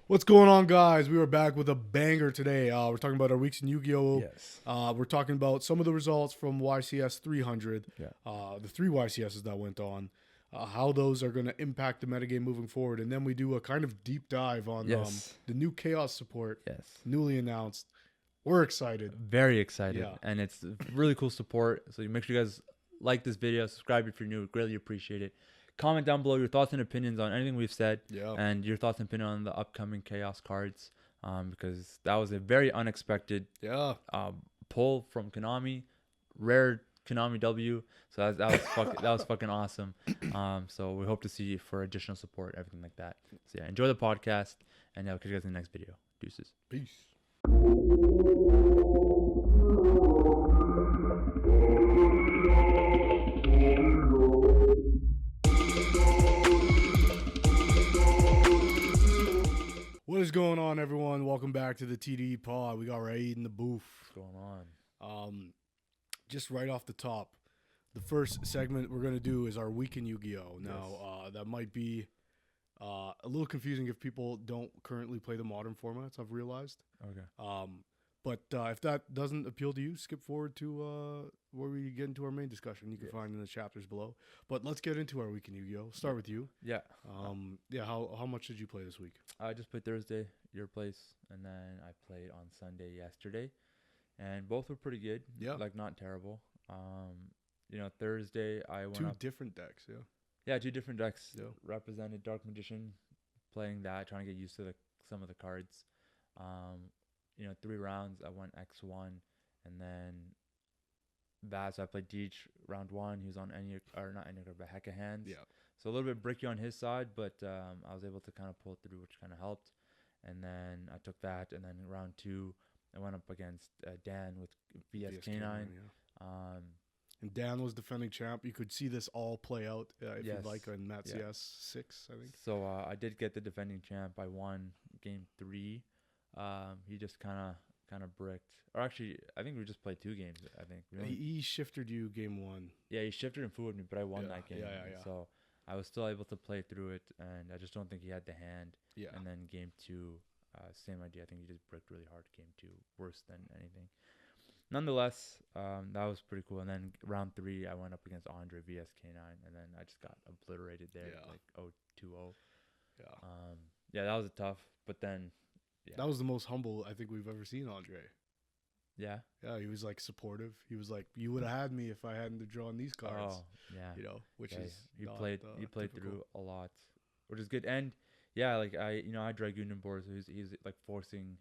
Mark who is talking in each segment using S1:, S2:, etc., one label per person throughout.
S1: What's going on, guys? We are back with a banger today. We're talking about our weeks in Yu-Gi-Oh!
S2: Yes.
S1: We're talking about some of the results from YCS 300,
S2: Yeah.
S1: the three YCSs that went on, how those are going to impact the metagame moving forward, and then we do a kind of deep dive on
S2: Yes.
S1: the new Chaos support,
S2: Yes.
S1: newly announced. We're excited.
S2: Very excited.
S1: Yeah.
S2: And it's really cool support. So you make sure you guys like this video, subscribe if you're new. Greatly appreciate it. Comment down below your thoughts and opinions on anything we've said.
S1: Yeah.
S2: And your thoughts and opinion on the upcoming Chaos cards. Because that was a very unexpected pull from Konami. Rare Konami W. So that was fucking awesome. So we hope to see you for additional support, everything like that. So yeah, enjoy the podcast, and yeah, I'll catch you guys in the next video. Deuces.
S1: Peace. What is going on, everyone? Welcome back to the TDE pod. We got Raaid in the booth.
S2: What's going on?
S1: Just right off the top, the first segment we're going to do is our week in Yu-Gi-Oh! Now, that might be a little confusing if people don't currently play the modern formats, I've realized.
S2: Okay.
S1: But if that doesn't appeal to you, skip forward to where we get into our main discussion. You can find in the chapters below. But let's get into our week in Yu-Gi-Oh! Start with you.
S2: Yeah.
S1: How much did you play this week?
S2: I just played Thursday, your place, and then I played on Sunday yesterday, and both were pretty good.
S1: Yeah.
S2: Like not terrible. Thursday I went
S1: Two
S2: up.
S1: different decks, yeah.
S2: Yeah, two different decks.
S1: Yeah.
S2: Represented Dark Magician, playing that, trying to get used to some of the cards. 3 rounds I went X1, and then so I played Deech round 1. He was on not Enneagram, but Hecka hands.
S1: Yeah.
S2: So a little bit bricky on his side, but I was able to kind of pull through, which kind of helped. And then I took that, and then round 2 I went up against Dan with VSK9.
S1: Yeah. And Dan was defending champ. You could see this all play out if
S2: Yes.
S1: you'd like in Mat
S2: Yeah.
S1: CS 6, I think.
S2: So I did get the defending champ. I won game 3. He just kind of bricked. Or actually, I think we just played 2 games. I think
S1: He shifted you game 1.
S2: Yeah, he shifted and fooled me, but I won that game.
S1: Yeah.
S2: So I was still able to play through it, and I just don't think he had the hand.
S1: Yeah.
S2: And then game 2, same idea. I think he just bricked really hard. Game 2, worse than anything. Nonetheless, that was pretty cool. And then round 3, I went up against Andre VSK9, and then I just got obliterated there, like 0-2-0.
S1: Yeah.
S2: That was tough. But then,
S1: that was the most humble I think we've ever seen Andre.
S2: Yeah.
S1: Yeah, he was like supportive. He was like, "You would have had me if I hadn't drawn these cards."
S2: Oh, yeah.
S1: Which is
S2: he played
S1: typical.
S2: through a lot, which is good. And yeah, like I Dragoon and board, so he's like forcing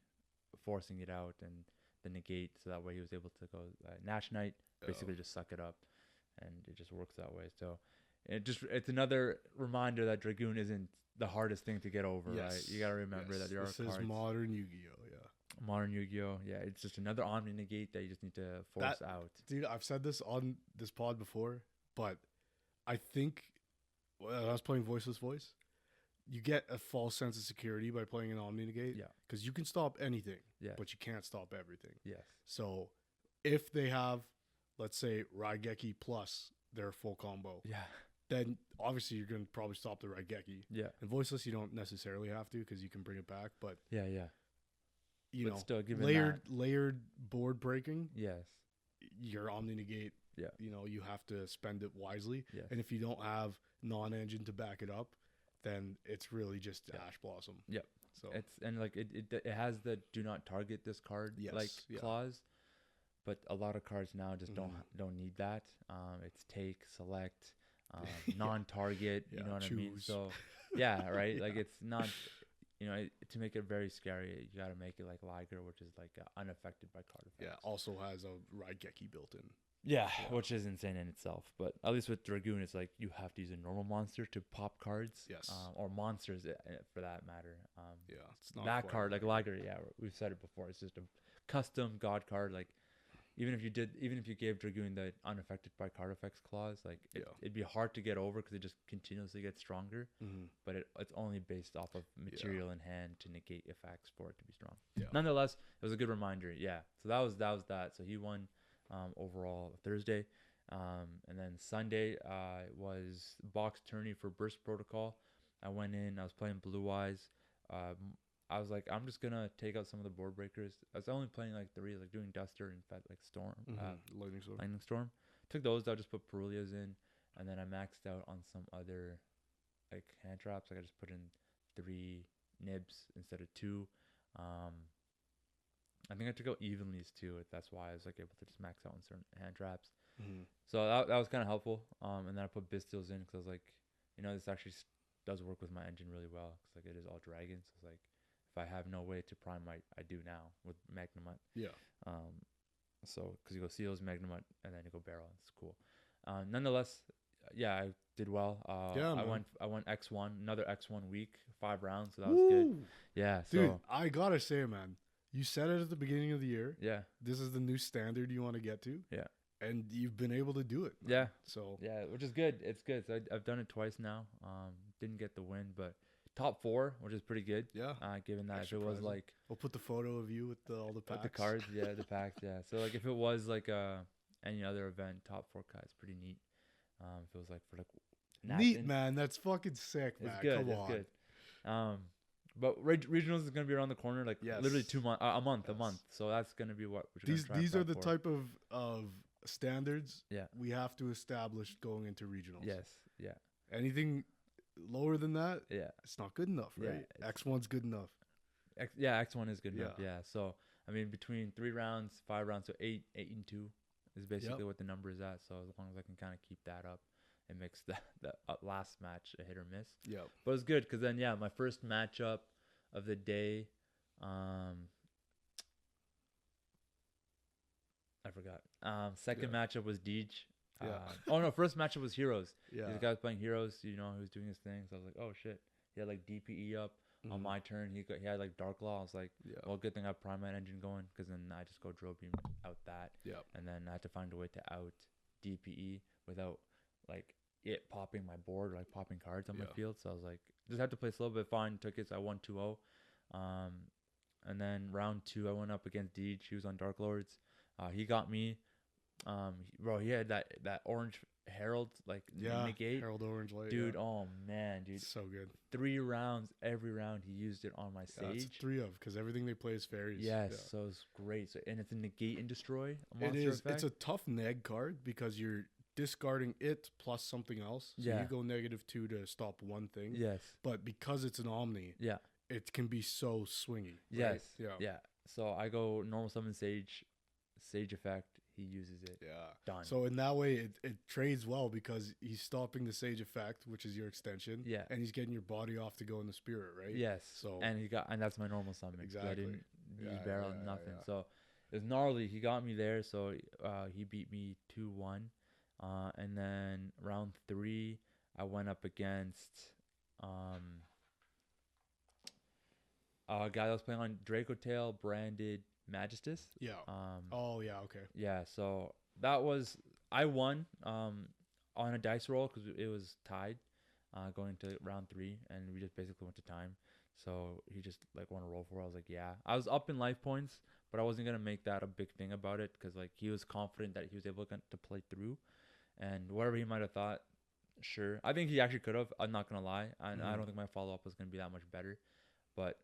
S2: it out and the negate, so that way he was able to go Nash Knight, basically just suck it up, and it just works that way. So it's another reminder that Dragoon isn't the hardest thing to get over, right? You gotta remember that there are cards.
S1: This is modern Yu-Gi-Oh!
S2: Modern Yu-Gi-Oh! Yeah, it's just another Omni negate that you just need to force out.
S1: Dude, I've said this on this pod before, but I think when I was playing Voiceless Voice, you get a false sense of security by playing an Omni negate.
S2: Yeah.
S1: Because you can stop anything, but you can't stop everything.
S2: Yes.
S1: So if they have, let's say, Raigeki plus their full combo, then obviously you're going to probably stop the Raigeki.
S2: Yeah.
S1: And Voiceless, you don't necessarily have to because you can bring it back, but
S2: you know, still
S1: layered board breaking.
S2: Yes.
S1: Your Omni negate.
S2: Yeah.
S1: You have to spend it wisely.
S2: Yes.
S1: And if you don't have non-engine to back it up, then it's really just Ash Blossom.
S2: Yep.
S1: So
S2: it has the do not target this card clause, but a lot of cards now just don't need that. It's take, select, non-target. You know what I mean? So right. Like it's not. To make it very scary, you got to make it like Liger, which is like unaffected by card effects.
S1: Yeah, also has a Raigeki built in.
S2: Yeah, which is insane in itself. But at least with Dragoon, it's like you have to use a normal monster to pop cards.
S1: Yes.
S2: Or monsters for that matter.
S1: It's not
S2: that card, like Liger, we've said it before. It's just a custom god card. Like even if you gave Dragoon the unaffected by card effects clause, like it'd be hard to get over because it just continuously gets stronger. But it's only based off of material in hand to negate effects for it to be strong. Nonetheless, it was a good reminder. So that was that. So he won overall Thursday, and then Sunday was box tourney for Burst Protocol. I went in. I was playing Blue Eyes. I was like, I'm just gonna take out some of the board breakers. I was only playing like 3, like doing Duster and Fed like Storm, Lightning Storm. Took those out, just put Perulias in, and then I maxed out on some other like hand traps. Like I just put in 3 nibs instead of 2. I think I took out Evenlies too. That's why I was like able to just max out on certain hand traps. So that was kind of helpful. And then I put Bistils in because I was like, this actually does work with my engine really well because like it is all dragon. So it's like if I have no way to prime, I do now with Magnemite.
S1: Yeah.
S2: So because you go Seals, Magnemite, and then you go Barrel. It's cool. Nonetheless, yeah, I did well. I went X1, another X1 week, 5 rounds. So that was good. Yeah.
S1: Dude,
S2: so
S1: I gotta say, man, you said it at the beginning of the year.
S2: Yeah.
S1: This is the new standard you want to get to.
S2: Yeah.
S1: And you've been able to do it. Man.
S2: Yeah.
S1: So
S2: yeah, which is good. It's good. So I've done it twice now. Didn't get the win, but top 4, which is pretty good.
S1: Yeah.
S2: Given that
S1: Extra
S2: if it was
S1: present.
S2: like
S1: we'll put the photo of you with all the packs.
S2: with the cards, yeah, the packs, yeah. So like if it was like any other event, top 4 is pretty neat. If it was like for like
S1: neat, man. That's fucking sick, man.
S2: It's good.
S1: Come
S2: it's
S1: on.
S2: good. But regionals is gonna be around the corner, like literally 2 months, a month. So that's gonna be what we're
S1: these are the type of standards we have to establish going into regionals.
S2: Yes. Yeah.
S1: Anything lower than that, it's not good enough, right?
S2: Yeah,
S1: X1's good enough.
S2: X1 is good enough. Yeah. So I mean, between 3 rounds, 5 rounds, so 8 and 2 is basically what the number is at. So as long as I can kind of keep that up, it makes the last match a hit or miss.
S1: Yeah.
S2: But it's good because then my first matchup of the day, I forgot. Second matchup was Deej. Oh no, first matchup was Heroes.
S1: Yeah.
S2: The guy was playing Heroes. He was doing his thing. So I was like, oh shit. He had like DPE up on my turn. He had like Dark Law. I was like, well, good thing I have Prime Light Engine going because then I just go Drill Beam out that.
S1: Yeah.
S2: And then I had to find a way to out DPE without like it popping my board or like popping cards on my field. So I was like, just had to play slow, but fine. Took it. So I won 2-0. And then round 2, I went up against Deej. He was on Dark Lords. He got me. Bro, he had that orange Herald negate.
S1: Herald orange light.
S2: Dude, oh man, dude.
S1: So good.
S2: 3 rounds, every round he used it on my Sage.
S1: It's 3 of because everything they play is fairies.
S2: Yes, so it's great. So and it's a negate and destroy. Monster
S1: it is.
S2: Effect.
S1: It's a tough neg card because you're discarding it plus something else. So you go -2 to stop one thing.
S2: Yes.
S1: But because it's an Omni, it can be so swingy. Right?
S2: Yes. Yeah. So I go normal summon Sage effect. He uses it.
S1: Yeah.
S2: Done.
S1: So in that way, it trades well because he's stopping the Sage effect, which is your extension.
S2: Yeah.
S1: And he's getting your body off to go in the Spirit, right?
S2: Yes.
S1: So
S2: and that's my normal summon.
S1: Exactly.
S2: I didn't use barrel, nothing. So it was gnarly. He got me there. So he beat me 2-1. And then round 3, I went up against a guy that was playing on Draco Tail branded Magistus.
S1: Yeah. Okay.
S2: Yeah, so I won on a dice roll because it was tied going to round 3, and we just basically went to time. So he just like want to roll for it. I was like, yeah. I was up in life points, but I wasn't gonna make that a big thing about it because like he was confident that he was able to play through, and whatever he might have thought, sure. I think he actually could have. I'm not gonna lie, and I don't think my follow up was gonna be that much better, but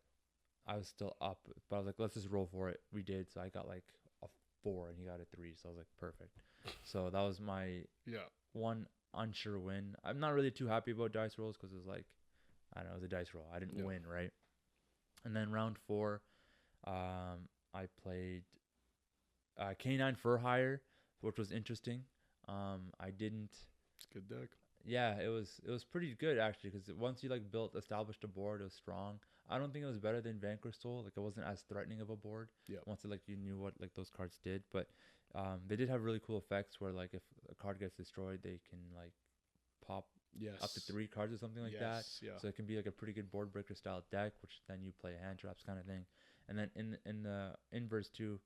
S2: I was still up. But I was like, let's just roll for it. We did. So I got like a 4 and he got a 3. So I was like, perfect. So that was my one unsure win. I'm not really too happy about dice rolls because it was like, I don't know, it was a dice roll. I didn't win, right? And then round 4, I played K9 Fur Hire, which was interesting. I didn't.
S1: It's a good deck.
S2: Yeah, it was pretty good actually because once you like established a board, it was strong. I don't think it was better than Vanquish Soul. Like it wasn't as threatening of a board. Yeah. Once you knew what like those cards did, but they did have really cool effects where like if a card gets destroyed, they can like pop up to 3 cards or something like that. Yeah. So it can be like a pretty good board breaker style deck, which then you play hand traps kind of thing. And then in the inverse too,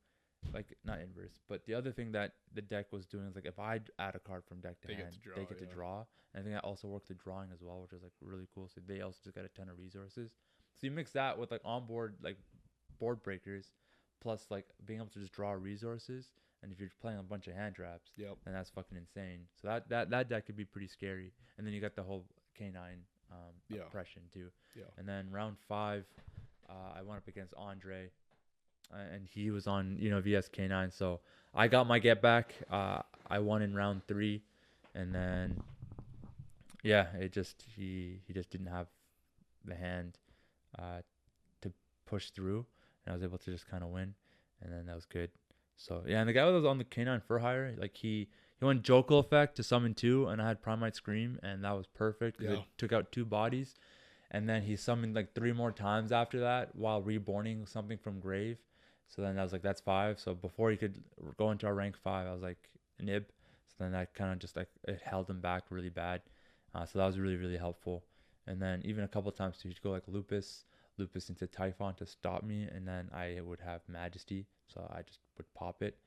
S2: like not inverse, but the other thing that the deck was doing is like if I add a card from deck to hand, they get to draw. And I think that also worked the drawing as well, which is like really cool. So they also just get a ton of resources. So you mix that with like onboard like board breakers, plus like being able to just draw resources. And if you're playing a bunch of hand traps, then that's fucking insane. So that deck could be pretty scary. And then you got the whole K9 oppression too. Yeah. And then round 5, I went up against Andre, and he was on VS K9. So I got my get back. I won in round 3, and then yeah, it just he just didn't have the hand to push through, and I was able to just kind of win, and then that was good. So yeah, and the guy that was on the K9 for hire, like he went Jokel effect to summon 2, and I had Primite Scream, and that was perfect because it took out 2 bodies, and then he summoned like 3 more times after that while reborning something from grave. So then I was like, that's 5. So before he could go into our rank 5, I was like nib. So then that kind of just like it held him back really bad. So that was really really helpful. And then even a couple of times too, he'd go like Lupus into Typhon to stop me, and then I would have Majesty, so I just would pop it,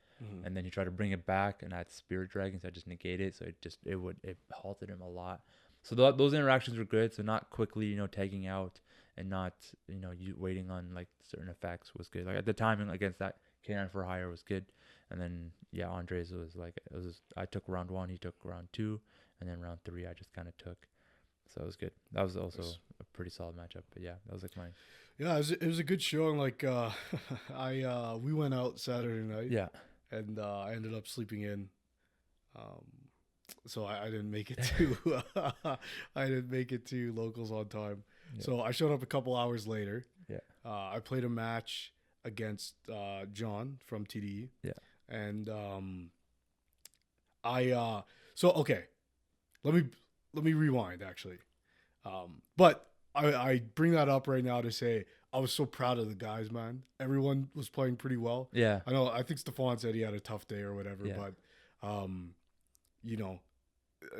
S2: and then he tried to bring it back, and I had Spirit Dragon, so I just negate it, so it halted him a lot. So those interactions were good. So not quickly tagging out, and not you waiting on like certain effects was good. Like at the timing against that K9 for hire was good, and then yeah, Andres was like I took round 1, he took round 2, and then round 3 I just kind of took. So it was good. That was also a pretty solid matchup. But yeah, that was like mine.
S1: Yeah, it was a good showing. Like we went out Saturday night.
S2: Yeah.
S1: And I ended up sleeping in. So I didn't make it to I didn't make it to locals on time. Yeah. So I showed up a couple hours later.
S2: Yeah.
S1: I played a match against John from TDE.
S2: Yeah.
S1: And so okay. Let me rewind actually. But I bring that up right now to say I was so proud of the guys, man. Everyone was playing pretty well.
S2: Yeah.
S1: I think Stefan said he had a tough day or whatever, but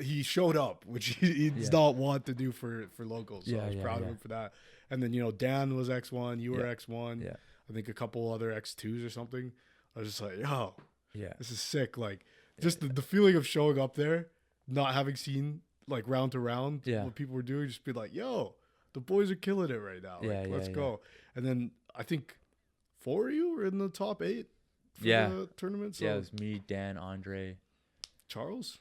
S1: he showed up, which he does not want to do for locals. So I was proud of him for that. And then Dan was X1, you were X1.
S2: Yeah.
S1: I think a couple other X2s or something. I was just like, yo,
S2: yeah,
S1: this is sick. Like just the feeling of showing up there, not having seen like round to round what people were doing, just be like, yo, the boys are killing it right now. Like, let's go. And then I think 4 of you were in the top 8 for the tournament. So
S2: yeah, it was me, Dan, Andre,
S1: Charles.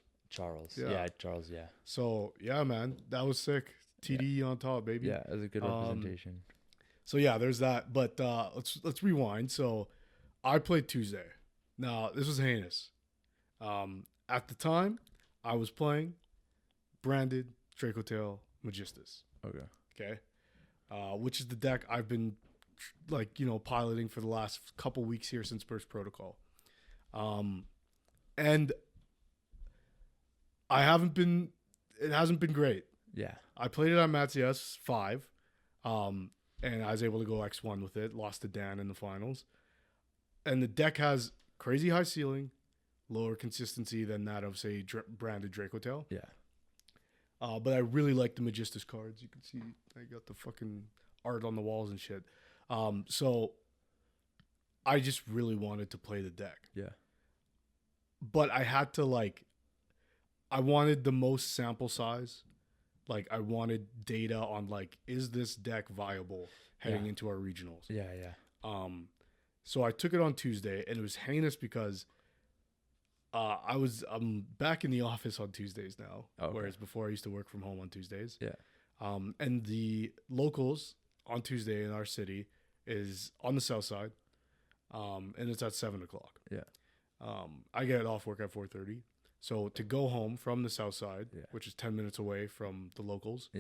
S2: Yeah, Charles. Yeah.
S1: So yeah, man, that was sick. TDE on top, baby.
S2: Yeah, it was a good representation.
S1: So yeah, there's that. But let's rewind. So I played Tuesday. Now this was heinous. At the time, I was playing branded Dracotail Magistus. Okay. Which is the deck I've been piloting for the last couple weeks here since Burst Protocol. And it hasn't been great.
S2: Yeah.
S1: I played it on Matsias 5. And I was able to go X1 with it, lost to Dan in the finals. And the deck has crazy high ceiling, lower consistency than that of say branded Dracotail.
S2: Yeah.
S1: But I really like the Magistus cards. You can see I got the fucking art on the walls and shit. So I just really wanted to play the deck.
S2: Yeah.
S1: But I had to I wanted the most sample size. Like I wanted data on is this deck viable heading into our regionals?
S2: Yeah.
S1: So I took it on Tuesday, and it was heinous because I'm back in the office on Tuesdays now, whereas before I used to work from home on Tuesdays.
S2: Yeah.
S1: And the locals on Tuesday in our city is on the south side, and it's at 7:00.
S2: Yeah.
S1: I get off work at 4:30, so to go home from the south side, which is 10 minutes away from the locals,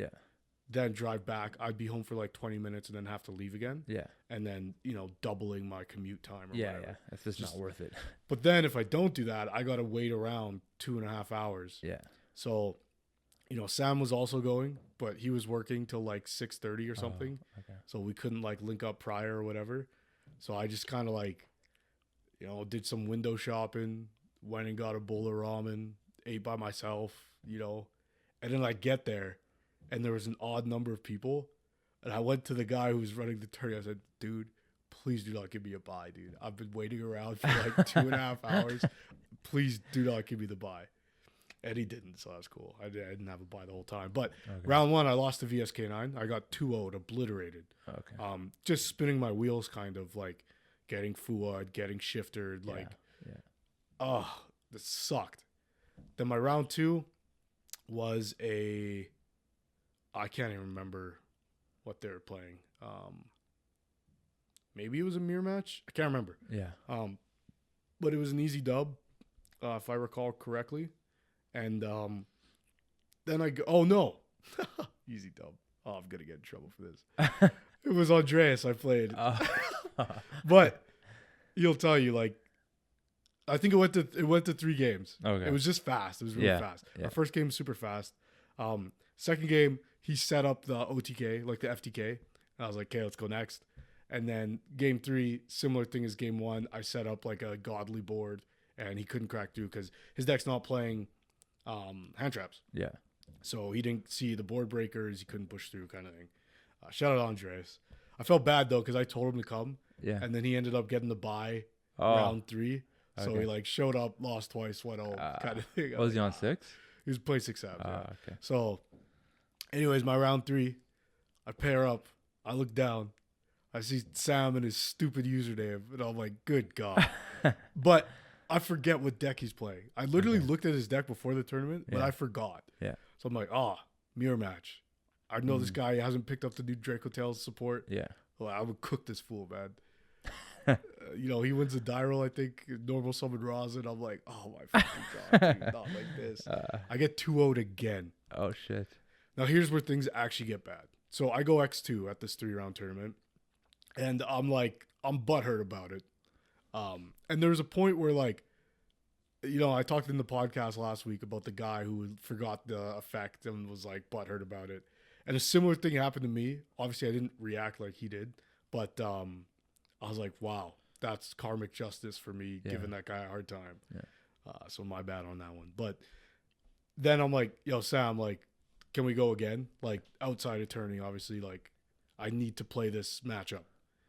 S1: then drive back, I'd be home for 20 minutes and then have to leave again.
S2: Yeah.
S1: And then, doubling my commute time or whatever.
S2: Yeah. It's just not worth it.
S1: But then if I don't do that, I got to wait around 2.5 hours.
S2: Yeah.
S1: So, Sam was also going, but he was working till 6:30 or something.
S2: Okay.
S1: So we couldn't link up prior or whatever. So I just kind of did some window shopping, went and got a bowl of ramen, ate by myself, and then I get there and there was an odd number of people. And I went to the guy who was running the tournament. I said, dude, please do not give me a buy, dude. I've been waiting around for 2.5 hours. Please do not give me the buy. And he didn't, so that's cool. I didn't have a buy the whole time. But round 1, I lost to VSK9. I got 2-0'd, obliterated.
S2: Okay.
S1: Just spinning my wheels, kind of getting Fuad, getting shifted. This sucked. Then my round 2 was I can't even remember what they were playing. maybe it was a mirror match. I can't remember.
S2: Yeah.
S1: But it was an easy dub, if I recall correctly. And then I go, oh no, easy dub. Oh, I'm gonna get in trouble for this. It was Andreas I played, but he'll tell you like, I think it went to 3 games.
S2: Okay.
S1: It was just fast. It was really fast.
S2: Yeah.
S1: Our first game was super fast. Second game he set up the OTK, like the FTK. I was like, okay, let's go next. And then game 3, similar thing as game 1. I set up like a godly board, and he couldn't crack through because his deck's not playing hand traps.
S2: Yeah.
S1: So he didn't see the board breakers. He couldn't push through, kind of thing. Shout out Andreas. I felt bad though because I told him to come, and then he ended up getting the bye round 3. So he like showed up, lost twice, went home, kind of thing.
S2: Was he on 6?
S1: He was playing 6 abs.
S2: Okay.
S1: So, anyways, my round 3, I pair up. I look down. I see Sam and his stupid username, and I'm like, good God. But I forget what deck he's playing. I literally looked at his deck before the tournament, but I forgot.
S2: Yeah.
S1: So I'm like, mirror match. I know this guy hasn't picked up the new Draco Tales support.
S2: Yeah.
S1: Well, I would cook this fool, man. He wins the die roll, I think, normal summon rosin. I'm like, oh my fucking God, dude, not like this. I get 2-0'd again.
S2: Oh, shit.
S1: Now, here's where things actually get bad. So I go X2 at this 3-round tournament, and I'm butthurt about it. And there was a point where, like, I talked in the podcast last week about the guy who forgot the effect and was, like, butthurt about it. And a similar thing happened to me. Obviously, I didn't react like he did, but I was like, wow, that's karmic justice for me, giving that guy a hard time. Yeah. So my bad on that one. But then I'm like, yo, Sam, like, can we go again? Like, outside of turning, obviously, like, I need to play this matchup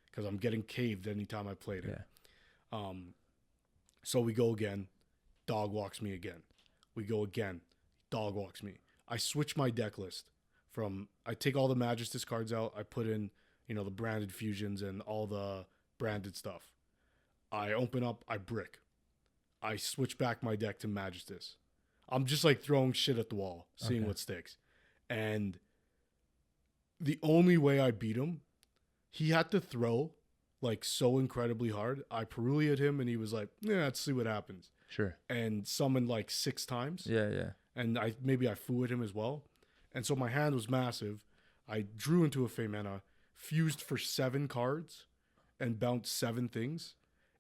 S1: because I'm getting caved anytime I played it. Yeah. So we go again. Dog walks me again. We go again. Dog walks me. I switch my deck list I take all the Magistus cards out. I put in, the branded fusions and all the branded stuff. I open up, I brick. I switch back my deck to Magistus. I'm just like throwing shit at the wall, seeing what sticks. And the only way I beat him, he had to throw like so incredibly hard. I Perulia'd him and he was like, yeah, let's see what happens.
S2: Sure.
S1: And summoned like 6 times.
S2: Yeah.
S1: And I fooed him as well. And so my hand was massive. I drew into a Femena, fused for 7 cards, and bounced 7 things.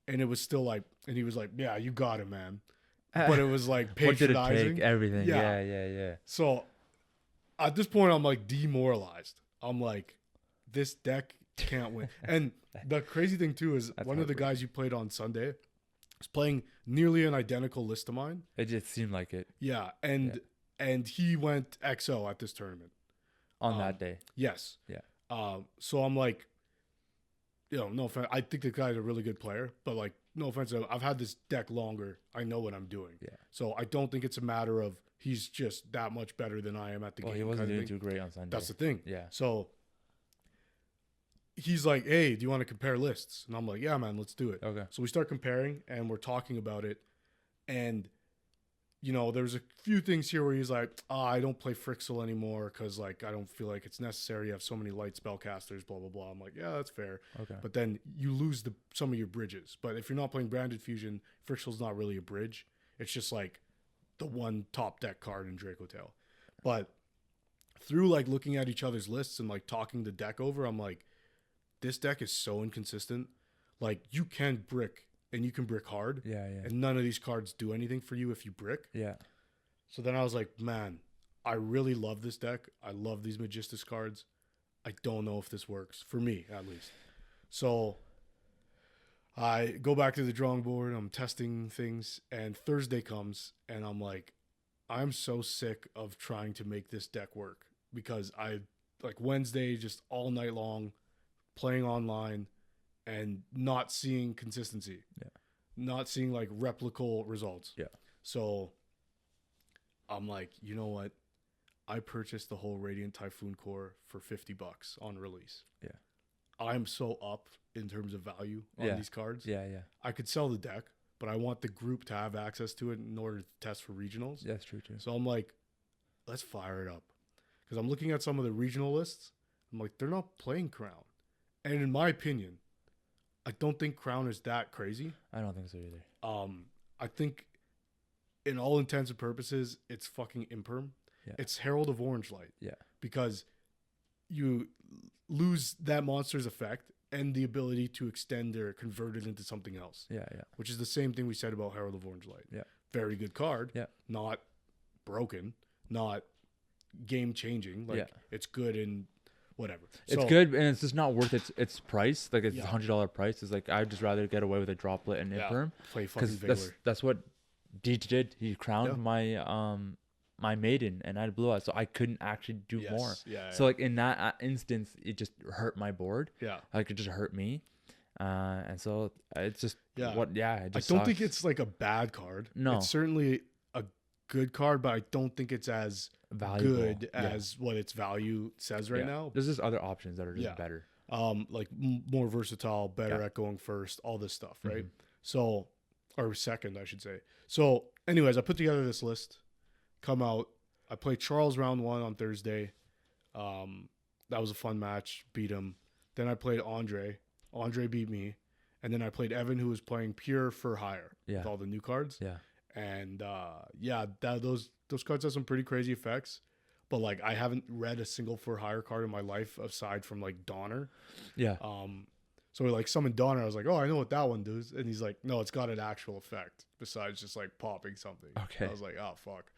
S1: And it was still like, and he was like, yeah, you got it, man. But it was like patronizing.
S2: What did it take? Everything. Yeah.
S1: So at this point, I'm like demoralized. I'm like, this deck can't win. And the crazy thing too is one of the guys you played on Sunday was playing nearly an identical list of mine.
S2: It just seemed like it.
S1: Yeah. And he went XO at this tournament.
S2: On that day.
S1: Yes.
S2: Yeah.
S1: So I'm like, no offense. I think the guy's a really good player, but like, no offense. I've had this deck longer. I know what I'm doing. Yeah. So I don't think it's a matter of he's just that much better than I am at the game.
S2: He wasn't doing too great on Sunday.
S1: That's the thing.
S2: Yeah.
S1: So he's like, hey, do you want to compare lists? And I'm like, yeah, man, let's do it.
S2: Okay.
S1: So we start comparing and we're talking about it. And, there's a few things here where he's like, I don't play Frixel anymore because, like, I don't feel like it's necessary. You have so many light spellcasters, blah, blah, blah. I'm like, yeah, that's fair. Okay. But then you lose some of your bridges. But if you're not playing Branded Fusion, Frixel's not really a bridge. It's just, like, the one top deck card in Draco Tail. But through, like, looking at each other's lists and, like, talking the deck over, I'm like, this deck is so inconsistent. Like, you can brick. And you can brick hard.
S2: Yeah.
S1: And none of these cards do anything for you if you brick.
S2: Yeah.
S1: So then I was like, man, I really love this deck. I love these Magistus cards. I don't know if this works. For me, at least. So I go back to the drawing board. I'm testing things. And Thursday comes. And I'm like, I'm so sick of trying to make this deck work. Because Wednesday, just all night long, playing online. And not seeing consistency. Yeah. Not seeing like replicable results. Yeah. So I'm like, you know what? I purchased the whole Radiant Typhoon core for $50 on release. Yeah. I'm so up in terms of value on these cards. Yeah. I could sell the deck, but I want the group to have access to it in order to test for regionals.
S2: That's true too.
S1: So I'm like, let's fire it up. Because I'm looking at some of the regional lists. I'm like, they're not playing Crown. And in my opinion, I don't think Crown is that crazy.
S2: I don't think so either.
S1: I think, in all intents and purposes, it's fucking imperm.
S2: Yeah.
S1: It's Herald of Orange Light.
S2: Yeah.
S1: Because you lose that monster's effect and the ability to extend or convert it into something else.
S2: Yeah, yeah.
S1: Which is the same thing we said about Herald of Orange Light.
S2: Yeah.
S1: Very good card.
S2: Yeah.
S1: Not broken. Not game changing. Like, it's good and whatever.
S2: It's good, and it's just not worth its price. Like, it's $100 price. It's like, I'd just rather get away with a droplet and imperm.
S1: Play fucking
S2: Because that's what Deej did. He crowned my maiden, and I had blue eyes, so I couldn't actually do more. So like in that instance, it just hurt my board.
S1: Yeah,
S2: like it just hurt me, and so it's just
S1: It
S2: I
S1: don't
S2: sucks.
S1: think it's like a bad card.
S2: No,
S1: it's certainly a good card, but I don't think it's as
S2: valuable
S1: good as what its value says right now.
S2: There's just other options that are just better.
S1: Like more versatile, better at going first, all this stuff, right? So, or second, I should say. So, anyways, I put together this list. Come out. I played Charles round 1 on Thursday. That was a fun match. Beat him. Then I played Andre. Andre beat me. And then I played Evan, who was playing pure for hire with all the new cards. Yeah. And those cards have some pretty crazy effects. But like, I haven't read a single for hire card in my life aside from like Donner. Yeah. So we like summoned Donner. I was like, oh, I know what that one does. And he's like, no, it's got an actual effect besides just like popping something. Okay. I was like, oh fuck.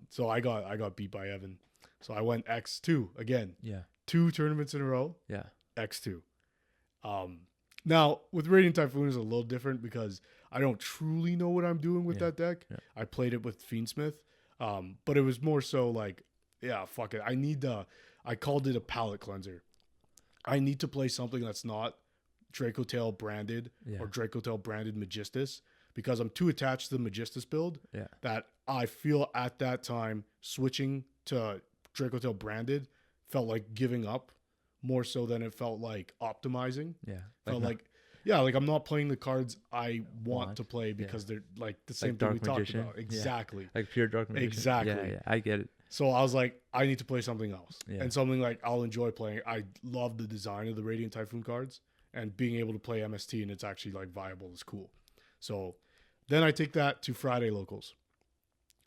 S1: So I got beat by Evan. So I went X2 again. Yeah. 2 tournaments in a row. Yeah. X2. Now with Radiant Typhoon is a little different because I don't truly know what I'm doing with that deck. Yeah. I played it with Fiendsmith. But it was more so like, yeah, fuck it. I called it a palette cleanser. I need to play something that's not Dracotail branded or Dracotail branded Magistus, because I'm too attached to the Magistus build that I feel at that time switching to Dracotail branded felt like giving up more so than it felt like optimizing. Yeah. Felt like I'm not playing the cards I want to play because they're like the same thing we talked about. Exactly.
S2: Yeah. Like pure Dark Magician.
S1: Exactly.
S2: Yeah, I get it.
S1: So I was like, I need to play something else. Yeah. And something like I'll enjoy playing. I love the design of the Radiant Typhoon cards, and being able to play MST and it's actually like viable is cool. So then I take that to Friday locals.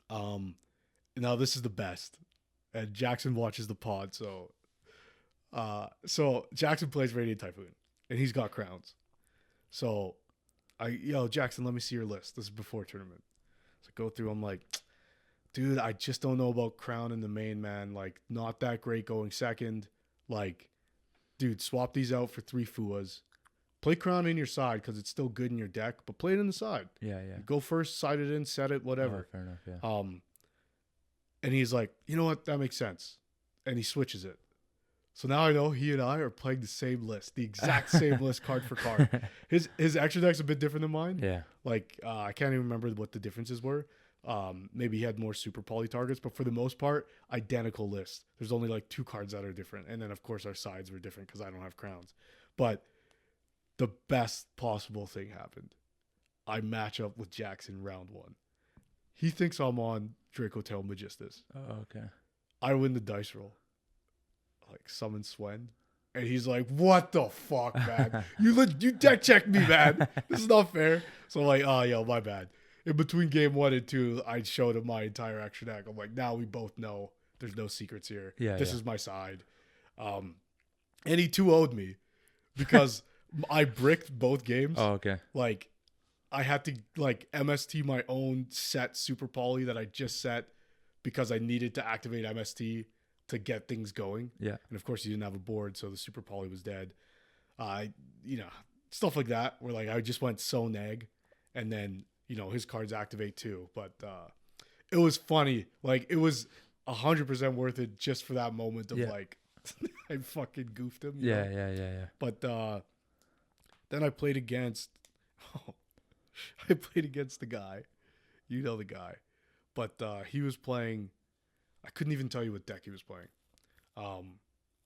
S1: Now this is the best. And Jackson watches the pod, so Jackson plays Radiant Typhoon and he's got crowns. So Jackson, let me see your list. This is before tournament. So I go through, I'm like, dude, I just don't know about crown in the main, man. Like, not that great going second. Like, dude, swap these out for 3 Fuas. Play crown in your side because it's still good in your deck, but play it in the side. Yeah. Go first, side it in, set it, whatever. Oh, fair enough, yeah. And he's like, you know what? That makes sense. And he switches it. So now I know he and I are playing the same list, the exact same list, card for card. His extra deck's a bit different than mine. Yeah. Like, I can't even remember what the differences were. Maybe he had more super poly targets, but for the most part, identical list. There's only like 2 cards that are different. And then, of course, our sides were different because I don't have crowns. But the best possible thing happened. I match up with Jackson round 1. He thinks I'm on Dracotail Magistus. Oh, okay. I win the dice roll. Like, summon Swen. And he's like, what the fuck, man? You deck checked me, man. This is not fair. So I'm like, oh, yo, my bad. In between game 1 and 2, I showed him my entire extra deck. I'm like, now we both know there's no secrets here. Yeah, this is my side. And he 2-0'd me because I bricked both games. Oh, okay. Like, I had to like MST my own set Super Poly that I just set because I needed to activate MST to get things going. Yeah. And of course, he didn't have a board, so the Super Poly was dead. Stuff like that where like I just went so neg, and then his cards activate too. But it was funny. Like, it was 100% worth it just for that moment of like I fucking goofed him. Yeah. But then I played against. I played against the guy. You know the guy. But he was playing. I couldn't even tell you what deck he was playing.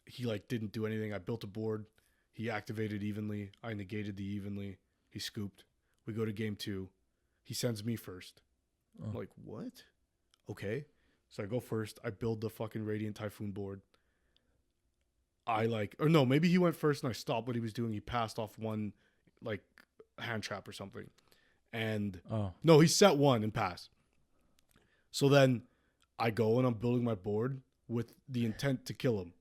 S1: He like didn't do anything. I built a board. He activated evenly. I negated the evenly. He scooped. We go to game 2. He sends me first. I'm like, what? Okay. So I go first. I build the fucking Radiant Typhoon board. or no, maybe he went first and I stopped what he was doing. He passed off one like hand trap or something. And no, he set one and passed. So then I go and I'm building my board with the intent to kill him.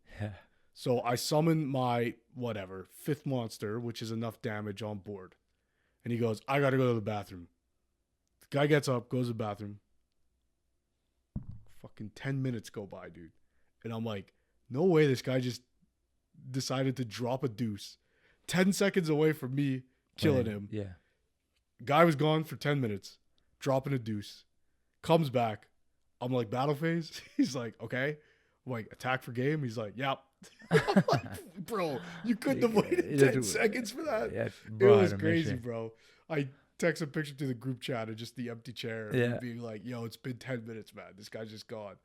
S1: So I summon my whatever 5th monster, which is enough damage on board. And he goes, I gotta go to the bathroom. The guy gets up, goes to the bathroom. Fucking 10 minutes go by, dude. And I'm like, no way this guy just decided to drop a deuce 10 seconds away from me killing him.
S2: Yeah.
S1: Guy was gone for 10 minutes, dropping a deuce. Comes back. I'm like, battle phase? He's like, okay. I'm like, attack for game? He's like, yep. I'm like, bro, you couldn't have waited 10 seconds for that?
S2: Yeah,
S1: it was crazy, bro. I text a picture to the group chat of just the empty chair and being like, yo, it's been 10 minutes, man. This guy's just gone.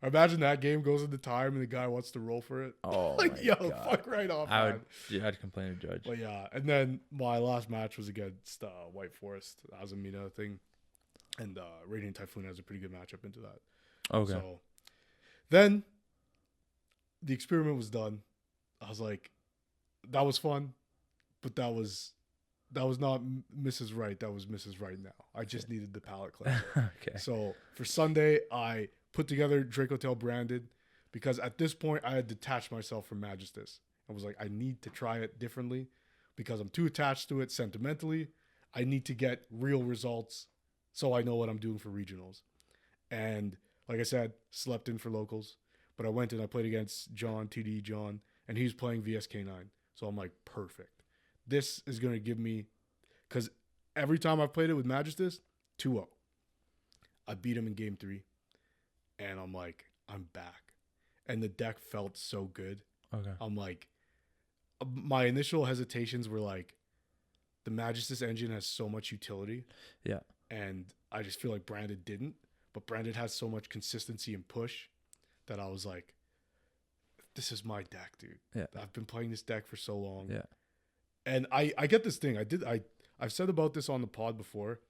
S1: Or imagine that game goes into time and the guy wants to roll for it.
S2: Oh,
S1: like, yo, God. Fuck right off, man.
S2: I'd complain to Judge.
S1: But yeah, and then my last match was against White Forest. That was a Mina thing. And Radiant Typhoon has a pretty good matchup into that.
S2: Okay.
S1: So then the experiment was done. I was like, that was fun, but that was not Mrs. Right. That was Mrs. Right now. I just needed the palate cleanser.
S2: Okay.
S1: So for Sunday, I put together Dracotail branded because at this point I had detached myself from Magistus. I was like, I need to try it differently because I'm too attached to it sentimentally. I need to get real results so I know what I'm doing for regionals. And like I said, slept in for locals. But I went and I played against John, TDE John, and he was playing VSK9. So I'm like, perfect. This is going to give me, because every time I've played it with Magistus, 2-0. I beat him in game 3. And I'm like, I'm back. And the deck felt so good.
S2: Okay.
S1: I'm like, my initial hesitations were like, the Magistus engine has so much utility.
S2: Yeah.
S1: And I just feel like Branded didn't. But Branded has so much consistency and push that I was like, this is my deck, dude.
S2: Yeah.
S1: I've been playing this deck for so long.
S2: Yeah.
S1: And I get this thing. I've said about this on the pod before.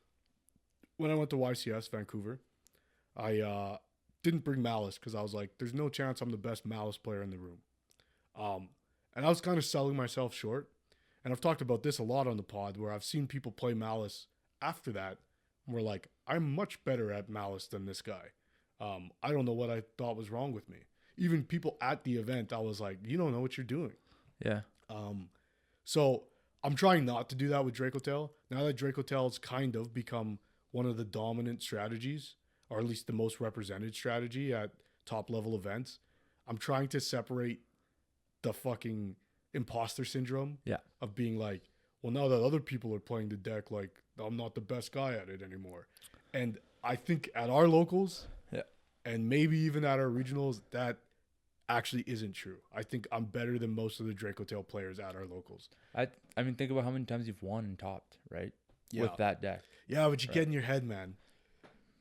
S1: When I went to YCS Vancouver, I didn't bring Malice because I was like, there's no chance I'm the best Malice player in the room. And I was kind of selling myself short. And I've talked about this a lot on the pod where I've seen people play Malice after that. And we're like, I'm much better at Malice than this guy. I don't know what I thought was wrong with me. Even people at the event, I was like, you don't know what you're doing.
S2: Yeah.
S1: So I'm trying not to do that with Dracotail. Now that Dracotail's kind of become one of the dominant strategies, or at least the most represented strategy at top level events, I'm trying to separate the fucking imposter syndrome of being like, well, now that other people are playing the deck, like, I'm not the best guy at it anymore. And I think at our locals, and maybe even at our regionals, that actually isn't true. I think I'm better than most of the Dracotail players at our locals.
S2: I mean, think about how many times you've won and topped, right?
S1: Yeah.
S2: With that deck.
S1: Yeah, but you get in your head, man.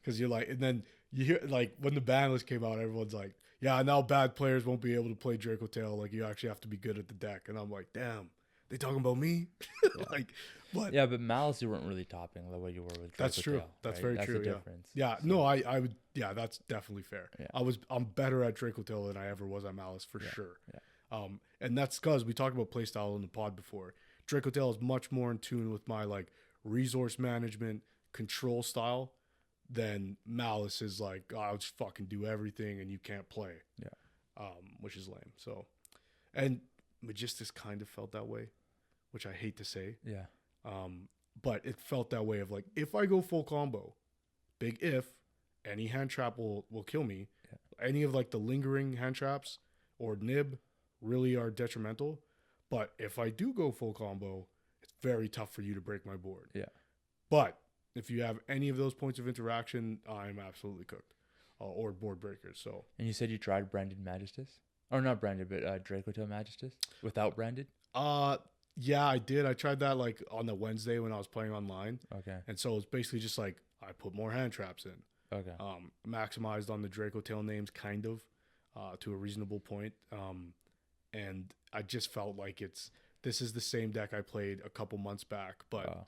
S1: Because you're like, and then you hear, like, when the ban list came out, everyone's like, yeah, now bad players won't be able to play Dracotail. Like, you actually have to be good at the deck. And I'm like, damn, they talking about me? Like, what?
S2: Yeah, but Malice, you weren't really topping the way you were with Dracotail.
S1: That's true. That's very true.
S2: That's the difference.
S1: Yeah,
S2: So,
S1: no, I would, yeah, that's definitely fair.
S2: Yeah.
S1: I'm better at Dracotail than I ever was at Malice for sure.
S2: Yeah.
S1: And that's because we talked about playstyle in the pod before. Dracotail is much more in tune with my like resource management control style than Malice is like, oh, I'll just fucking do everything and you can't play.
S2: Yeah.
S1: Which is lame. So, and Magistus kind of felt that way, which I hate to say.
S2: Yeah.
S1: But it felt that way of like, if I go full combo, big if, any hand trap will kill me. Yeah. Any of like the lingering hand traps or nib really are detrimental. But if I do go full combo, it's very tough for you to break my board.
S2: Yeah.
S1: But if you have any of those points of interaction, I'm absolutely cooked. Or board breakers. So.
S2: And you said you tried branded Magistus? Or not branded, but Dracotail Magistus? Without branded?
S1: Yeah, I did. I tried that like on the Wednesday when I was playing online.
S2: Okay.
S1: And so it's basically just like I put more hand traps in.
S2: Okay.
S1: Maximized on the Dracotail names kind of to a reasonable point. And I just felt like this is the same deck I played a couple months back, but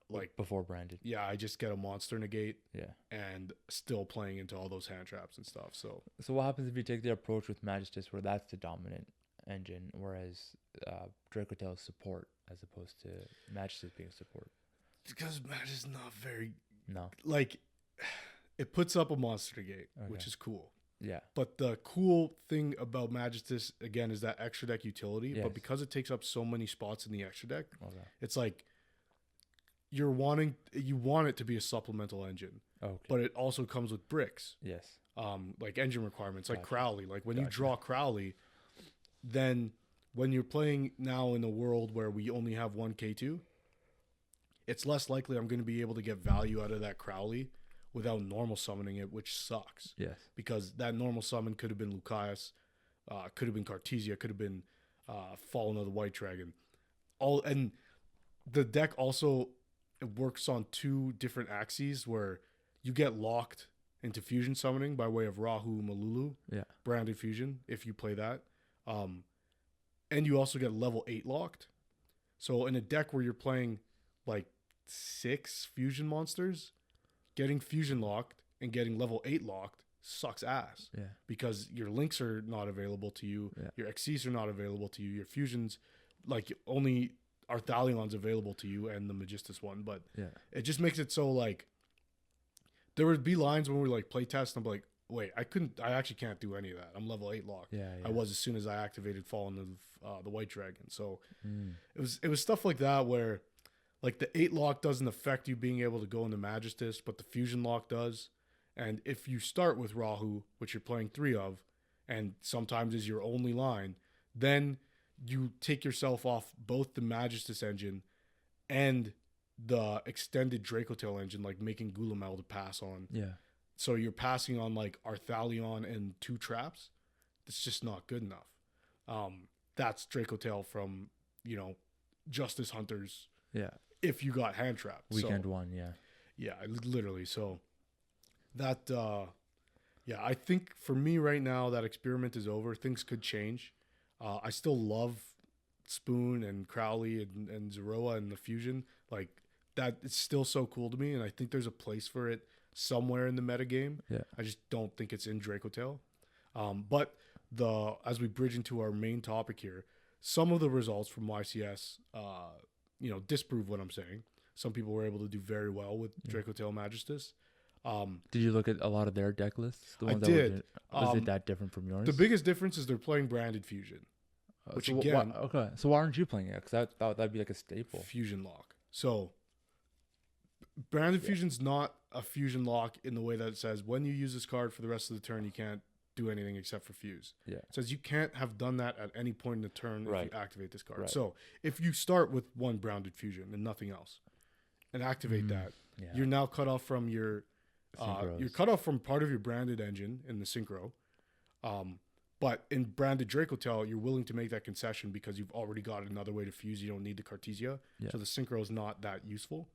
S1: like
S2: before branded.
S1: Yeah, I just get a monster negate.
S2: Yeah.
S1: And still playing into all those hand traps and stuff. So
S2: what happens if you take the approach with Magistus where that's the dominant engine, whereas Dracotail is support as opposed to Majestus being support.
S1: Because Magic is not very
S2: No.
S1: like it puts up a monster gate, which
S2: Okay.
S1: is cool.
S2: Yeah.
S1: But the cool thing about Majestus again is that extra deck utility.
S2: Yes.
S1: But because it takes up so many spots in the extra deck,
S2: Okay.
S1: it's like you want it to be a supplemental engine,
S2: Okay.
S1: but it also comes with bricks,
S2: Yes.
S1: like engine requirements, like
S2: Gotcha.
S1: Crowley. Like when you
S2: Gotcha.
S1: draw Crowley, then when you're playing now in a world where we only have one K2, it's less likely I'm going to be able to get value out of that Crowley without normal summoning it, which sucks.
S2: Yes.
S1: Because that normal summon could have been Lucaeus, could have been Cartesia, could have been Fallen of the White Dragon. And the deck also works on two different axes where you get locked into fusion summoning by way of Rahu Malulu,
S2: Yeah.
S1: branded fusion, if you play that. And you also get level 8 locked. So in a deck where you're playing like 6 fusion monsters, getting fusion locked and getting level 8 locked sucks ass.
S2: Yeah.
S1: Because your links are not available to you,
S2: Yeah.
S1: your XCs are not available to you, your fusions, like only Arthalion's available to you and the Magistus one. But
S2: Yeah.
S1: it just makes it so like there would be lines when we like play test and I'm like, wait, I actually can't do any of that. I'm level 8 locked.
S2: Yeah.
S1: I was as soon as I activated Fallen of the White Dragon. So
S2: Mm.
S1: it was stuff like that where like the 8 lock doesn't affect you being able to go into Magistus, but the fusion lock does. And if you start with Rahu, which you're playing 3 of, and sometimes is your only line, then you take yourself off both the Magistus engine and the extended Dracotail engine, like making Gulamel to pass on.
S2: Yeah.
S1: So you're passing on like Arthalion and 2 traps. It's just not good enough. That's Dracotail from, Justice Hunters
S2: Yeah.
S1: if you got hand trapped.
S2: Weekend
S1: So,
S2: one. Yeah.
S1: yeah, literally. So that, I think for me right now, that experiment is over. Things could change. I still love Spoon and Crowley and Zeroa and the Fusion. Like that, it's still so cool to me. And I think there's a place for it somewhere in the metagame.
S2: Yeah.
S1: I just don't think it's in Dracotail. But as we bridge into our main topic here, some of the results from YCS, disprove what I'm saying. Some people were able to do very well with Dracotail Magistus.
S2: Did you look at a lot of their deck lists? The
S1: I
S2: ones
S1: did.
S2: Was it that different from yours?
S1: The biggest difference is they're playing branded fusion, which again,
S2: okay. So why aren't you playing it? Because that'd be like a staple.
S1: fusion lock. So branded fusion's not a fusion lock in the way that it says when you use this card for the rest of the turn, you can't do anything except for fuse.
S2: Yeah.
S1: It says you can't have done that at any point in the turn
S2: Right.
S1: if you activate this card.
S2: Right.
S1: So if you start with one branded fusion and nothing else, and activate that,
S2: Yeah.
S1: you're now cut off from your
S2: Synchros.
S1: you're cut off from part of your branded engine in the synchro. But in branded Dracotail, you're willing to make that concession because you've already got another way to fuse. You don't need the Cartesia.
S2: Yeah.
S1: So the synchro is not that useful.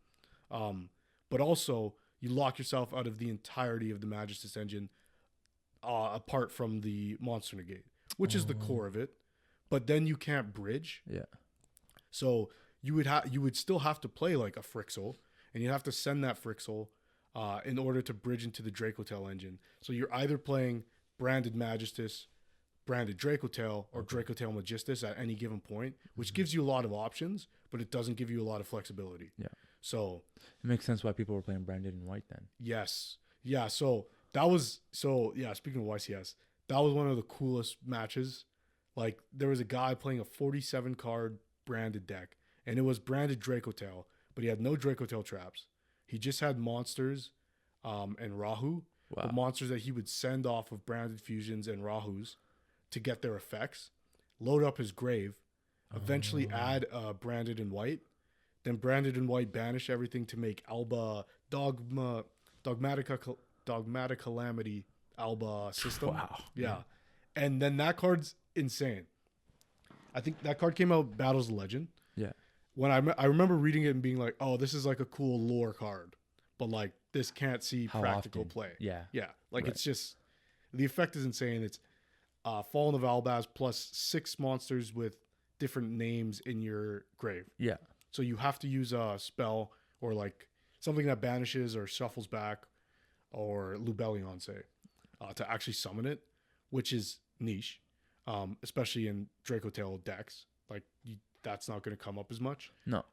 S1: But also, you lock yourself out of the entirety of the Magistus engine apart from the Monster Negate, which is the core of it. But then you can't bridge.
S2: Yeah.
S1: So you would still have to play like a Frixel, and you'd have to send that Frixel in order to bridge into the Dracotail engine. So you're either playing branded Magistus, branded Dracotail, or Dracotail Magistus at any given point, which gives you a lot of options, but it doesn't give you a lot of flexibility.
S2: Yeah.
S1: So
S2: It makes sense why people were playing branded and white then.
S1: yes, yeah. So speaking of YCS, that was one of the coolest matches. Like there was a guy playing a 47 card branded deck, and it was branded Dracotail, but he had no Dracotail traps. He just had monsters and Rahu, but monsters that he would send off of branded fusions and Rahus to get their effects, load up his grave, eventually add branded and white, then branded and white banish everything to make Alba Dogmatic Calamity Alba system.
S2: Wow.
S1: Yeah. And then that card's insane. I think that card came out Battles of Legend.
S2: Yeah.
S1: When I remember reading it and being like, oh, this is like a cool lore card, but like this can't see
S2: How
S1: practical
S2: often?
S1: play.
S2: Yeah.
S1: Yeah. Like
S2: Right.
S1: it's just, the effect is insane. It's Fallen of Albaz plus 6 monsters with different names in your grave.
S2: Yeah.
S1: So you have to use a spell or like something that banishes or shuffles back or Lubellion, say, to actually summon it, which is niche. especially in Draco Tail decks. Like that's not going to come up as much.
S2: No.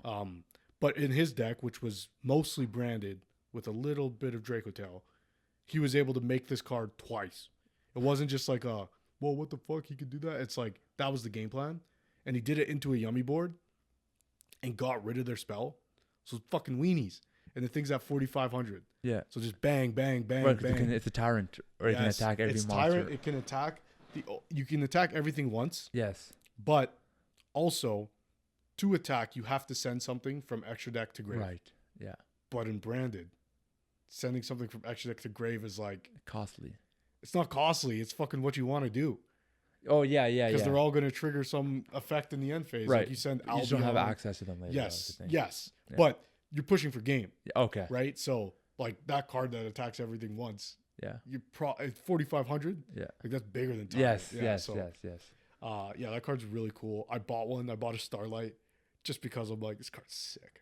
S1: But in his deck, which was mostly branded with a little bit of Draco Tail, he was able to make this card twice. It wasn't just like well, what the fuck, he could do that? It's like that was the game plan, and he did it into a Yummy board, and got rid of their spell. So fucking weenies, and the thing's at 4,500.
S2: Yeah.
S1: So just bang, bang, bang,
S2: Right,
S1: bang.
S2: it's a tyrant, or it can attack every
S1: it's
S2: monster.
S1: Tyrant. It can attack you can attack everything once.
S2: Yes.
S1: But also, to attack, you have to send something from extra deck to grave.
S2: Right. Yeah.
S1: But in branded, sending something from extra deck to grave is like
S2: costly.
S1: It's not costly. It's fucking what you want to do.
S2: Oh yeah, yeah,
S1: Because they're all going to trigger some effect in the end phase.
S2: Right.
S1: Like you send
S2: You just don't have access to them later.
S1: Yes. Yes. Yeah. But you're pushing for game.
S2: Okay.
S1: Right. So like that card that attacks everything once.
S2: Yeah.
S1: You 4,500.
S2: Yeah.
S1: Like that's bigger than Tyrant.
S2: Yes.
S1: So,
S2: Yes.
S1: Yeah, that card's really cool. I bought one. I bought a Starlight just because I'm like, this card's sick.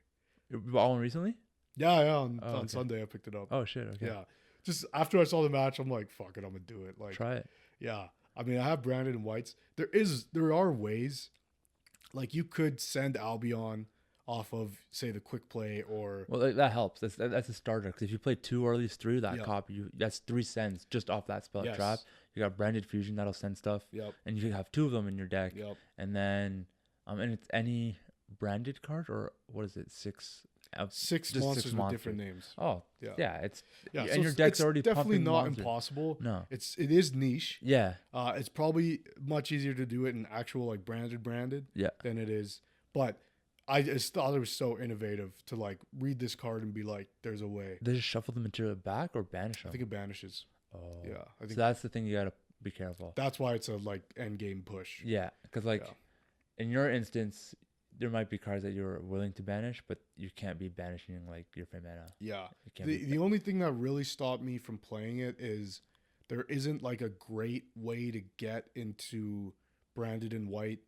S2: You bought one recently?
S1: Yeah. On Sunday I picked it up.
S2: Oh shit. Okay.
S1: Yeah. Just after I saw the match, I'm like, fuck it, I'm gonna do it. Like,
S2: try it.
S1: Yeah. I mean, I have branded and whites. There are ways, like you could send Albion off of, say, the quick play or.
S2: Well, that helps. That's a starter, because if you play 2 or at least 3 that copy, that's 3 sends just off that spell trap. You got branded fusion that'll send stuff.
S1: Yep.
S2: And you have 2 of them in your deck.
S1: Yep.
S2: And then, and it's any branded card, or what is it? 6
S1: monsters with different names.
S2: Oh yeah, it's
S1: and
S2: so your deck's already
S1: definitely not
S2: monsters.
S1: Impossible.
S2: No,
S1: it is niche.
S2: Yeah,
S1: it's probably much easier to do it in actual like branded than it is. But I just thought it was so innovative to like read this card and be like, "There's a way."
S2: They just shuffle the material back or banish them.
S1: I think it banishes.
S2: Oh
S1: yeah, I think
S2: so that's the thing you gotta be careful.
S1: That's why it's a like end game push.
S2: Yeah, because in your instance, there might be cards that you're willing to banish, but you can't be banishing like your mana.
S1: Yeah. The only thing that really stopped me from playing it is there isn't like a great way to get into branded and white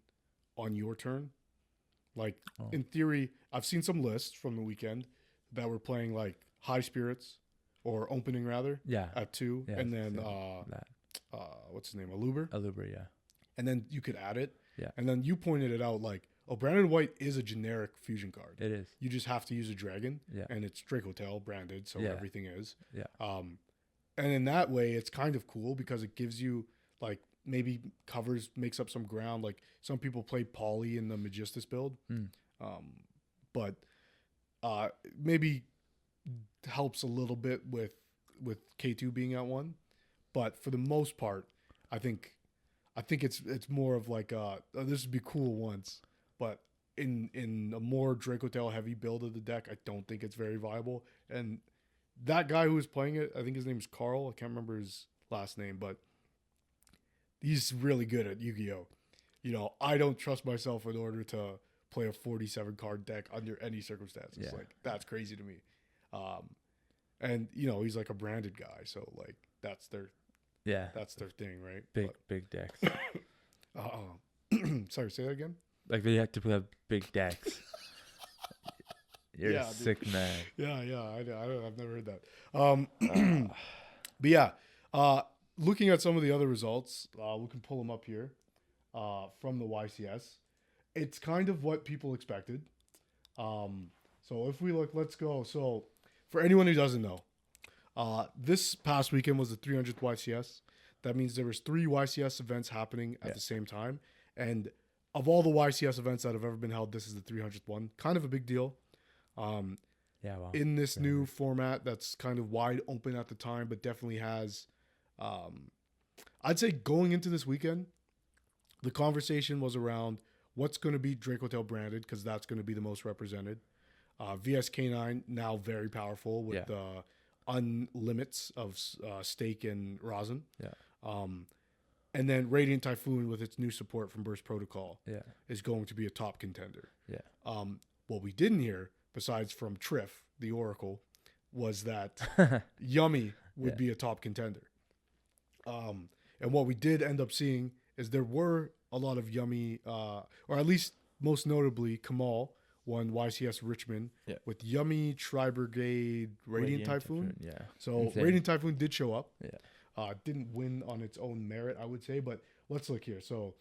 S1: on your turn. Like in theory, I've seen some lists from the weekend that were playing like high spirits or opening rather.
S2: Yeah.
S1: At 2.
S2: Yeah,
S1: and then what's his name? Aluber?
S2: Aluber, yeah.
S1: And then you could add it.
S2: Yeah.
S1: And then you pointed it out like, oh, branded white is a generic fusion card.
S2: It is.
S1: You just have to use a dragon.
S2: Yeah.
S1: And it's Draco Tail branded, so everything is.
S2: Yeah.
S1: And in that way, it's kind of cool because it gives you like maybe makes up some ground. Like some people play Poly in the Magistus build. But maybe helps a little bit with K2 being at 1. But for the most part, I think it's more of like this would be cool once, but in a more Draco Tail heavy build of the deck, I don't think it's very viable. And that guy who was playing it, I think his name is Carl. I can't remember his last name, but he's really good at Yu-Gi-Oh. You know, I don't trust myself in order to play a 47 card deck under any circumstances.
S2: Yeah.
S1: Like that's crazy to me. And you know, he's like a branded guy, so like that's their thing, right?
S2: Big decks.
S1: Sorry, say that again.
S2: Like they have to have big decks. You're a sick man.
S1: Yeah, I've never heard that. But yeah, looking at some of the other results, we can pull them up here from the YCS. It's kind of what people expected. So if we look, let's go. So for anyone who doesn't know, this past weekend was the 300th YCS. That means there was 3 YCS events happening at the same time. And of all the YCS events that have ever been held, this is the 300th one. Kind of a big deal.
S2: Wow.
S1: In this new format that's kind of wide open at the time, but definitely has, I'd say going into this weekend, the conversation was around what's going to be Draco Tail branded, because that's going to be the most represented. VSK9, now very powerful with unlimits of stake and rosin.
S2: Yeah.
S1: And then Radiant Typhoon with its new support from Burst Protocol is going to be a top contender.
S2: Yeah.
S1: What we didn't hear, besides from Triff, the Oracle, was that Yummy would be a top contender. And what we did end up seeing is there were a lot of Yummy, or at least most notably Kamal won YCS Richmond with Yummy, Tri-Brigade, Radiant Typhoon. So Radiant Typhoon did show up.
S2: Yeah.
S1: Didn't win on its own merit, I would say. But let's look here. So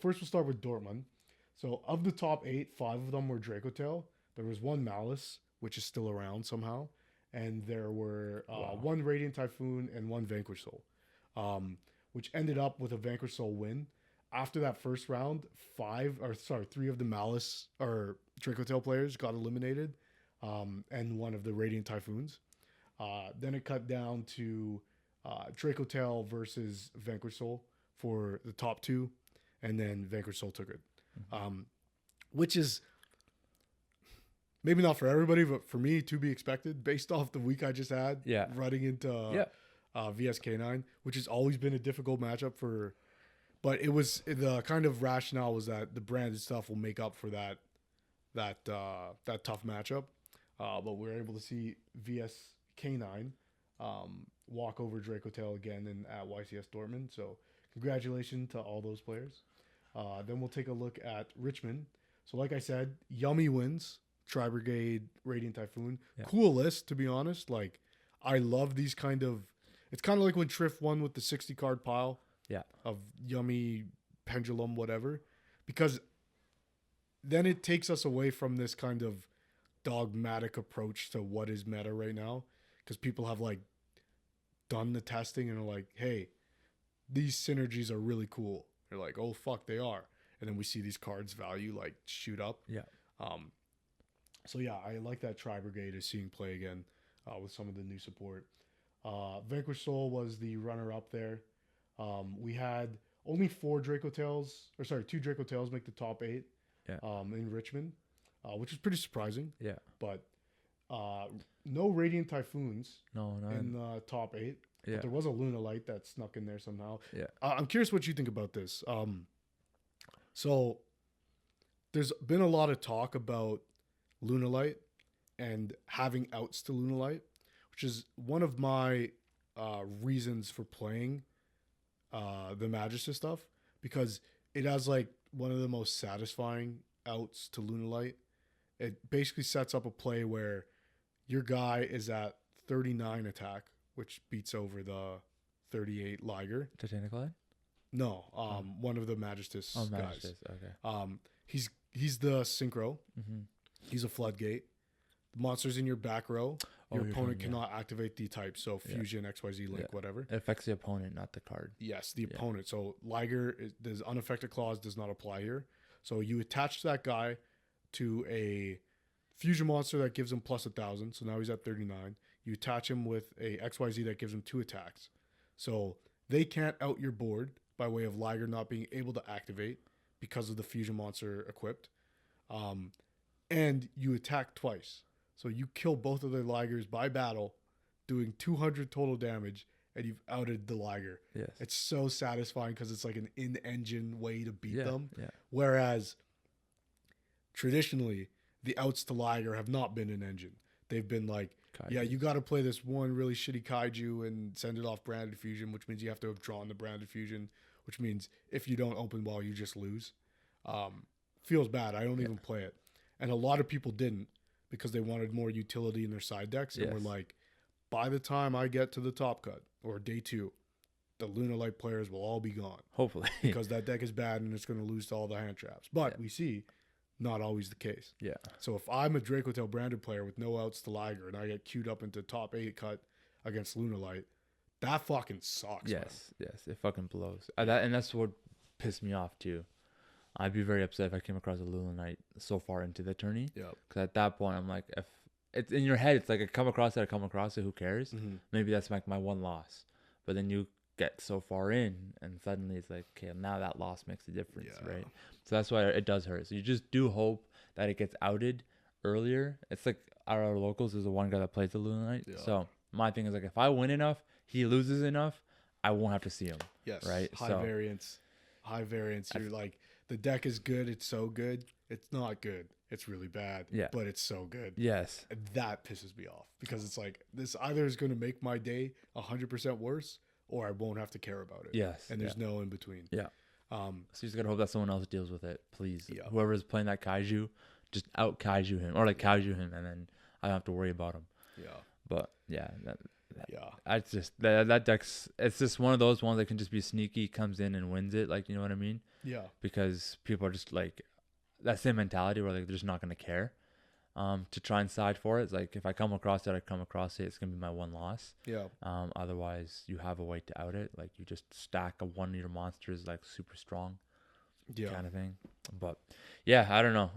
S1: first we'll start with Dortmund. So of the top 8, 5 of them were Dracotail. There was one Malice, which is still around somehow, and there were one Radiant Typhoon and one Vanquish Soul, which ended up with a Vanquish Soul win. After that first round, 3 of the Malice or Dracotail players got eliminated, and one of the Radiant Typhoons. Then it cut down to Dracotail versus Vanquish Soul for the top 2, and then Vanquish Soul took it, which is maybe not for everybody, but for me, to be expected based off the week I just had. Running into VSK9, which has always been a difficult matchup for. But it was the kind of rationale was that the branded stuff will make up for that tough matchup. But we were able to see VSK9 walk over Dracotail again at YCS Dortmund. So congratulations to all those players. Then we'll take a look at Richmond. So like I said, Yummy wins. Tri-Brigade, Radiant Typhoon. Yeah. Cool list, to be honest. Like, I love these kind of... It's kind of like when Triff won with the 60 card pile. Yeah. Of Yummy, Pendulum, whatever. Because then it takes us away from this kind of dogmatic approach to what is meta right now. Because people have, like, done the testing and are like, hey, these synergies are really cool. They're like, oh, fuck, they are. And then we see these cards' value, like, shoot up. Yeah. So, yeah, I like that Tri-Brigade is seeing play again with some of the new support. Vanquish Soul was the runner-up there. We had only 2 Dracotails make the top 8 in Richmond, which is pretty surprising. Yeah. But no Radiant Typhoons in the top 8. Yeah. But there was a Luna Light that snuck in there somehow. Yeah. I'm curious what you think about this. So there's been a lot of talk about Luna Light and having outs to Luna Light, which is one of my reasons for playing the Magister stuff, because it has like one of the most satisfying outs to Luna Light. It basically sets up a play where your guy is at 39 attack, which beats over the 38 Liger.
S2: Titanic Light?
S1: No, one of the Magistus guys.
S2: Magistus, okay.
S1: He's the synchro. Mm-hmm. He's a floodgate. The monster's in your back row. Your opponent cannot activate the type, so fusion, XYZ, link, whatever.
S2: It affects the opponent, not the card.
S1: Yes, the opponent. So Liger, the unaffected clause does not apply here. So you attach that guy to a fusion monster that gives him plus 1,000. So now he's at 39. You attach him with a XYZ that gives him 2 attacks. So they can't out your board by way of Liger not being able to activate because of the fusion monster equipped. And you attack twice. So you kill both of their Ligers by battle, doing 200 total damage, and you've outed the Liger. Yes. It's so satisfying because it's like an in-engine way to beat them. Yeah. Whereas traditionally, the outs to Liger have not been an engine. They've been like, kaiju. You got to play this one really shitty kaiju and send it off branded fusion, which means you have to have drawn the branded fusion, which means if you don't open well, you just lose. Feels bad. I don't even play it. And a lot of people didn't because they wanted more utility in their side decks. And were like, by the time I get to the top cut or day 2, the Luna Light players will all be gone.
S2: Hopefully.
S1: Because that deck is bad and it's going to lose to all the hand traps. But we see not always the case. Yeah. So if I'm a Dracotail branded player with no outs to Liger and I get queued up into top 8 cut against Luna Light, that fucking sucks.
S2: Yes. It fucking blows. And that's what pissed me off too. I'd be very upset if I came across a Luna Knight so far into the tourney. Yeah. Because at that point, I'm like, if it's in your head, it's like I come across it, who cares? Mm-hmm. Maybe that's like my one loss. But then you get so far in, and suddenly it's like, okay, now that loss makes a difference, right? So that's why it does hurt. So you just do hope that it gets outed earlier. It's like our locals is the one guy that plays the Luna Knight. Yeah. So my thing is like, if I win enough, he loses enough, I won't have to see him. Yes. Right.
S1: High variance. You're like, the deck is good. It's so good. It's not good. It's really bad. Yeah. But it's so good. Yes. And that pisses me off because it's like this either is going to make my day 100% worse or I won't have to care about it. Yes. And there's no in between. Yeah.
S2: So you just got to hope that someone else deals with it, please. Yeah. Whoever's playing that kaiju, just out kaiju him or like kaiju him and then I don't have to worry about him. Yeah. But yeah,
S1: Yeah.
S2: That's just that deck's. It's just one of those ones that can just be sneaky, comes in and wins it. Like, you know what I mean?
S1: Yeah.
S2: Because people are just like that same mentality where like they're just not gonna care. To try and side for it. It's like if I come across it, I come across it. It's gonna be my one loss.
S1: Yeah.
S2: Otherwise, you have a way to out it. Like you just stack a one of your monsters like super strong,
S1: Yeah.
S2: kind of thing. But yeah, I don't know.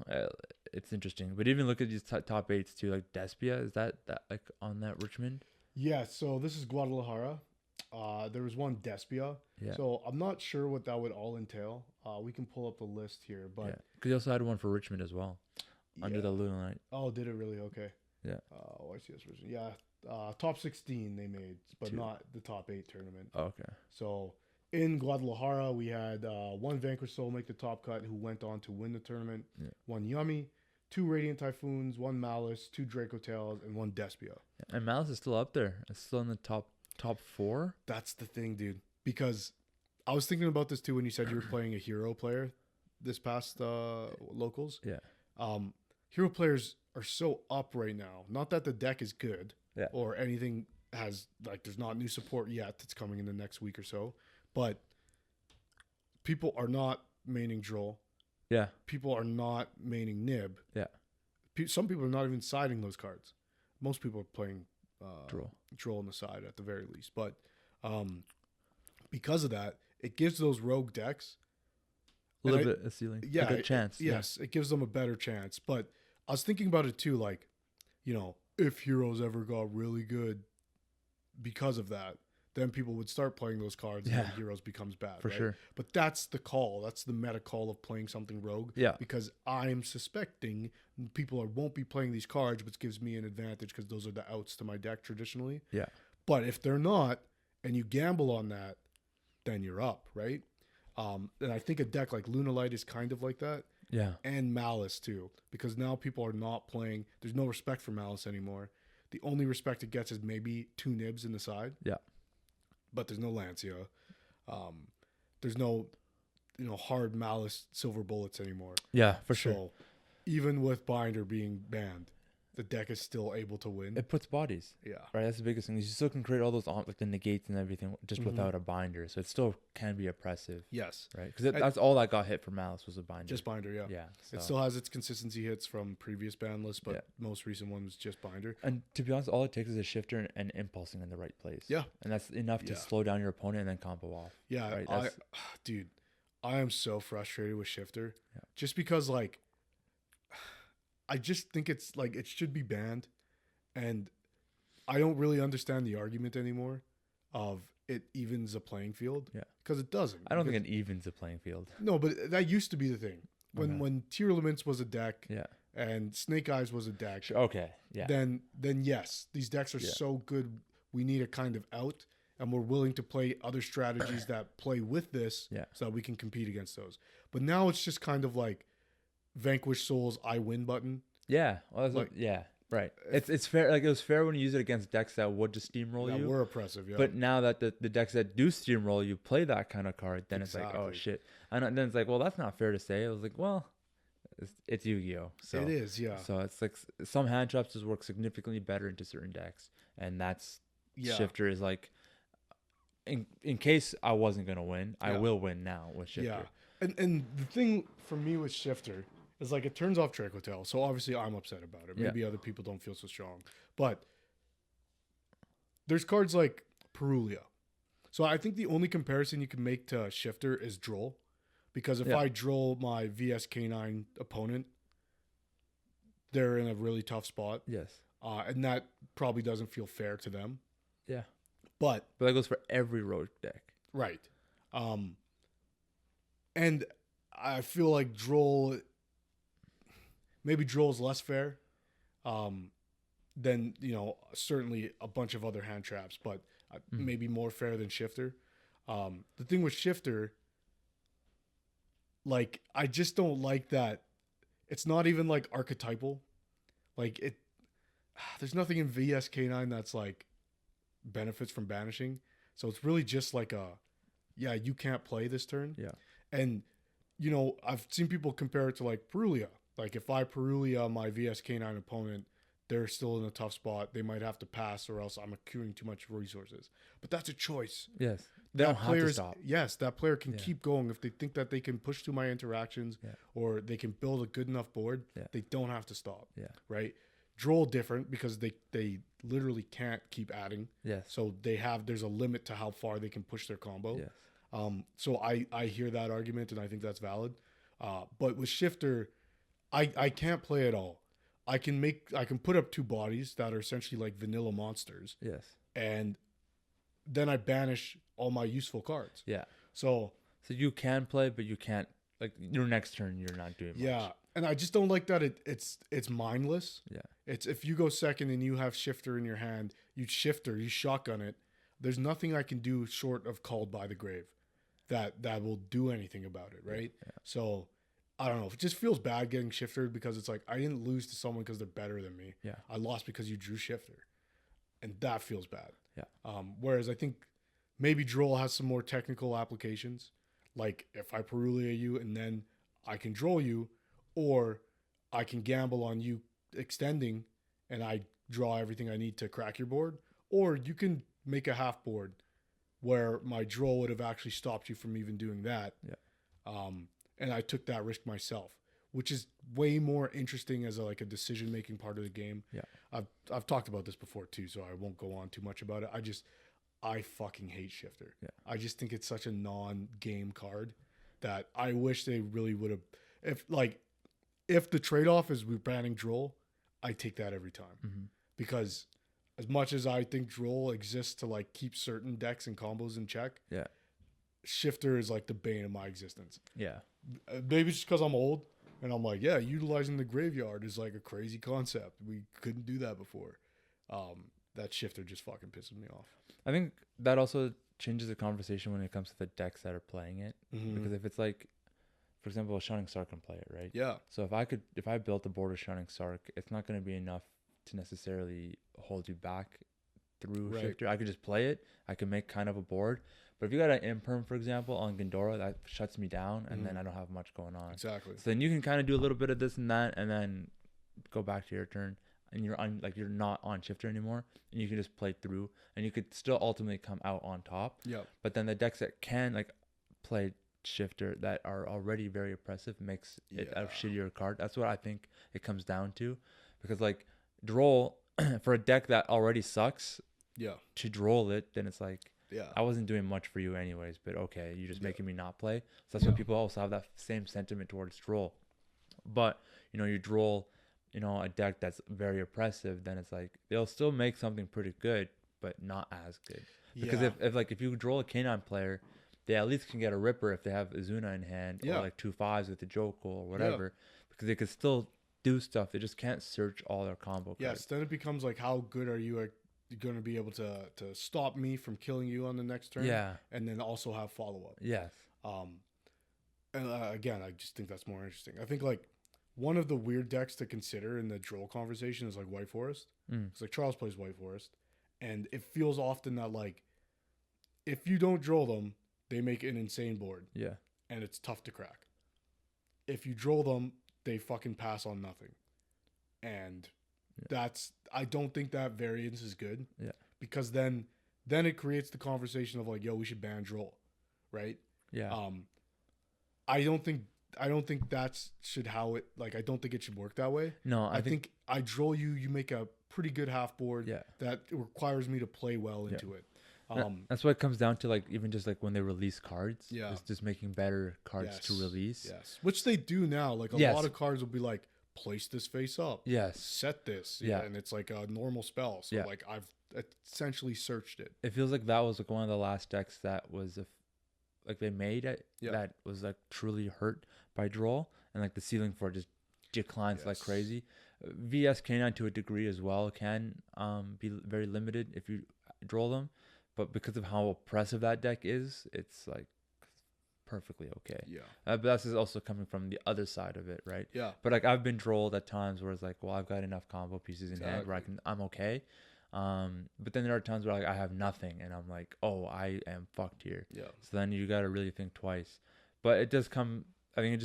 S2: It's interesting. But even look at these top eights too. Like Despia, is that like on that Richmond?
S1: Yeah. So this is Guadalajara. There was one Despia.
S2: Yeah.
S1: So I'm not sure what that would all entail. We can pull up the list here, but
S2: because you also had one for Richmond as well. Under the Lunalite.
S1: Oh, did it really? Okay.
S2: Yeah.
S1: YCS version. Yeah. Top 16 they made, but not the top 8 tournament.
S2: Oh, okay.
S1: So in Guadalajara, we had one Vanquish Soul make the top cut who went on to win the tournament.
S2: Yeah.
S1: One Yummy, 2 Radiant Typhoons, 1 Malice, 2 Draco Tails, and 1 Despia.
S2: And Malice is still up there. It's still in the top 4.
S1: That's the thing, dude. Because I was thinking about this too when you said you were playing a hero player this past locals.
S2: Yeah.
S1: Hero players are so up right now. Not that the deck is good or anything has, like, there's not new support yet that's coming in the next week or so, but people are not maining Droll.
S2: Yeah.
S1: People are not maining Nib.
S2: Yeah.
S1: Some people are not even siding those cards. Most people are playing Droll on the side at the very least. But because of that, it gives those rogue decks
S2: a little bit of ceiling.
S1: Yeah.
S2: A good chance.
S1: Yes, it gives them a better chance. But I was thinking about it too, like, you know, if heroes ever got really good because of that, then people would start playing those cards and then heroes becomes bad.
S2: For sure.
S1: But that's the call. That's the meta call of playing something rogue.
S2: Yeah.
S1: Because I'm suspecting people won't be playing these cards, which gives me an advantage because those are the outs to my deck traditionally.
S2: Yeah.
S1: But if they're not, and you gamble on that, then you're up, right? And I think a deck like Lunalite is kind of like that.
S2: Yeah.
S1: And Malice too, because now people are not playing. There's no respect for Malice anymore. The only respect it gets is maybe 2 Nibs in the side.
S2: Yeah.
S1: But there's no Lancia. There's no, hard Malice silver bullets anymore.
S2: Yeah, for sure.
S1: So even with Binder being banned, the deck is still able to win.
S2: It puts bodies.
S1: Yeah.
S2: Right. That's the biggest thing. You still can create all those like the negates and everything just without a binder. So it still can be oppressive.
S1: Yes.
S2: Right. Because that's all that got hit for Malice was a binder.
S1: Just Binder, yeah.
S2: Yeah. So.
S1: It still has its consistency hits from previous ban lists, but most recent one was just Binder.
S2: And to be honest, all it takes is a shifter and impulsing in the right place.
S1: Yeah.
S2: And that's enough to slow down your opponent and then combo off.
S1: Yeah.
S2: Right?
S1: Dude, I am so frustrated with Shifter. Yeah. Just because, like, I just think it's like it should be banned. And I don't really understand the argument anymore of it evens a playing field.
S2: Yeah.
S1: Because it doesn't.
S2: I don't think it evens a playing field.
S1: No, but that used to be the thing. When Tier Elements was a deck and Snake Eyes was a deck.
S2: Okay. Yeah.
S1: Then yes, these decks are so good. We need a kind of out. And we're willing to play other strategies that play with this so that we can compete against those. But now it's just kind of like Vanquish Soul's I win button.
S2: Yeah. Well, right. It's fair. Like, it was fair when you use it against decks that would just steamroll you.
S1: Yeah, we're oppressive, yeah.
S2: But now that the decks that do steamroll you play that kind of card, then it's like, oh, shit. And then it's like, well, that's not fair to say. I was like, well, it's Yu-Gi-Oh! So
S1: it is, yeah.
S2: So it's like some hand traps just work significantly better into certain decks. And that's Shifter is like, in case I wasn't going to win, I will win now with Shifter.
S1: Yeah. And the thing for me with Shifter is, like, it turns off Draco Tail, so obviously I'm upset about it. Maybe other people don't feel so strong. But there's cards like Perulia. So I think the only comparison you can make to Shifter is Droll. Because if I Droll my VS K9 opponent, they're in a really tough spot.
S2: Yes.
S1: And that probably doesn't feel fair to them.
S2: Yeah.
S1: But
S2: that goes for every rogue deck.
S1: Right. And I feel like Droll... Maybe Droll's less fair than, certainly a bunch of other hand traps, but maybe more fair than Shifter. The thing with Shifter, like, I just don't like that. It's not even, like, archetypal. Like, there's nothing in VSK9 that's, like, benefits from banishing. So it's really just like you can't play this turn.
S2: Yeah.
S1: And, I've seen people compare it to, like, Perulia. Like, if I Perulia my VSK9 opponent, they're still in a tough spot. They might have to pass, or else I'm accruing too much resources. But that's a choice.
S2: Yes. They don't have to stop.
S1: Yes, that player can keep going if they think that they can push through my interactions or they can build a good enough board. They don't have to stop.
S2: Yeah.
S1: Right. Droll different because they literally can't keep adding.
S2: Yes.
S1: So there's a limit to how far they can push their combo.
S2: Yes.
S1: So I hear that argument and I think that's valid. But with Shifter, I can't play at all. I can put up 2 bodies that are essentially like vanilla monsters.
S2: Yes.
S1: And then I banish all my useful cards.
S2: Yeah.
S1: So
S2: you can play, but you can't, like, your next turn you're not doing much.
S1: Yeah. And I just don't like that it's mindless.
S2: Yeah.
S1: It's if you go second and you have Shifter in your hand, you shotgun it. There's nothing I can do short of Called by the Grave that will do anything about it, right?
S2: Yeah.
S1: So I don't know. It just feels bad getting Shifted because it's like I didn't lose to someone because they're better than me.
S2: Yeah.
S1: I lost because you drew Shifter. And that feels bad.
S2: Yeah.
S1: Whereas I think maybe Droll has some more technical applications. Like if I Perulia you and then I can Droll you, or I can gamble on you extending and I draw everything I need to crack your board, or you can make a half board where my Droll would have actually stopped you from even doing that.
S2: Yeah.
S1: And I took that risk myself, which is way more interesting as a decision-making part of the game.
S2: Yeah.
S1: I've talked about this before too, so I won't go on too much about it. I fucking hate Shifter.
S2: Yeah.
S1: I just think it's such a non-game card that I wish they really would have. If the trade-off is we're banning Droll, I take that every time.
S2: Mm-hmm.
S1: Because as much as I think Droll exists to keep certain decks and combos in check,
S2: yeah,
S1: Shifter is the bane of my existence.
S2: Yeah.
S1: Maybe it's just because I'm old and I'm utilizing the graveyard is a crazy concept. We couldn't do that before. That Shifter just fucking pisses me off.
S2: I think that also changes the conversation when it comes to the decks that are playing it.
S1: Mm-hmm.
S2: Because if it's for example, a Shining Sark can play it, right?
S1: Yeah.
S2: So if I built a board of Shining Sark, it's not going to be enough to necessarily hold you back through Shifter. I could just play it. I can make kind of a board. But if you got an Imperm, for example, on Ghidorah, that shuts me down, and then I don't have much going on.
S1: Exactly.
S2: So then you can kind of do a little bit of this and that, and then go back to your turn, and you're not on Shifter anymore, and you can just play through, and you could still ultimately come out on top.
S1: Yeah.
S2: But then the decks that can play Shifter that are already very oppressive makes it a shittier card. That's what I think it comes down to, because Droll for a deck that already sucks.
S1: Yeah.
S2: To Droll it, then it's
S1: yeah,
S2: I wasn't doing much for you anyways, but okay, you're just making me not play. So that's why people also have that same sentiment towards Droll. But you Droll, a deck that's very oppressive, then it's they'll still make something pretty good, but not as good. Because if you Droll a canine player, they at least can get a Ripper if they have Azuna in hand, or 2 5s with the Joko or whatever, because they could still do stuff. They just can't search all their combo cards.
S1: Yes, then it becomes how good are you going to be able to stop me from killing you on the next turn?
S2: Yeah.
S1: And then also have follow-up.
S2: Yes.
S1: And again, I just think that's more interesting. I think one of the weird decks to consider in the Droll conversation is White Forest. Because Charles plays White Forest, and it feels often that if you don't Droll them, they make an insane board.
S2: Yeah.
S1: And it's tough to crack. If you Droll them, they fucking pass on nothing. And I don't think that variance is good.
S2: Yeah.
S1: Because then it creates the conversation of yo, we should ban Droll. Right?
S2: Yeah.
S1: I don't think that's how it I don't think it should work that way.
S2: No,
S1: I think I Droll you make a pretty good half board that requires me to play well into it.
S2: That's what it comes down to, even just when they release cards.
S1: Yeah.
S2: It's just making better cards to release.
S1: Yes. Which they do now. A lot of cards will be place this face up.
S2: Yes.
S1: Set this.
S2: Yeah.
S1: And it's a normal spell. So I've essentially searched it.
S2: It feels like that was one of the last decks that was they made it that was truly hurt by Droll, and the ceiling for it just declines like crazy. VS Canine to a degree as well can be very limited if you Droll them. But because of how oppressive that deck is, it's perfectly okay.
S1: Yeah.
S2: But that's just also coming from the other side of it, right?
S1: Yeah.
S2: But I've been Drolled at times where it's well, I've got enough combo pieces in hand where I'm okay. But then there are times where I have nothing and I'm oh, I am fucked here.
S1: Yeah.
S2: So then you got to really think twice. But it does come, I think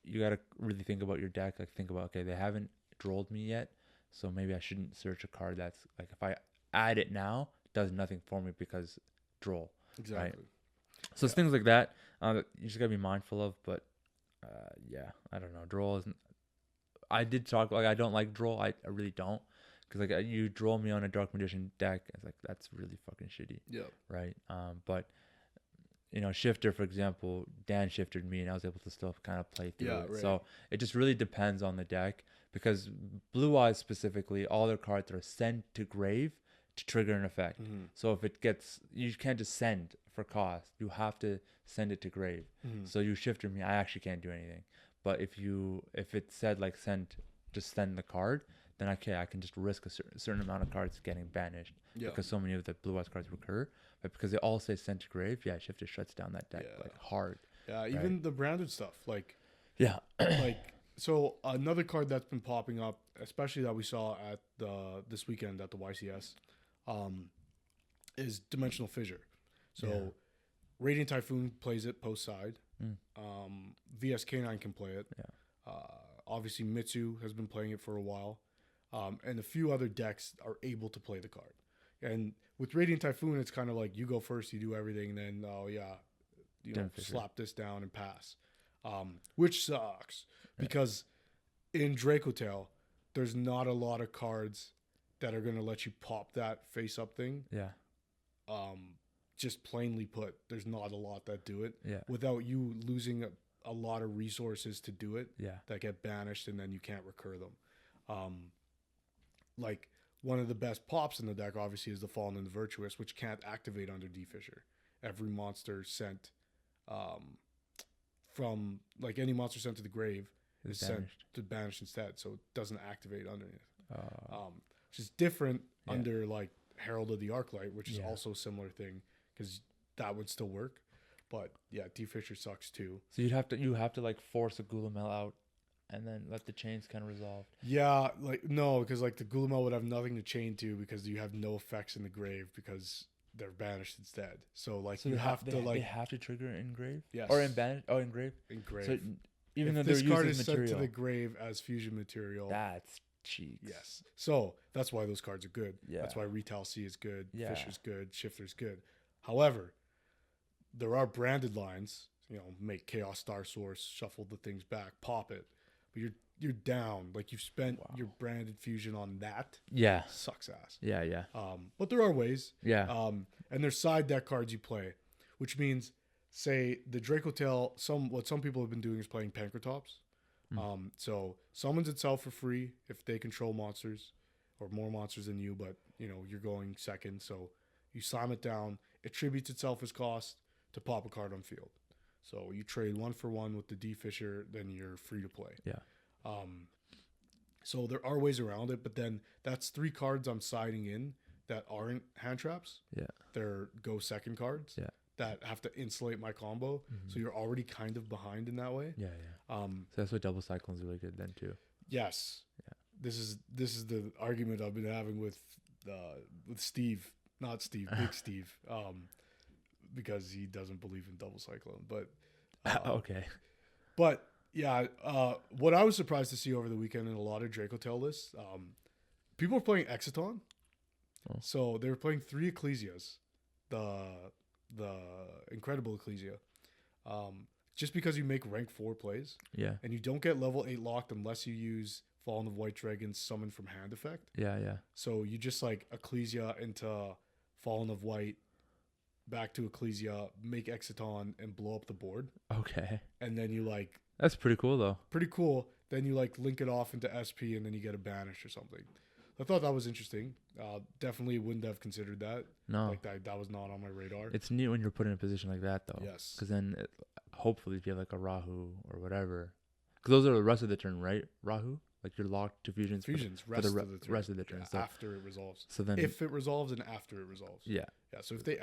S2: you got to really think about your deck. Think about, okay, they haven't Drolled me yet. So maybe I shouldn't search a card that's like, if I add it now, it does nothing for me because draw.
S1: Exactly.
S2: Right? So it's things like that that you just gotta be mindful of. But yeah, I don't know. Draw isn't. I did talk like I don't like draw. I really don't, because like you draw me on a Dark Magician deck. It's like that's really fucking shitty.
S1: Yeah.
S2: Right. But you know, Shifter, for example, Dan shifted me, and I was able to still kind of play through it. Right. So it just really depends on the deck, because Blue Eyes specifically, all their cards are sent to grave to trigger an effect. Mm-hmm. So if it gets, you can't just send for cost. You have to send it to grave. Mm-hmm. So you Shifter me, I actually can't do anything. But if it said like just send the card, then I can just risk a certain amount of cards getting banished, because so many of the Blue Eyes cards recur. But because they all say send to grave, Shifter shuts down that deck like hard.
S1: Yeah, right? Even the branded stuff, like like so another card that's been popping up, especially that we saw at this weekend at the YCS, is Dimensional Fissure. So Radiant Typhoon plays it post side. VS K9 can play it. Obviously Mitsu has been playing it for a while, and a few other decks are able to play the card. And with Radiant Typhoon, it's kind of like you go first, you do everything, then slap this down and pass, which sucks because in Dracotail, there's not a lot of cards that are gonna let you pop that face up thing. Just plainly put, there's not a lot that do it without you losing a lot of resources to do it that get banished, and then you can't recur them. Like one of the best pops in the deck obviously is the Fallen and the Virtuous, which can't activate under D-Fissure. Every monster sent from like any monster sent to the grave is sent to banish instead, so it doesn't activate underneath. Which is different under like Herald of the Arclight, which is also a similar thing, because that would still work. But D-Fissure sucks too.
S2: So you have to like force a Gulamel out and then let the chains kind of resolve.
S1: Yeah, like no, because like the Gulamel would have nothing to chain to, because you have no effects in the grave because they're banished instead. So like they have to
S2: trigger in grave.
S1: Yes.
S2: Or in banish. Oh, in grave.
S1: In grave.
S2: So even though
S1: this card is sent to the grave as fusion material,
S2: that's cheeks.
S1: Yes. So that's why those cards are good.
S2: Yeah.
S1: That's why Retail C is good. Yeah. Fisher's good. Shifter's good. However, there are branded lines. Make Chaos Star Source, shuffle the things back, pop it. But you're down. Like you've spent your branded fusion on that.
S2: Yeah.
S1: Sucks ass.
S2: Yeah.
S1: But there are ways.
S2: Yeah.
S1: And there's side deck cards you play, which means, say the Dracotail. What some people have been doing is playing Pankratops. So summons itself for free if they control monsters or more monsters than you, but you're going second, so you slam it down. It tributes itself as cost to pop a card on field. So you trade 1-for-1 with the D-Fissure, then you're free to play.
S2: Yeah.
S1: So there are ways around it, but then that's 3 cards I'm siding in that aren't hand traps.
S2: Yeah.
S1: They're go second cards.
S2: Yeah.
S1: That have to insulate my combo. So you're already kind of behind in that way.
S2: Yeah. So that's why Double Cyclone's really good then too.
S1: Yes. Yeah. This is the argument I've been having with Steve, not Steve, Big Steve, because he doesn't believe in Double Cyclone. But
S2: okay.
S1: But what I was surprised to see over the weekend in a lot of Dracotail lists, people were playing Exciton. Oh. So they were playing 3 Ecclesias, the Incredible Ecclesia, just because you make rank 4 plays, and you don't get level 8 locked unless you use Fallen of White Dragon's summon from hand effect.
S2: Yeah.
S1: So you just like Ecclesia into Fallen of White, back to Ecclesia, make Exciton, and blow up the board.
S2: Okay.
S1: And then you
S2: that's pretty cool though.
S1: Pretty cool. Then you link it off into SP, and then you get a banish or something. I thought that was interesting. Definitely wouldn't have considered that.
S2: No.
S1: That was not on my radar.
S2: It's neat when you're put in a position like that, though.
S1: Yes.
S2: Because then, hopefully, if you have a Rahu or whatever. Because those are the rest of the turn, right? Rahu? Like you're locked to fusions for the rest of the turn. So
S1: after it resolves.
S2: So then,
S1: if it resolves and after it resolves.
S2: Yeah.
S1: Yeah. So if they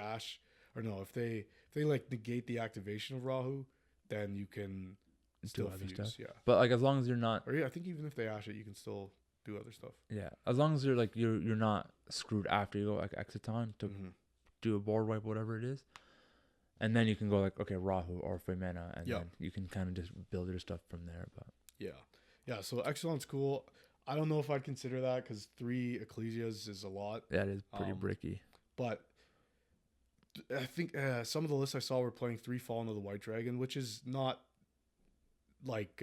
S1: if they negate the activation of Rahu, then you can still
S2: do other
S1: fuse.
S2: stuff.
S1: Yeah.
S2: But as long as you're not.
S1: Or I think even if they ash it, you can still do other stuff.
S2: Yeah, as long as you're you're not screwed after you go Exciton to do a board wipe, whatever it is, and then you can go Rahu or Femena, and then you can kind of just build your stuff from there. But
S1: yeah. So Exciton's cool. I don't know if I'd consider that because 3 Ecclesias is a lot.
S2: That is pretty bricky.
S1: But I think some of the lists I saw were playing 3 Fallen of the White Dragon, which is not like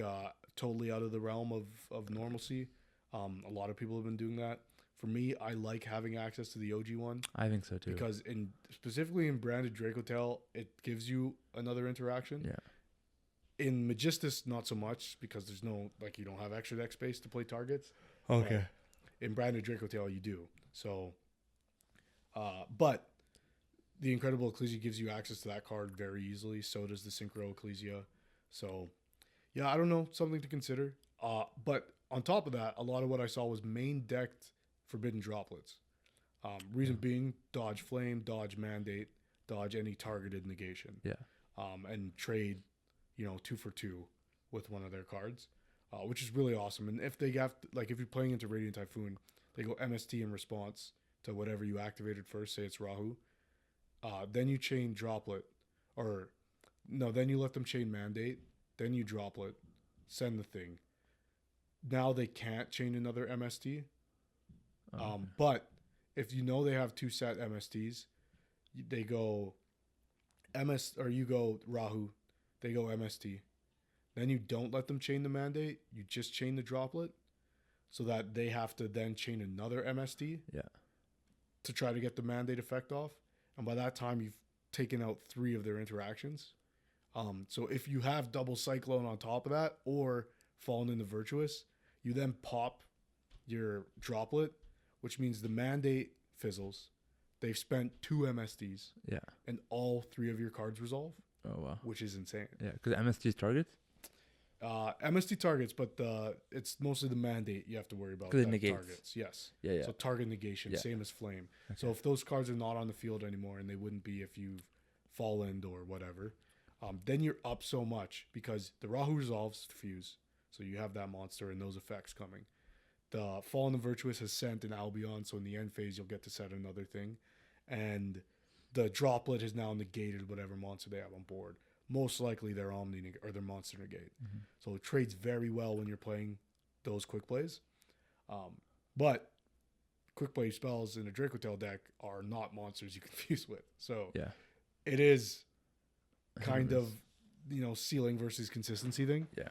S1: totally out of the realm of normalcy. A lot of people have been doing that. For me, I like having access to the OG one.
S2: I think so too.
S1: Because specifically in branded Dracotail, it gives you another interaction.
S2: Yeah.
S1: In Magistus, not so much because there's no you don't have extra deck space to play targets.
S2: Okay.
S1: In branded Dracotail, you do. So, but the Incredible Ecclesia gives you access to that card very easily. So does the Synchro Ecclesia. So, yeah, I don't know, something to consider. But on top of that, a lot of what I saw was main decked Forbidden Droplets. Reason being, dodge Flame, dodge Mandate, dodge any targeted negation.
S2: Yeah.
S1: And trade, 2 for 2 with one of their cards, which is really awesome. And if they have, if you're playing into Radiant Typhoon, they go MST in response to whatever you activated first, say it's Rahu. Then you chain Droplet, then you let them chain Mandate, then you Droplet, send the thing. Now they can't chain another MST. But if they have 2 set MSTs, they go you go Rahu, they go MST. Then you don't let them chain the Mandate, you just chain the Droplet, so that they have to then chain another MST.
S2: Yeah.
S1: To try to get the Mandate effect off. And by that time, you've taken out 3 of their interactions. So if you have double Cyclone on top of that, or Fallen in the Virtuous, you then pop your Droplet, which means the Mandate fizzles. They've spent 2 MSDs.
S2: Yeah.
S1: And all 3 of your cards resolve.
S2: Oh, wow.
S1: Which is insane.
S2: Yeah, because MST's targets?
S1: MST targets, but it's mostly the Mandate you have to worry about.
S2: Because it negates.
S1: Targets, yes.
S2: Yeah.
S1: So target negation, same as Flame.
S2: Okay.
S1: So if those cards are not on the field anymore, and they wouldn't be if you've fallen or whatever, then you're up so much because the Rahu resolves Fuse. So you have that monster and those effects coming. The Fallen and Virtuous has sent an Albion, so in the end phase, you'll get to set another thing. And the Droplet has now negated whatever monster they have on board. Most likely their Omni or their Monster Negate. Mm-hmm. So it trades very well when you're playing those quick plays. But quick play spells in a Dracotail deck are not monsters you confuse with. So it is kind of, ceiling versus consistency thing.
S2: Yeah.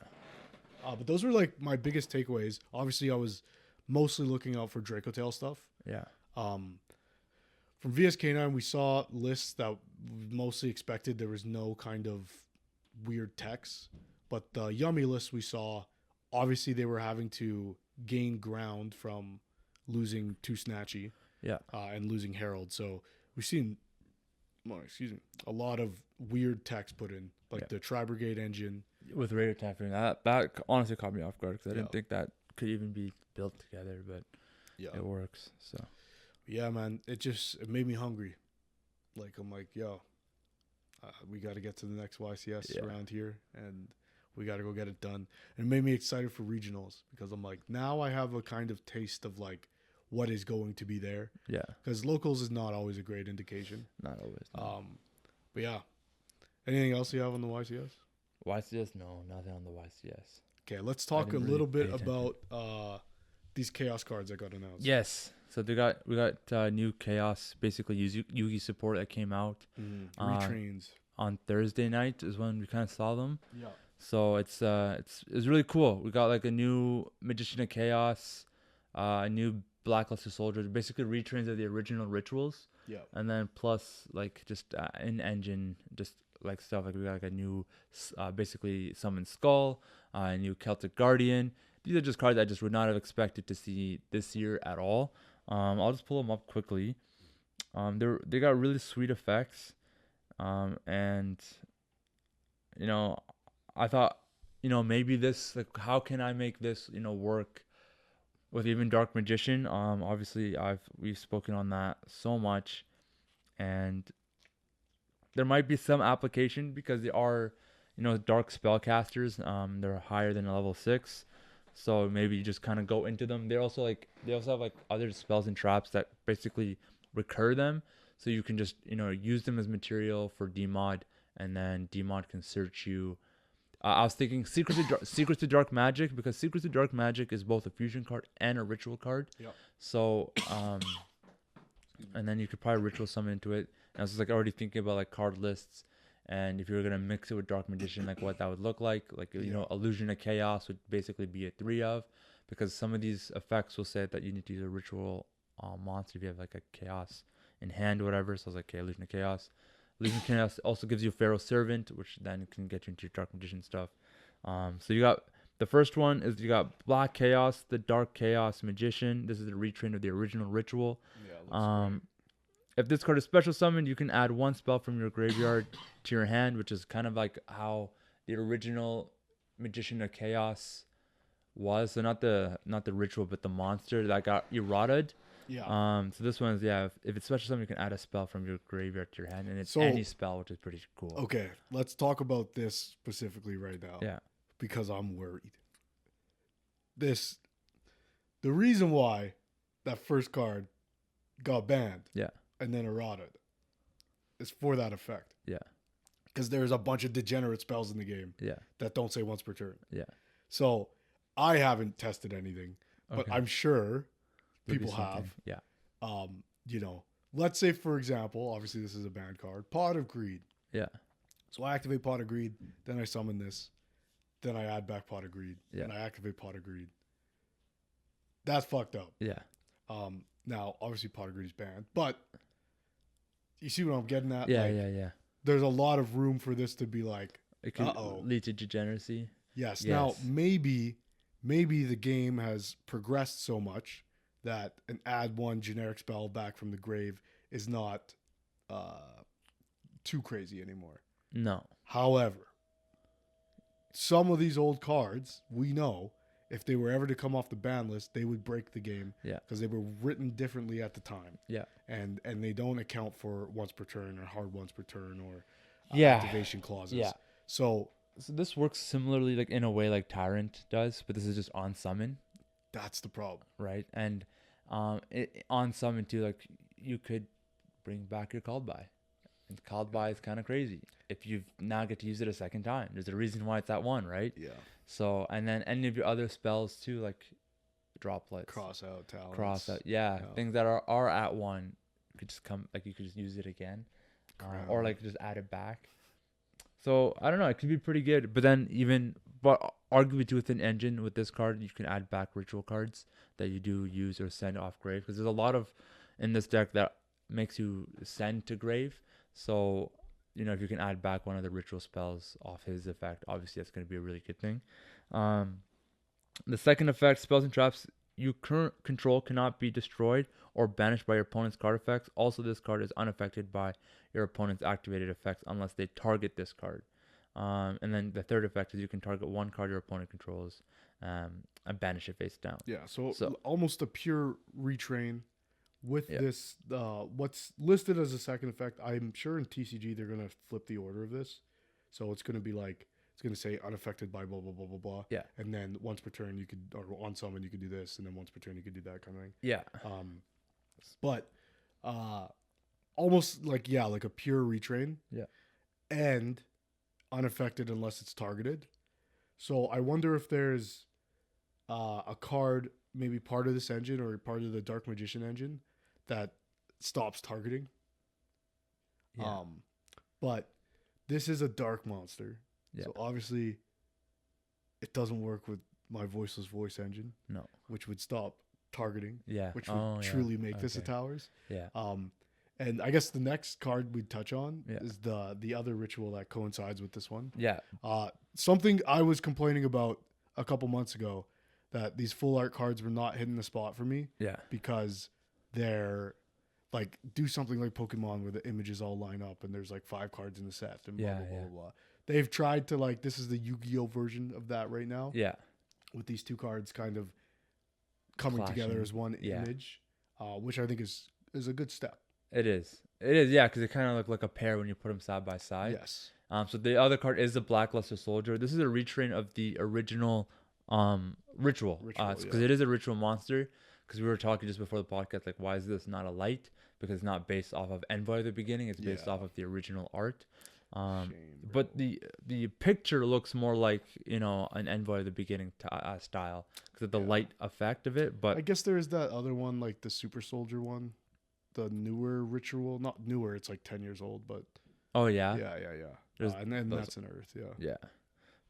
S1: But those were my biggest takeaways. Obviously, I was mostly looking out for Dracotail stuff.
S2: Yeah.
S1: From VSK9, we saw lists that we mostly expected. There was no kind of weird text. But the Yummy list we saw, obviously they were having to gain ground from losing 2 Snatchy and losing Herald. So we've seen, a lot of weird text put in, the Tri-Brigade engine.
S2: With Radio Typhoon, that honestly caught me off guard because I didn't think that could even be built together, but it works. So.
S1: Yeah, man, it made me hungry. I'm we got to get to the next YCS around here, and we got to go get it done. And it made me excited for regionals because I'm now I have a kind of taste of what is going to be there. Yeah. Because locals is not always a great indication.
S2: Not always. No.
S1: But yeah. Anything else you have on the YCS?
S2: YCS? No, nothing on the YCS.
S1: Okay, let's talk a little bit about these Chaos cards that got announced.
S2: Yes. So we got new Chaos, basically Yugi support that came out.
S1: Retrains.
S2: On Thursday night is when we kind of saw them.
S1: Yeah.
S2: So it's really cool. We got a new Magician of Chaos, a new Blackluster Soldier, basically retrains of the original rituals.
S1: Yeah.
S2: And then plus just in engine, just stuff we got a new basically Summon Skull, a new Celtic Guardian. These are just cards I just would not have expected to see this year at all. I'll just pull them up quickly. They got really sweet effects, and I thought maybe this how can I make this work with even Dark Magician. Obviously we've spoken on that so much, and there might be some application because they are dark spellcasters. They're higher than a level 6. So maybe you just kind of go into them. They also have other spells and traps that basically recur them. So you can just use them as material for demod, and then demod can search you I was thinking Secrets to Dark Magic, because Secrets to Dark Magic is both a fusion card and a ritual card.
S1: Yep.
S2: So, and then you could probably ritual summon into it. And I was just like already thinking about like card lists, and if you were gonna mix it with Dark Magician, like what that would look like. Like you know, Illusion of Chaos would basically be a 3 of, because some of these effects will say that you need to use a ritual monster if you have like a Chaos in hand or whatever. So I was like, okay, Illusion of Chaos. Illusion of Chaos also gives you Pharaoh Servant, which then can get you into your Dark Magician stuff. So you got the first one is you got Black Chaos, the Dark Chaos Magician. This is the retrain of the original ritual.
S1: Yeah,
S2: if this card is special summoned, you can add 1 spell from your graveyard to your hand, which is kind of like how the original Magician of Chaos was. So not the ritual, but the monster that got eroded.
S1: Yeah.
S2: So this one is, if it's special summon, you can add a spell from your graveyard to your hand, and it's
S1: So-
S2: any spell, which is pretty cool.
S1: Okay, let's talk about this specifically right now.
S2: Yeah.
S1: Because I'm worried. The reason why that first card got banned.
S2: Yeah.
S1: And then eroded is for that effect.
S2: Yeah.
S1: Because there's a bunch of degenerate spells in the game
S2: Yeah.
S1: that don't say once per turn.
S2: Yeah.
S1: So I haven't tested anything, but
S2: Okay.
S1: I'm sure
S2: There'll be
S1: people
S2: something.
S1: have.
S2: Yeah.
S1: You know, let's say, for example, obviously this is a banned card, Pot of Greed.
S2: Yeah.
S1: So I activate Pot of Greed, then I summon this, then I add back Pot of Greed,
S2: Yeah.
S1: and I activate Pot of Greed. That's fucked up.
S2: Yeah.
S1: Now, obviously Pot of Greed is banned, but you see what I'm getting at?
S2: Yeah.
S1: Like,
S2: Yeah.
S1: there's a lot of room for this to be like,
S2: It could
S1: Uh-oh.
S2: lead to degeneracy.
S1: yes.
S2: Yes.
S1: Now, maybe the game has progressed so much that an add 1 generic spell back from the grave is not too crazy anymore.
S2: No.
S1: However, some of these old cards, we know, if they were ever to come off the ban list, they would break the game.
S2: Yeah.
S1: Because they were written differently at the time.
S2: Yeah.
S1: And they don't account for once per turn or hard once per turn or
S2: Yeah.
S1: activation clauses.
S2: Yeah.
S1: So
S2: So this works similarly, like in a way, like Tyrant does, but this is just on summon,
S1: that's the problem.
S2: right? And on summon too, like you could bring back your called by, and called by is kind of crazy if you now get to use it a second time. There's a reason why it's at 1, right?
S1: Yeah.
S2: So, and then any of your other spells too, like droplets,
S1: Cross out, talents.
S2: yeah,
S1: Yeah.
S2: things that are at 1 could just come, like you could just use it again, or like just add it back. So I don't know, it could be pretty good. But then but arguably too, with an engine with this card, you can add back ritual cards that you do use or send off grave, because there's a lot of in this deck that makes you send to grave. So you know, if you can add back one of the ritual spells off his effect, obviously that's going to be a really good thing. The second effect, spells and traps you current control cannot be destroyed or banished by your opponent's card effects. Also, this card is unaffected by your opponent's activated effects unless they target this card. And then the third effect is you can target 1 card your opponent controls and banish it face down.
S1: Yeah. So almost a pure retrain with this. What's listed as a second effect, I'm sure in TCG they're going to flip the order of this. So it's going to be like, it's going to say unaffected by blah, blah, blah, blah, blah.
S2: Yeah.
S1: And then once per turn you could, or on summon you could do this, and then once per turn you could do that kind of thing.
S2: Yeah.
S1: But almost like, like a pure retrain.
S2: Yeah.
S1: And unaffected unless it's targeted. So I wonder if there's a card, maybe part of this engine or part of the Dark Magician engine, that stops targeting.
S2: Yeah.
S1: But this is a dark monster.
S2: Yeah.
S1: So obviously it doesn't work with my voiceless voice engine.
S2: No.
S1: Which would stop targeting.
S2: Yeah.
S1: Which would truly make this a towers.
S2: Yeah.
S1: And I guess the next card we'd touch on
S2: Yeah.
S1: is the other ritual that coincides with this one.
S2: Yeah.
S1: Something I was complaining about a couple months ago, that these full art cards were not hitting the spot for me.
S2: Yeah.
S1: Because they're like, do something like Pokemon where the images all line up and there's like 5 cards in the set and blah, blah, blah, blah. They've tried to, like, this is the Yu-Gi-Oh version of that right now.
S2: Yeah.
S1: With these 2 cards kind of coming together as one image, which I think is a good step.
S2: It is. Yeah, because they kind of look like a pair when you put them side by side.
S1: Yes.
S2: So the other card is the Blackluster Soldier. This is a retrain of the original ritual. Because it is a ritual monster. Because we were talking just before the podcast, like, why is this not a light? Because it's not based off of Envoy at the beginning. It's based off of the original art. But the picture looks more like, you know, an Envoy of the beginning style because of the light effect of it. But
S1: I guess there is that other one, like the Super Soldier one, the newer ritual. Not newer, it's like 10 years old, but
S2: oh yeah,
S1: yeah. And then that's an Earth,
S2: yeah.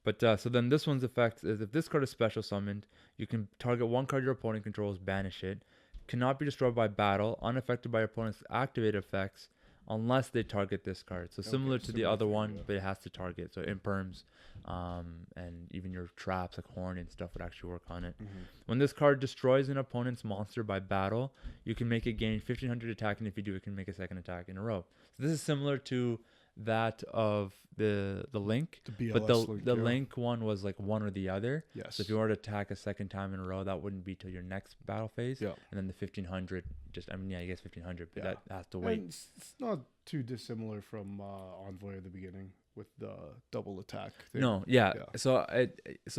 S2: But so then this one's effect is if this card is special summoned, you can target one card your opponent controls, banish it. Cannot be destroyed by battle, unaffected by your opponent's activated effects, unless they target this card. So similar to the other one, but it has to target. So imperms, and even your traps like Horn and stuff would actually work on it. When this card destroys an opponent's monster by battle, you can make it gain 1500 attack, and if you do, it can make a second attack in a row. So this is similar to that of the Link, but the Link one was like one or the other.
S1: Yes.
S2: So if you were to attack a second time in a row, that wouldn't be till your next battle phase.
S1: Yeah.
S2: And then the 1500, I guess 1500, but that has to wait.
S1: And it's not too dissimilar from Envoy of the beginning with the double attack thing.
S2: No, yeah. So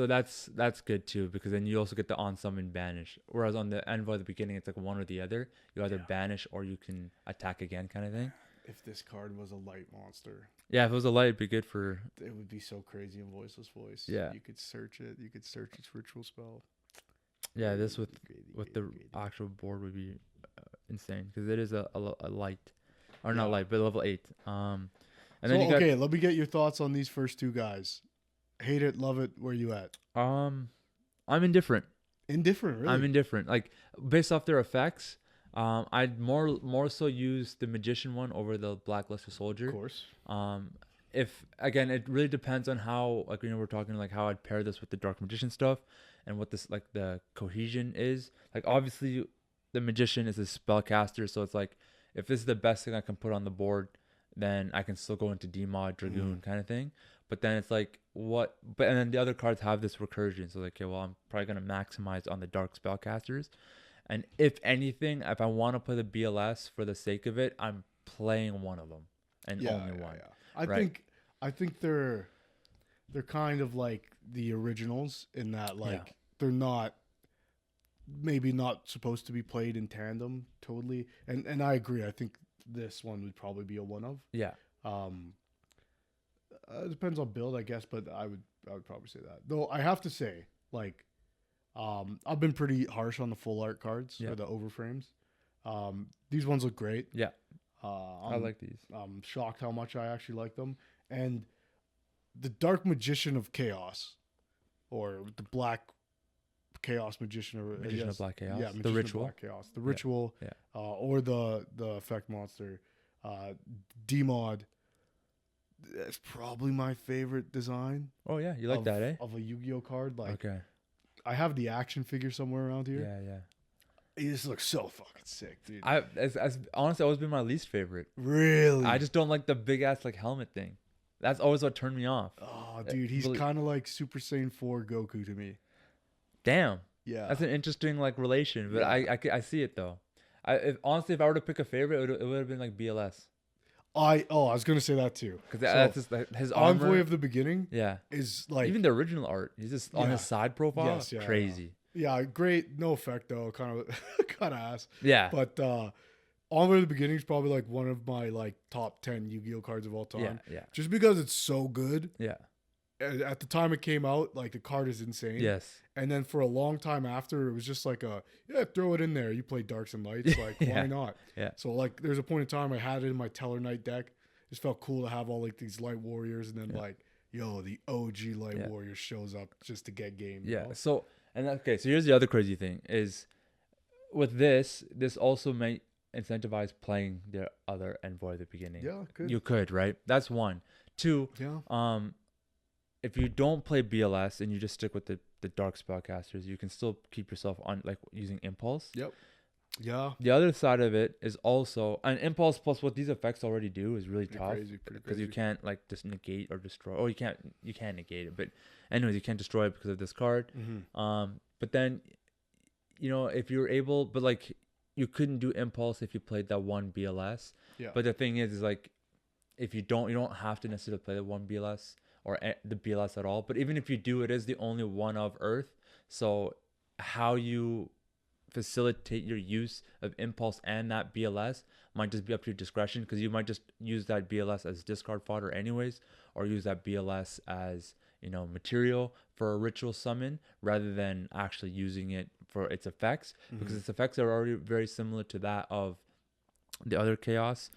S2: that's good too, because then you also get the on summon banish. Whereas on the Envoy of the beginning, it's like one or the other. You either banish or you can attack again, kind of thing.
S1: If this card was a light monster.
S2: Yeah, if it was a light, it'd be good for...
S1: It would be so crazy in Voiceless Voice.
S2: Yeah.
S1: You could search it. You could search its ritual spell.
S2: Yeah, this with the actual board would be insane, because it is a light. Or not light, but level 8. And then
S1: okay, let me get your thoughts on these first two guys. Hate it, love it, where you at?
S2: I'm indifferent.
S1: Indifferent, really?
S2: I'm indifferent. Like, based off their effects... I'd more so use the Magician one over the Blackluster Soldier.
S1: Of course.
S2: If again, it really depends on how, like, you know, we're talking like how I'd pair this with the Dark Magician stuff, and what this, like, the cohesion is. Like, obviously, the Magician is a spellcaster, so it's like, if this is the best thing I can put on the board, then I can still go into Demod, Dragoon kind of thing. But then it's like, what? But and then the other cards have this recursion, so like, okay, well, I'm probably gonna maximize on the Dark spellcasters. And if anything, if I want to play the BLS for the sake of it, I'm playing one of them and only one.
S1: Yeah. I think they're kind of like the originals in that, like, they're not supposed to be played in tandem totally. And I agree. I think this one would probably be a one of.
S2: Yeah.
S1: It depends on build, I guess, but I would probably say that. Though I have to say, like, I've been pretty harsh on the full art cards or the overframes. These ones look great.
S2: Yeah. I like these.
S1: I'm shocked how much I actually like them. And the Dark Magician of Chaos, or the Black Chaos Magician, or
S2: Magician of Black Chaos.
S1: Yeah, Magician
S2: the Ritual.
S1: Of Black Chaos. The Ritual.
S2: Yeah.
S1: Or the effect monster. Demod. That's probably my favorite design.
S2: Oh yeah, you like that, eh?
S1: Of a Yu-Gi-Oh card. Like,
S2: okay.
S1: I have the action figure somewhere around here.
S2: Yeah.
S1: It just looks so fucking sick, dude.
S2: As honestly, always been my least favorite.
S1: Really?
S2: I just don't like the big ass like helmet thing. That's always what turned me off.
S1: Oh, dude, he's kind of like Super Saiyan 4 Goku to me.
S2: Damn.
S1: Yeah.
S2: That's an interesting like relation, but I see it though. Honestly, if I were to pick a favorite, it would have been like BLS.
S1: I was gonna say that too.
S2: Because that's just, like, his armor.
S1: Envoy of the beginning.
S2: Yeah.
S1: Is like
S2: even the original art. He's just on his side profile. Yes, crazy.
S1: Yeah, great. No effect though. Kind of ass.
S2: Yeah.
S1: But Envoy of the beginning is probably like one of my like top 10 Yu-Gi-Oh cards of all time.
S2: Yeah.
S1: Just because it's so good.
S2: Yeah.
S1: At the time it came out, like, the card is insane.
S2: Yes.
S1: And then for a long time after, it was just like throw it in there. You play Darks and Lights, like, why not?
S2: Yeah.
S1: So, like, there's a point in time I had it in my Teller Knight deck. It just felt cool to have all, like, these Light Warriors, and then like, the OG Light Warrior shows up just to get game.
S2: Yeah.
S1: You know?
S2: So here's the other crazy thing is, with this also may incentivize playing the other Envoy at the beginning.
S1: Yeah,
S2: you could, right? That's one. Two.
S1: Yeah.
S2: If you don't play BLS and you just stick with the Dark spellcasters, you can still keep yourself on, like, using Impulse.
S1: Yep. Yeah.
S2: The other side of it is also an Impulse plus what these effects already do is really tough, because you can't, like, just negate or destroy. Oh, you can't negate it, but anyways, you can't destroy it because of this card.
S1: Mm-hmm.
S2: But then, if you're able, but like, you couldn't do Impulse if you played that one BLS.
S1: Yeah.
S2: But the thing is like, if you don't have to necessarily play the one BLS or the BLS at all. But even if you do, it is the only one of Earth. So how you facilitate your use of impulse and that BLS might just be up to your discretion, because you might just use that BLS as discard fodder anyways, or use that BLS as, you know, material for a ritual summon rather than actually using it for its effects, because its effects are already very similar to that of the other chaos.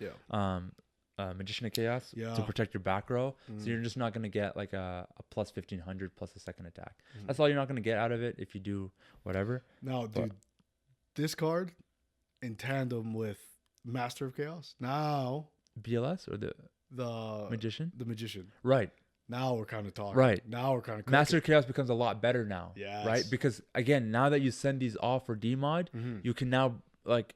S2: Magician of Chaos to protect your back row. So you're just not going to get like a plus 1500 plus a second attack. That's all you're not going to get out of it if you do whatever.
S1: Now, dude, this card in tandem with Master of Chaos. Now,
S2: BLS or the Magician?
S1: The Magician.
S2: Right.
S1: Now we're kind of talking.
S2: Right.
S1: Now we're kind of
S2: Master of Chaos becomes a lot better now.
S1: Yeah.
S2: Right? Because again, now that you send these off for DMod, you can now like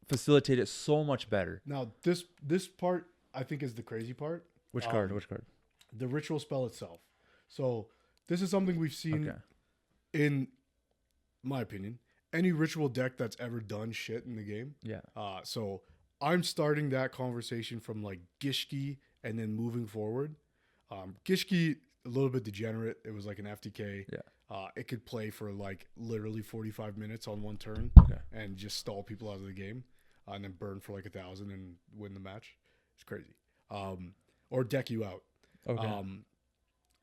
S2: facilitate it so much better.
S1: Now this part I think is the crazy part.
S2: Which card? Which card?
S1: The ritual spell itself. So this is something we've seen in my opinion, any ritual deck that's ever done shit in the game.
S2: Yeah.
S1: So I'm starting that conversation from like Gishki and then moving forward. Gishki, a little bit degenerate. It was like an FTK.
S2: Yeah.
S1: It could play for like literally 45 minutes on one turn and just stall people out of the game, and then burn for like 1,000 and win the match. It's crazy. Or deck you out.
S2: Okay.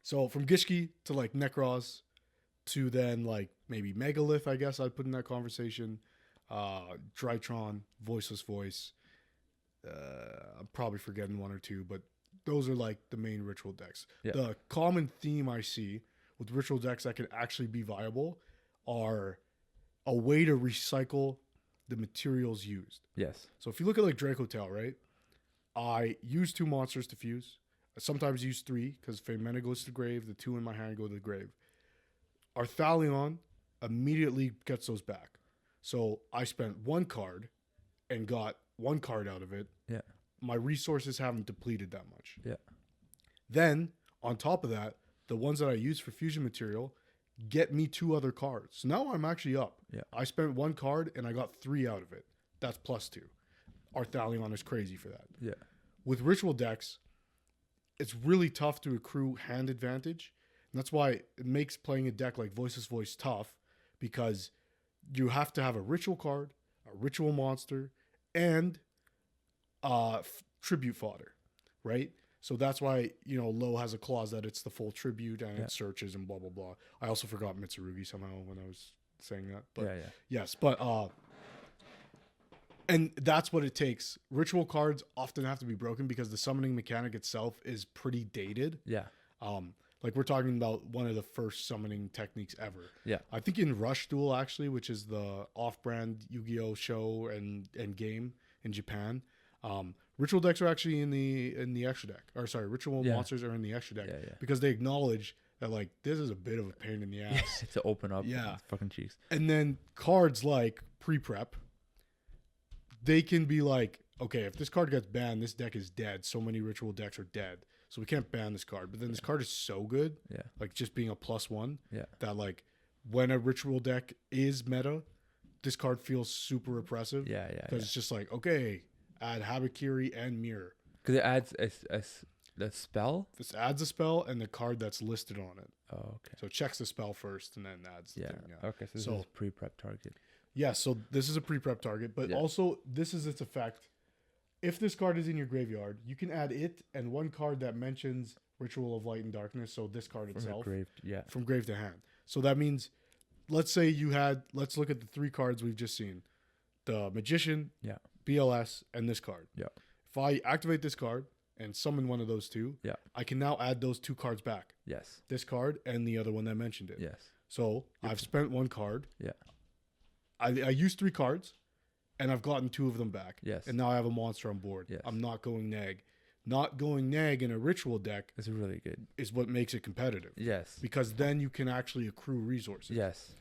S1: So from Gishki to like Nekroz to then like maybe Megalith, I guess I'd put in that conversation. Drytron, Voiceless Voice. I'm probably forgetting one or two, but those are like the main ritual decks.
S2: Yeah.
S1: The common theme I see with ritual decks that can actually be viable are a way to recycle the materials used.
S2: Yes.
S1: So if you look at like Draco Tail, right? I use 2 monsters to fuse. I sometimes use 3 because Femena goes to the grave. The 2 in my hand go to the grave. Arthalion immediately gets those back. So I spent 1 card and got 1 card out of it.
S2: Yeah.
S1: My resources haven't depleted that much.
S2: Yeah.
S1: Then, on top of that, the ones that I use for fusion material get me 2 other cards. So now I'm actually up.
S2: Yeah.
S1: I spent 1 card and I got 3 out of it. That's +2. Arthalion is crazy for that.
S2: Yeah.
S1: With ritual decks, it's really tough to accrue hand advantage. And that's why it makes playing a deck like Voiceless Voice tough, because you have to have a ritual card, a ritual monster, and tribute fodder, right? So that's why, you know, Low has a clause that it's the full tribute and it searches and blah, blah, blah. I also forgot Mitsurugi somehow when I was saying that. But yes, but and that's what it takes. Ritual cards often have to be broken because the summoning mechanic itself is pretty dated.
S2: Yeah.
S1: Like we're talking about one of the first summoning techniques ever.
S2: Yeah.
S1: I think in Rush Duel, actually, which is the off-brand Yu-Gi-Oh show and game in Japan, ritual decks are actually in the extra deck. Or sorry, ritual monsters are in the extra deck because they acknowledge that like this is a bit of a pain in the ass
S2: to open up. Fucking cheeks.
S1: And then cards like pre-prep, they can be like, okay, if this card gets banned, this deck is dead. So many ritual decks are dead. So we can't ban this card. But then this card is so good, like just being a +1, that like when a ritual deck is meta, this card feels super oppressive. Because it's just like, okay, add Habakiri and Mirror.
S2: Because it adds the spell?
S1: This adds a spell and the card that's listed on it.
S2: Oh, okay.
S1: So it checks the spell first and then adds the thing. Yeah.
S2: Okay, so this is pre-prep target.
S1: Yeah, so this is a pre-prep target, but also this is its effect. If this card is in your graveyard, you can add it and 1 card that mentions Ritual of Light and Darkness, so this card itself. From grave to hand. So that means, let's say you had, let's look at the 3 cards we've just seen. The Magician, BLS, and this card. If I activate this card and summon one of those 2, I can now add those 2 cards back. This card and the other one that mentioned it. So I've spent 1 card. I used 3 cards. And I've gotten 2 of them back. And now I have a monster on board. I'm not going neg. Not going neg in a ritual deck
S2: is really good.
S1: Is what makes it competitive. Because then you can actually accrue resources.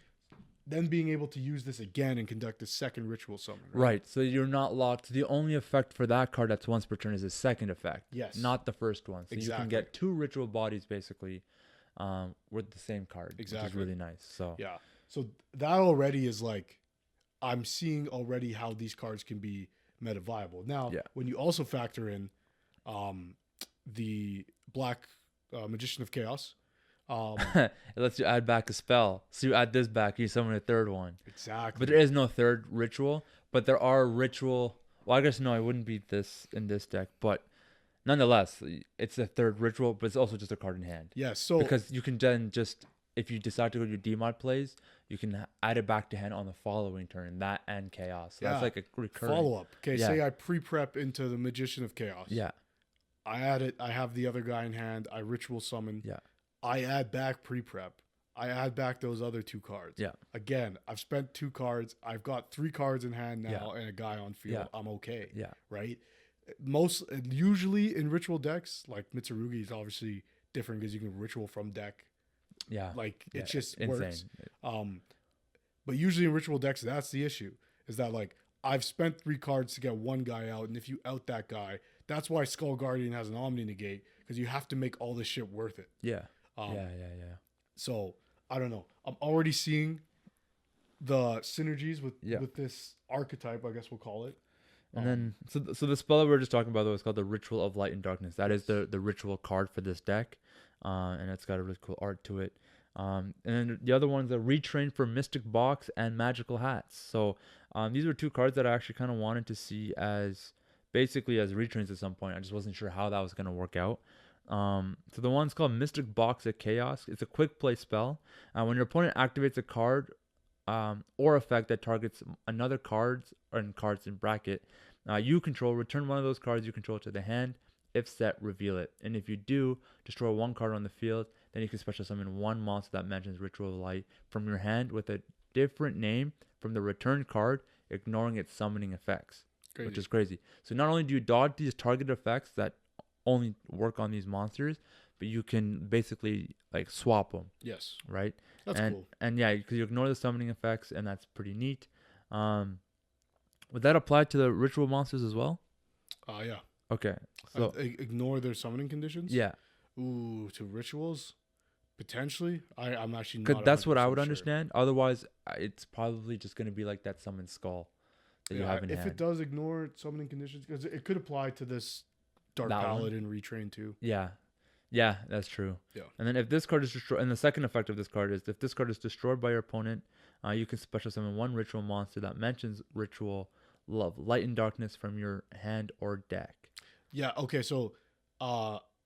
S1: Then being able to use this again and conduct a second ritual summon.
S2: Right. So you're not locked. The only effect for that card that's once per turn is the second effect. Not the first one. So you can get 2 ritual bodies basically with the same card. Which is really nice. So
S1: So that already is like, I'm seeing already how these cards can be meta viable. Now, when you also factor in the Black Magician of Chaos,
S2: It lets you add back a spell. So you add this back, you summon a third one.
S1: Exactly.
S2: But there is no third ritual. But there are ritual. Well, I guess no, it wouldn't be this in this deck. But nonetheless, it's a third ritual, but it's also just a card in hand.
S1: Yeah. So
S2: Because you can then just, if you decide to go to your DMod plays, you can add it back to hand on the following turn. That and chaos. So
S1: Yeah.
S2: that's like a recurring
S1: follow up. Okay.
S2: Yeah.
S1: Say I pre-prep into the Magician of Chaos.
S2: Yeah.
S1: I add it. I have the other guy in hand. I ritual summon.
S2: Yeah.
S1: I add back pre-prep. I add back those other 2 cards.
S2: Yeah.
S1: Again, I've spent 2 cards. I've got 3 cards in hand now and a guy on field.
S2: Yeah.
S1: I'm okay.
S2: Yeah.
S1: Right? Usually in ritual decks, like Mitsurugi is obviously different because you can ritual from deck.
S2: Yeah.
S1: Like it just
S2: insane.
S1: works. But usually in ritual decks, that's the issue. Is that like I've spent 3 cards to get one guy out, and if you out that guy, that's why Skull Guardian has an Omni Negate, because you have to make all this shit worth it.
S2: Yeah.
S1: Yeah. So I don't know. I'm already seeing the synergies with this archetype, I guess we'll call it.
S2: And then, so the spell that we were just talking about, though, is called the Ritual of Light and Darkness. That is the ritual card for this deck, and it's got a really cool art to it. And then the other one's a Retrain for Mystic Box and Magical Hats. So these were 2 cards that I actually kind of wanted to see as basically as retrains at some point. I just wasn't sure how that was going to work out. So the one's called Mystic Box at Chaos. It's a quick play spell. When your opponent activates a card or effect that targets another cards in bracket you control, return one of those cards you control to the hand. If set, reveal it. And if you do, destroy 1 card on the field. Then you can special summon 1 monster that mentions Ritual of Light from your hand with a different name from the return card, ignoring its summoning effects. Crazy. Which is crazy. So not only do you dodge these targeted effects that only work on these monsters, but you can basically like swap them.
S1: Yes.
S2: Right?
S1: That's cool.
S2: And yeah, because you ignore the summoning effects, and that's pretty neat. Would that apply to the ritual monsters as well?
S1: Yeah.
S2: Okay. So
S1: ignore their summoning conditions?
S2: Yeah.
S1: Ooh, to rituals? Potentially. I'm actually not.
S2: That's what I would
S1: sure.
S2: understand. Otherwise, it's probably just going to be like that summon skull that you have in hand.
S1: If it does ignore summoning conditions, because it could apply to this Dark Paladin retrain too.
S2: Yeah. Yeah, that's true.
S1: Yeah.
S2: And then if this card is destroyed, and the second effect of this card is if this card is destroyed by your opponent, you can special summon 1 ritual monster that mentions Ritual Love, Light and Darkness from your hand or deck.
S1: Yeah. Okay. So,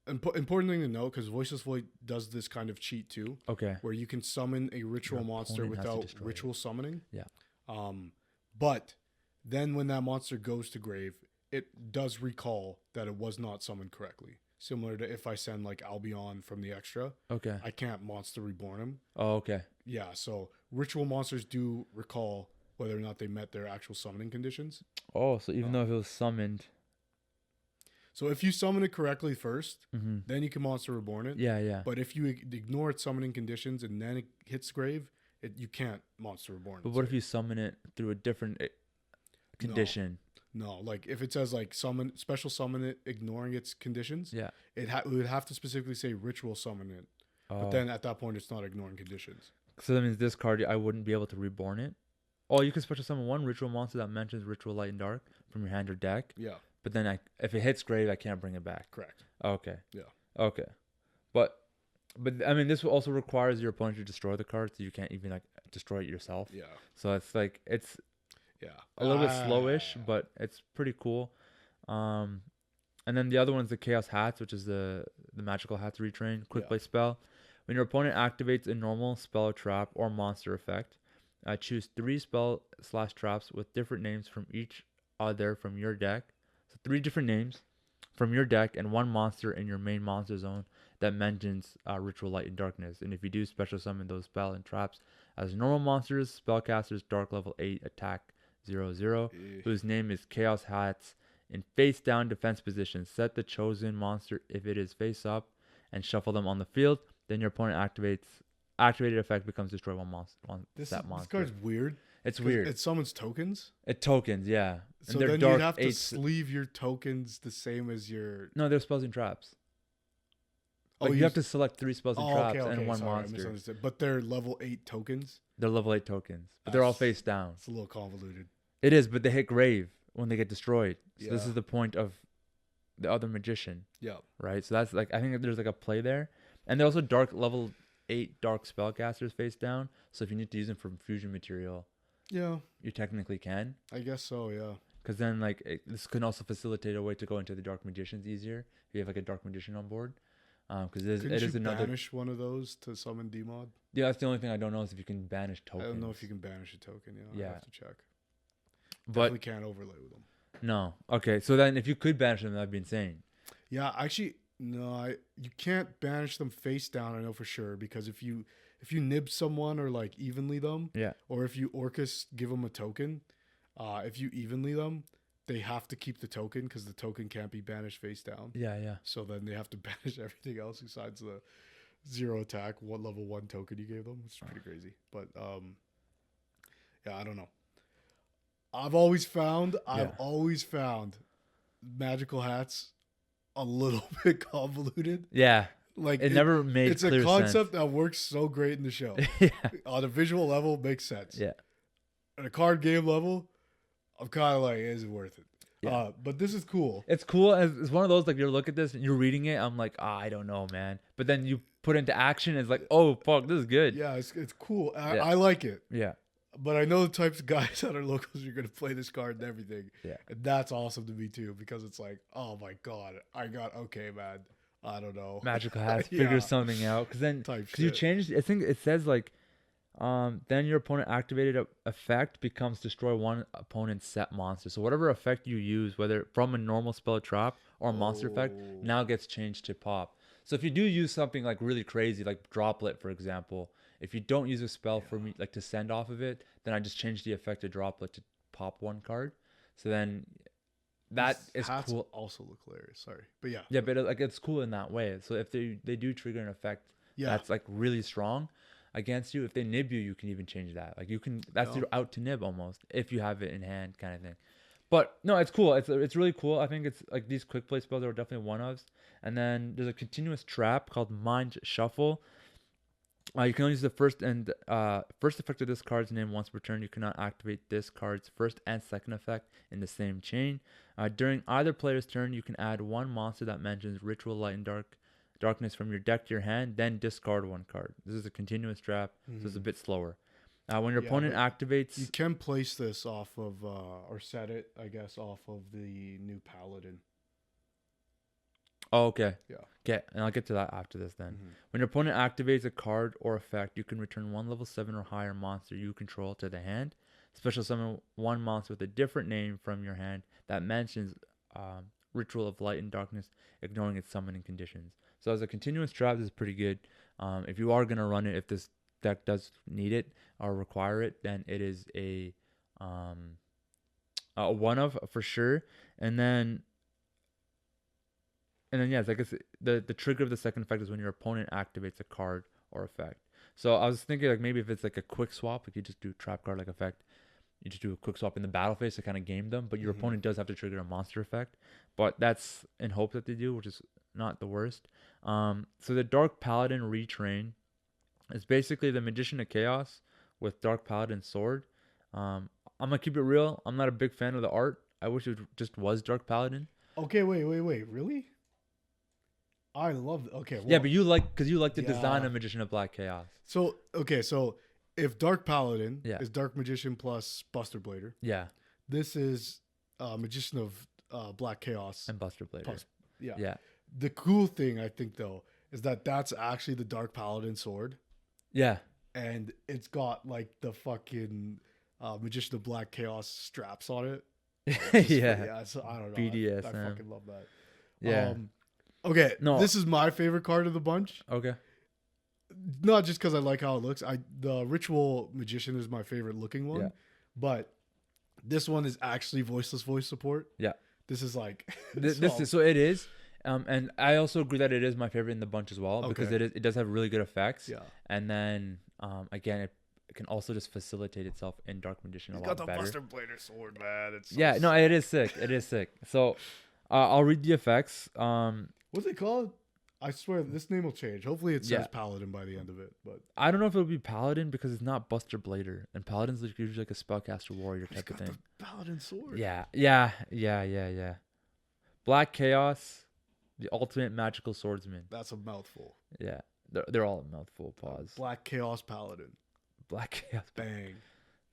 S1: important thing to note, because Voiceless Void does this kind of cheat too.
S2: Okay.
S1: Where you can summon a ritual monster without ritual summoning.
S2: Yeah.
S1: But then when that monster goes to grave, it does recall that it was not summoned correctly. Similar to if I send like Albion from the extra.
S2: Okay.
S1: I can't monster reborn him.
S2: Oh, okay.
S1: Yeah. So ritual monsters do recall whether or not they met their actual summoning conditions.
S2: Oh, so even though if it was summoned.
S1: So if you summon it correctly first, then you can monster reborn it.
S2: Yeah, yeah.
S1: But if you ignore its summoning conditions and then it hits grave, you can't monster reborn.
S2: But what if you summon it through a different condition?
S1: No, like if it says like special summon it, ignoring its conditions.
S2: Yeah.
S1: It would have to specifically say ritual summon it.
S2: Oh.
S1: But then at that point, it's not ignoring conditions.
S2: So that means this card, I wouldn't be able to reborn it. Oh, you can special summon 1 ritual monster that mentions Ritual Light and Dark from your hand or deck.
S1: Yeah.
S2: But then if it hits grave, I can't bring it back.
S1: Correct.
S2: Okay.
S1: Yeah.
S2: Okay. But I mean, this also requires your opponent to destroy the card, so you can't even like destroy it yourself.
S1: Yeah.
S2: So it's like
S1: yeah,
S2: a little bit slowish, but it's pretty cool. And then the other one's the Chaos Hats, which is the Magical Hats retrain quick play spell. When your opponent activates a normal spell, trap, or monster effect, choose 3 spell/traps with different names from each other from your deck. So 3 different names from your deck and 1 monster in your main monster zone that mentions Ritual Light and Darkness. And if you do special summon those spell and traps as normal monsters, spellcasters, dark level 8, attack 0/0, whose name is Chaos Hats, in face down defense position. Set the chosen monster if it is face up and shuffle them on the field. Then your opponent activated effect becomes destroy 1 monster. This
S1: card's weird.
S2: It's weird.
S1: It summons tokens.
S2: It tokens, yeah.
S1: So then you'd have to sleeve your tokens the same as your.
S2: No, they're spells and traps. Like you have to select 3 spells and traps and 1 monster.
S1: But they're level 8 tokens.
S2: They're level 8 tokens, but they're all face down.
S1: It's a little convoluted.
S2: It is, but they hit grave when they get destroyed. So this is the point of the other magician.
S1: Yeah.
S2: Right. So that's like I think there's like a play there, and they're also dark level 8 dark spellcasters face down. So if you need to use them for fusion material,
S1: Yeah,
S2: you technically can.
S1: I guess so. Yeah.
S2: Because then like this can also facilitate a way to go into the dark magicians easier if you have like a dark magician on board. Because
S1: Couldn't
S2: it
S1: you
S2: is another.
S1: banish one of those to summon Demod?
S2: Yeah, that's the only thing I don't know is if you can banish tokens.
S1: I don't know if you can banish a token. Yeah,
S2: Yeah.
S1: I have to check.
S2: But
S1: Definitely can't overlay with them.
S2: no. Okay, so then if you could banish them, that'd be insane.
S1: Yeah, actually, no, you can't banish them face down. I know for sure because if you nib someone or like evenly them,
S2: Yeah.
S1: or if you Orcus give them a token, if you evenly them, they have to keep the token because the token can't be banished face down.
S2: Yeah.
S1: So then they have to banish everything else besides the 0 attack, level 1 token you gave them. It's pretty crazy. But yeah, I don't know. I've always found magical hats a little bit convoluted.
S2: Yeah.
S1: Like
S2: It never made
S1: it's
S2: clear
S1: a concept
S2: sense.
S1: that works so great in the show.
S2: Yeah.
S1: On a visual level, makes sense.
S2: Yeah.
S1: At a card game level, I'm kind of like, is it worth it?
S2: Yeah.
S1: But this is cool.
S2: It's cool. It's one of those like you look at this and you're reading it. I'm like, I don't know, man. But then you put it into action. It's like, oh fuck, this is good.
S1: Yeah, it's cool.
S2: Yeah.
S1: I like it.
S2: Yeah.
S1: But I know the types of guys that are locals are going to play this card and everything.
S2: Yeah.
S1: And that's awesome to me too because it's like, oh my God, okay, man. I don't know.
S2: Magical hats,
S1: Yeah.
S2: figure something out. Because then,
S1: Type
S2: because you
S1: shit.
S2: changed, I think it says like, then your opponent activated effect becomes destroy one opponent's set monster. So whatever effect you use, whether from a normal spell trap or a monster effect,
S1: Oh.
S2: now gets changed to pop. So if you do use something like really crazy, like Droplet, for example, if you don't use a spell for me, like to send off of it, then I just change the effect of Droplet to pop one card. So then that
S1: These
S2: is
S1: hats
S2: cool.
S1: also look hilarious. Sorry. But yeah.
S2: Yeah, but like it's cool in that way. So if they do trigger an effect
S1: Yeah.
S2: that's like really strong against you, if they nib you, you can even change that. Like you can, that's
S1: Yeah.
S2: your out to nib almost if you have it in hand kind of thing. But no, it's cool. It's really cool. I think it's like these quick play spells are definitely one of. And then there's a continuous trap called Mind Shuffle. You can only use the first effect of this card's name once per turn. You cannot activate this card's first and second effect in the same chain. During either player's turn, you can add one monster that mentions Ritual Light and Darkness from your deck to your hand, then discard one card. This is a continuous trap, so it's a bit slower. When your
S1: Yeah,
S2: opponent
S1: but
S2: activates,
S1: You can place this off of, or set it, I guess, off of the new Paladin.
S2: oh, okay.
S1: Yeah.
S2: Okay, and I'll get to that after this then.
S1: Mhm.
S2: When your opponent activates a card or effect, you can return one level 7 or higher monster you control to the hand. Special summon one monster with a different name from your hand that mentions Ritual of Light and Darkness, ignoring its summoning conditions. So as a continuous trap, this is pretty good. If you are going to run it, if this deck does need it or require it, then it is a one of for sure. And then yeah, I guess the trigger of the second effect is when your opponent activates a card or effect. So I was thinking like maybe if it's like a quick swap, like you just do trap card like effect, you just do a quick swap in the battle phase to kind of game them, but your opponent does have to trigger a monster effect. But that's in hopes that they do, which is not the worst. So the Dark Paladin Retrain is basically the Magician of Chaos with Dark Paladin Sword. I'm gonna keep it real. I'm not a big fan of the art. I wish it just was Dark Paladin.
S1: Okay, wait. Really? I love. Okay,
S2: Yeah,
S1: well,
S2: but you like the design
S1: Yeah.
S2: of Magician of Black Chaos.
S1: so if Dark Paladin
S2: Yeah.
S1: is Dark Magician plus Buster Blader,
S2: Yeah,
S1: this is Magician of Black Chaos.
S2: and Buster Blader.
S1: plus, yeah.
S2: Yeah,
S1: The cool thing I think though is that that's actually the Dark Paladin sword,
S2: yeah,
S1: and it's got like the fucking Magician of Black Chaos straps on it.
S2: yeah,
S1: So I don't know. I
S2: BDSM.
S1: fucking love that.
S2: yeah.
S1: Okay,
S2: No.
S1: this is my favorite card of the bunch.
S2: Okay.
S1: Not just because I like how it looks. The Ritual Magician is my favorite looking one,
S2: Yeah.
S1: but this one is actually voiceless voice support.
S2: Yeah.
S1: This is like
S2: This is so it is. And I also agree that it is my favorite in the bunch as well because
S1: Okay.
S2: it does have really good effects.
S1: yeah.
S2: And then again, it can also just facilitate itself in Dark Magician a
S1: He's
S2: lot
S1: got the
S2: better.
S1: Buster Blader sword, man. It's so
S2: Yeah, no,
S1: sick.
S2: it is sick. It is sick. So I'll read the effects.
S1: What's it called? I swear this name will change. Hopefully it says
S2: Yeah.
S1: Paladin by the end of it. But
S2: I don't know if it'll be Paladin because it's not Buster Blader, and Paladin's like usually like a spellcaster warrior
S1: he's
S2: type of
S1: got
S2: thing.
S1: the Paladin sword.
S2: Yeah. Black Chaos, the ultimate magical swordsman.
S1: That's a mouthful.
S2: Yeah. They're all a mouthful. Pause.
S1: Black Chaos Paladin.
S2: Black Chaos.
S1: Bang.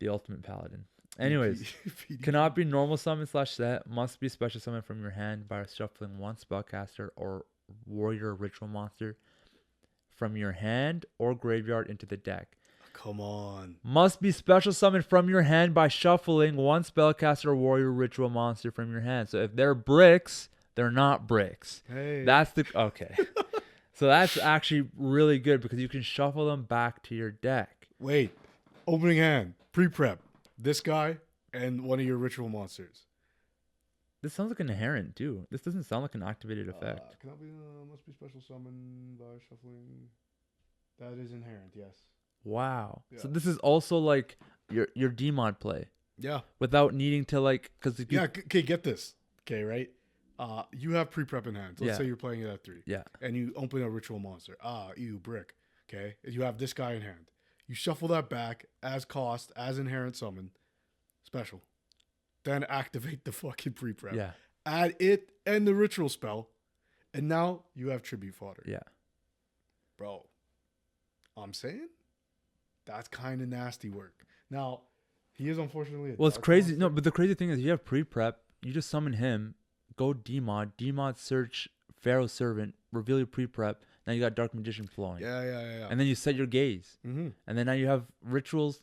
S2: The ultimate paladin. Anyways,
S1: PDE.
S2: cannot be normal summon / set. Must be special summon from your hand by shuffling one spellcaster or warrior ritual monster from your hand or graveyard into the deck.
S1: Come on.
S2: Must be special summoned from your hand by shuffling one spellcaster or warrior ritual monster from your hand. So if they're bricks, they're not bricks.
S1: Hey.
S2: That's the okay. So that's actually really good because you can shuffle them back to your deck.
S1: Wait. Opening hand. Pre-prep. This guy and one of your ritual monsters.
S2: This sounds like an inherent too. This doesn't sound like an activated effect.
S1: Cannot be. Must be special summon by shuffling. That is inherent. Yes.
S2: Wow.
S1: Yeah.
S2: So this is also like your demod play
S1: Yeah.
S2: without needing to like because
S1: Yeah. Okay. Get this. Okay. Right. You have pre-prep in hand. Let's
S2: Yeah.
S1: say you're playing it at 3.
S2: Yeah.
S1: And you open a ritual monster. You brick. Okay. You have this guy in hand. You shuffle that back as cost, as inherent summon, special. Then activate the fucking pre-prep.
S2: Yeah.
S1: Add it and the ritual spell. And now you have tribute fodder.
S2: Yeah.
S1: Bro, I'm saying that's kind of nasty work. Now, he is unfortunately a
S2: Well, it's
S1: dark
S2: crazy.
S1: monster.
S2: No, but the crazy thing is you have pre-prep. You just summon him. Go demod search Pharaoh's Servant. Reveal your pre-prep. Now you got Dark Magician flowing.
S1: Yeah.
S2: And then you set your gaze.
S1: Mm-hmm.
S2: And then now you have rituals.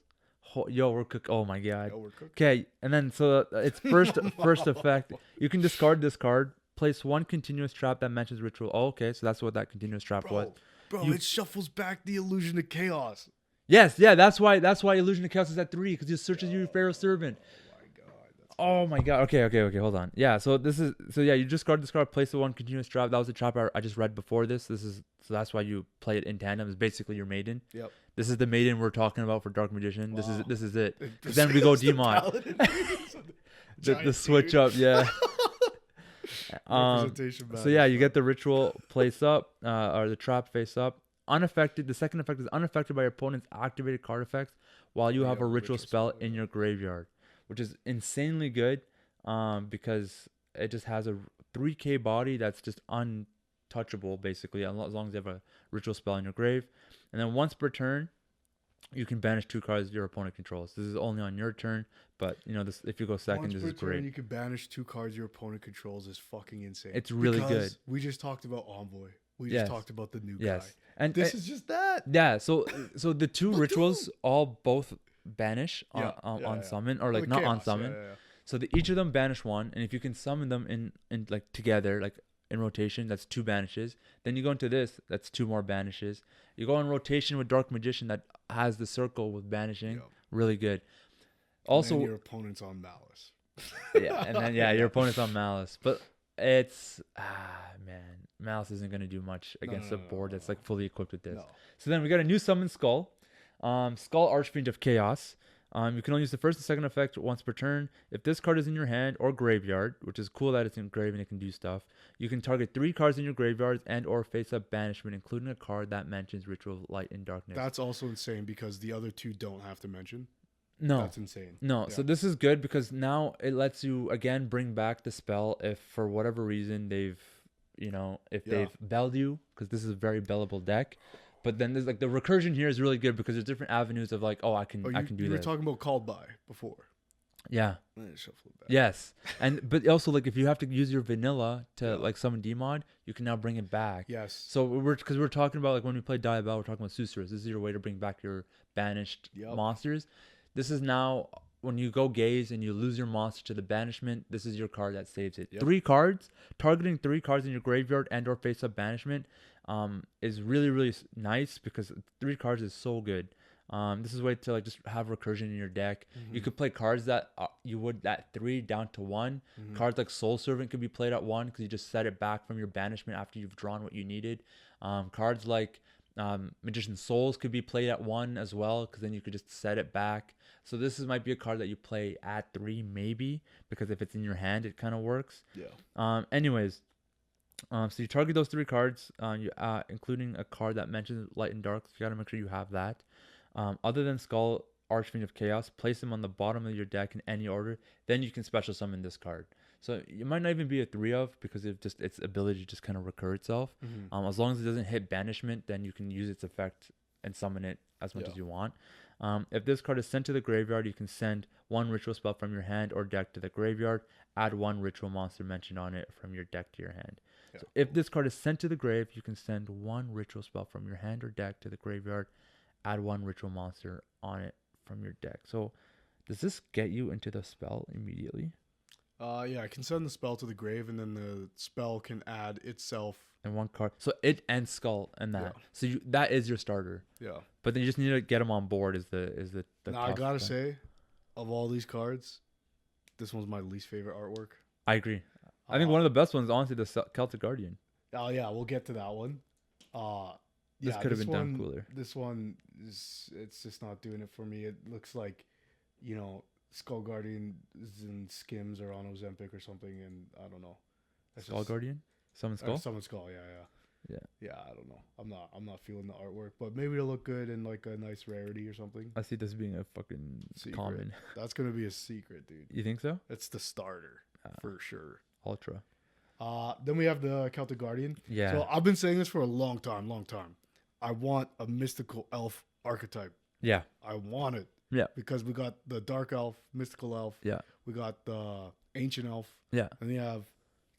S2: We're cook. Oh my god.
S1: Yo, we're cooking.
S2: Okay, and then so it's first effect. You can discard this card. Place one continuous trap that mentions ritual. Oh, okay, so that's what that continuous trap was.
S1: Bro, it shuffles back the illusion of chaos.
S2: Yes, yeah, that's why Illusion of Chaos is at 3 because it searches your Pharaoh's Servant. Oh my god. Okay. Hold on. Yeah. So you discard this card. Place the one continuous trap. That was the trap I just read before this. So that's why you play it in tandem. It's basically your maiden.
S1: Yep.
S2: This is the maiden we're talking about for Dark Magician.
S1: Wow.
S2: This is it. Then we go demon. the switch up. Yeah. So yeah, you get the ritual place up or the trap face up. Unaffected. The second effect is unaffected by your opponent's activated card effects while you have a ritual spell in your graveyard, which is insanely good because it just has a 3k body that's just untouchable, basically, as long as you have a ritual spell in your grave. And then once per turn, you can banish 2 cards your opponent controls. This is only on your turn, but this if you go second, this is great.
S1: You can banish 2 cards your opponent controls is fucking insane.
S2: It's really good.
S1: We just talked about Envoy. We just talked about the new guy.
S2: And
S1: this is just that.
S2: Yeah, so the 2 rituals all both banish on summon or like not
S1: chaos.
S2: on summon.
S1: Yeah.
S2: So each of them banish 1, and if you can summon them in like together, like in rotation, that's 2 banishes. Then you go into this, that's 2 more banishes. You go in rotation with Dark Magician that has the circle with banishing, really good. Also,
S1: and your opponent's on Malice.
S2: Your opponent's on Malice, but it's man, Malice isn't gonna do much against a board that's like fully equipped with this.
S1: No.
S2: So then we got a new summon Skull, Skull Archfiend of Chaos. You can only use the first and second effect once per turn. If this card is in your hand or graveyard, which is cool that it's engraved and it can do stuff, you can target 3 cards in your graveyards and or face up banishment, including a card that mentions Ritual of Light and Darkness.
S1: That's also insane because the other 2 don't have to mention.
S2: No.
S1: That's insane.
S2: No, so this is good because now it lets you again bring back the spell if for whatever reason they've belled you, because this is a very bellable deck. But then there's like the recursion here is really good because there's different avenues of like, I can do that.
S1: You were talking about called by before.
S2: Yeah.
S1: Shuffle it back.
S2: Yes. But also like if you have to use your vanilla to like summon demod, you can now bring it back.
S1: Yes.
S2: So we're talking about like when we play Diabell, we're talking about Susurrus. This is your way to bring back your banished monsters. This is now when you go gaze and you lose your monster to the banishment, this is your card that saves it. 3 cards, targeting 3 cards in your graveyard and or face up banishment is really, really nice because 3 cards is so good. This is a way to like just have recursion in your deck. You could play cards that you would at 3 down to 1. Cards like Soul Servant could be played at 1 because you just set it back from your banishment after you've drawn what you needed. Cards like Magician's Souls could be played at 1 as well because then you could just set it back. So this might be a card that you play at 3 maybe because if it's in your hand it kind of works. Anyways, so you target those 3 cards, including a card that mentions Light and Dark. So you gotta make sure you have that. Other than Skull Archfiend of Chaos, place them on the bottom of your deck in any order. Then you can special summon this card. So it might not even be a 3 of because of just its ability to just kind of recur itself. As long as it doesn't hit banishment, then you can use its effect and summon it as much as you want. If this card is sent to the graveyard, you can send 1 ritual spell from your hand or deck to the graveyard. Add 1 ritual monster mentioned on it from your deck to your hand. So if this card is sent to the grave, you can send 1 ritual spell from your hand or deck to the graveyard. Add 1 ritual monster on it from your deck. So does this get you into the spell immediately?
S1: Yeah, I can send the spell to the grave, and then the spell can add itself.
S2: And 1 card. So it and Skull and that.
S1: Yeah.
S2: So that is your starter.
S1: Yeah.
S2: But then you just need to get them on board is the
S1: Now, I gotta say, of all these cards, this one's my least favorite artwork.
S2: I agree. I think one of the best ones, honestly, the Celtic Guardian.
S1: Oh, yeah, we'll get to that one.
S2: This could have been done cooler.
S1: This one, it's just not doing it for me. It looks like, Skull Guardian is in Skims or on Ozempic or something, and I don't know.
S2: Skull Guardian? Summon Skull?
S1: Summon Skull, yeah, I don't know. I'm not feeling the artwork, but maybe it'll look good in like a nice rarity or something.
S2: I see this being a fucking common.
S1: That's gonna be a secret, dude.
S2: You think so?
S1: It's the starter for sure.
S2: Ultra.
S1: Then we have the Celtic Guardian.
S2: Yeah.
S1: So I've been saying this for a long time. I want a mystical elf archetype.
S2: Yeah.
S1: I want it.
S2: Yeah.
S1: Because we got the dark elf, mystical elf.
S2: Yeah.
S1: We got the ancient elf.
S2: Yeah.
S1: And we have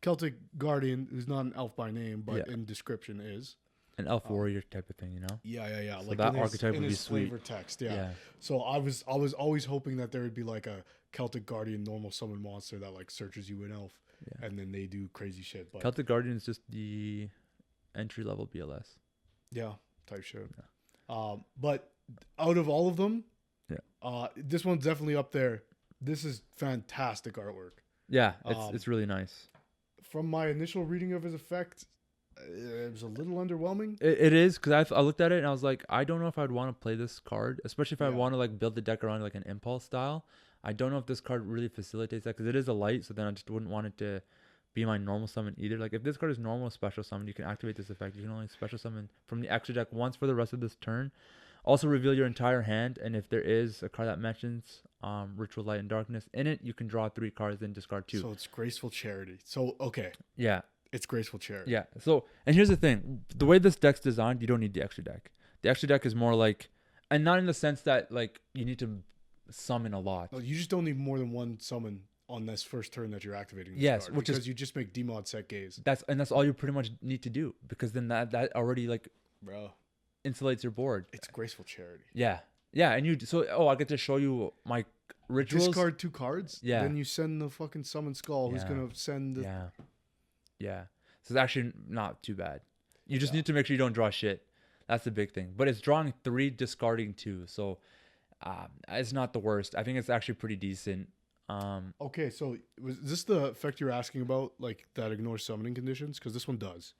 S1: Celtic Guardian, who's not an elf by name, but in description is
S2: an elf warrior type of thing,
S1: Yeah.
S2: So like that archetype would be sweet.
S1: Flavor text, yeah. So I was always hoping that there would be like a Celtic Guardian normal summon monster that like searches you in elf, and then they do crazy shit. But
S2: Celtic Guardian is just the entry level BLS.
S1: Yeah, type shit. Yeah. But out of all of them, this one's definitely up there. This is fantastic artwork.
S2: Yeah, it's really nice.
S1: From my initial reading of his effect, it was a little underwhelming.
S2: It is, because I looked at it and I was like, I don't know if I'd want to play this card, especially if I want to like build the deck around like an impulse style. I don't know if this card really facilitates that, because it is a light, so then I just wouldn't want it to be my normal summon either. Like if this card is normal special summon, you can activate this effect. You can only special summon from the extra deck once for the rest of this turn. Also reveal your entire hand, and if there is a card that mentions Ritual Light and Darkness in it, you can draw 3 cards, then discard 2.
S1: So it's Graceful Charity. So, okay.
S2: Yeah.
S1: It's Graceful Charity.
S2: Yeah. So, and here's the thing. The way this deck's designed, you don't need the extra deck. The extra deck is more like, and not in the sense that like you need to summon a lot.
S1: No, you just don't need more than 1 summon on this first turn that you're activating this
S2: yes,
S1: card,
S2: which
S1: because
S2: is
S1: you just make demod set gaze.
S2: That's all you pretty much need to do, because then that already like insulates your board.
S1: It's Graceful Charity.
S2: Yeah, and I get to show you my rituals.
S1: Discard 2 cards.
S2: Yeah.
S1: Then you send the fucking Summon Skull, who's gonna send the.
S2: Yeah. So it's actually not too bad. You just need to make sure you don't draw shit. That's the big thing. But it's drawing 3, discarding 2. So it's not the worst. I think it's actually pretty decent.
S1: Okay, so was this the effect you're asking about, like that ignores summoning conditions? Because this one does.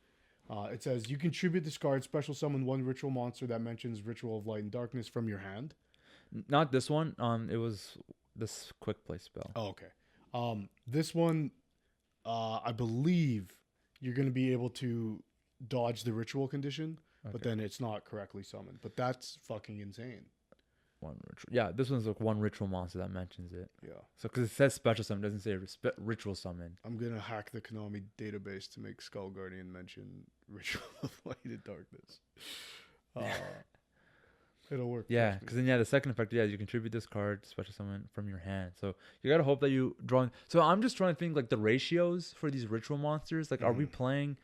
S1: It says you contribute this card, special summon 1 ritual monster that mentions Ritual of Light and Darkness from your hand.
S2: Not this one. It was this quick play spell.
S1: Oh, okay. This one, I believe you're going to be able to dodge the ritual condition, but then it's not correctly summoned. But that's fucking insane.
S2: 1 ritual. Yeah, this one's like 1 ritual monster that mentions it.
S1: Yeah.
S2: So because it says special summon, it doesn't say ritual summon.
S1: I'm gonna hack the Konami database to make Skull Guardian mention Ritual of Light and Darkness. It'll work.
S2: Yeah, because then the second effect, you contribute this card, special summon from your hand. So you gotta hope that you draw. So I'm just trying to think like the ratios for these ritual monsters. Like, are we playing,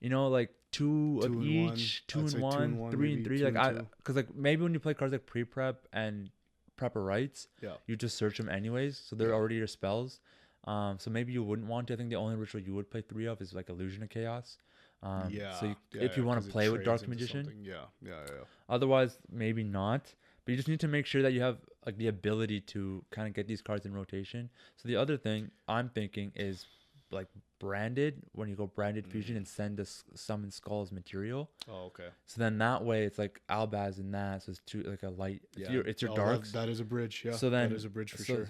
S2: like 2 of each, 2 and 1, 3 and 3? Like because like maybe when you play cards like pre-prep and prepper rights, you just search them anyways, so they're already your spells. So maybe you wouldn't want to. I think the only ritual you would play 3 of is like Illusion of Chaos. So if you want to play with Dark Magician, Otherwise, maybe not. But you just need to make sure that you have like the ability to kind of get these cards in rotation. So the other thing I'm thinking is like branded, when you go branded fusion and send this Summon Skull as material.
S1: Oh, okay.
S2: So then that way it's like Albaz in that. So it's like a light. It's your darks.
S1: That is a bridge. Yeah.
S2: So then
S1: that is a bridge for sure.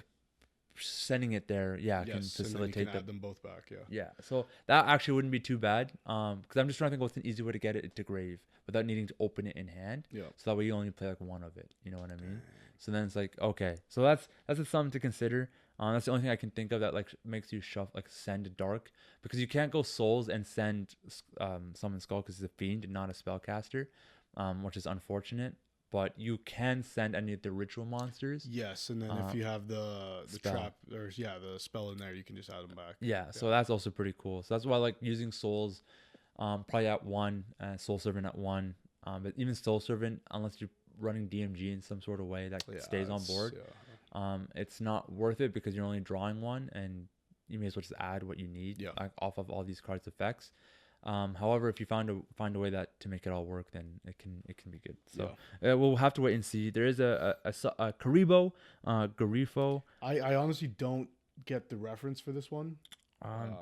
S2: Sending it there, can facilitate
S1: and then you can add them both back.
S2: Yeah. So that actually wouldn't be too bad. Because I'm just trying to think what's an easy way to get it into grave without needing to open it in hand.
S1: Yeah.
S2: So that way you only play like 1 of it. You know what I mean? So then it's like, okay, so that's something to consider. That's the only thing I can think of that like makes you send dark, because you can't go souls and send summon skull because it's a fiend and not a spellcaster, which is unfortunate. But you can send any of the ritual monsters.
S1: Yes, and then if you have the
S2: spell.
S1: trap or the spell in there, you can just add them back.
S2: Yeah, so that's also pretty cool. So that's why I like using souls, probably at 1, soul servant at 1. But even soul servant, unless you're running DMG in some sort of way that stays on board, it's not worth it because you're only drawing 1, and you may as well just add what you need like, off of all these cards' effects. However, if you find a way that to make it all work, then it can be good. So we'll have to wait and see. There is a Karibo, Garifo.
S1: I honestly don't get the reference for this one.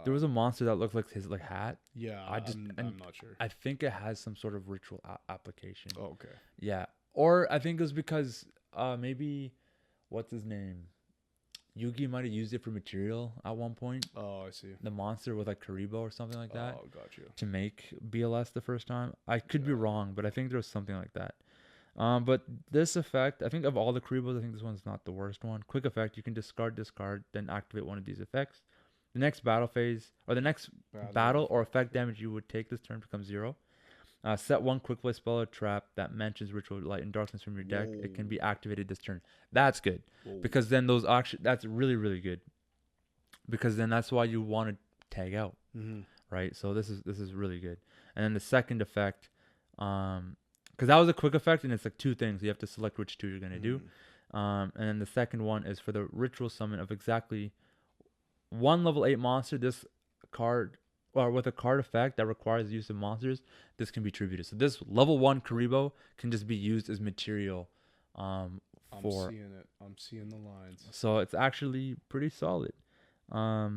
S2: There was a monster that looked like his like hat.
S1: Yeah, I'm not sure.
S2: I think it has some sort of ritual application.
S1: Oh, okay.
S2: Yeah, or I think it was because maybe what's his name? Yugi might have used it for material at one point.
S1: Oh, I see.
S2: The monster with like Karibo or something like that.
S1: Oh, gotcha.
S2: To make BLS the first time. I could be wrong, but I think there was something like that. But this effect, I think of all the Karibos, I think this one's not the worst one. Quick effect, you can discard, then activate one of these effects. The next battle phase, or the next battle or effect damage you would take this turn becomes 0. Set 1 quick play spell or trap that mentions ritual light and darkness from your deck. Whoa. It can be activated this turn. That's good. Whoa. Because then that's really, really good. Because then that's why you want to tag out, right? So this is really good. And then the second effect, because that was a quick effect, and it's like 2 things. You have to select which 2 you're gonna do. And then the second one is for the ritual summon of exactly 1 level 8 monster. This card, or with a card effect that requires the use of monsters, this can be tributed. So this level 1 Karibo can just be used as material. I'm
S1: seeing it. I'm seeing the lines.
S2: So it's actually pretty solid.
S1: Yeah,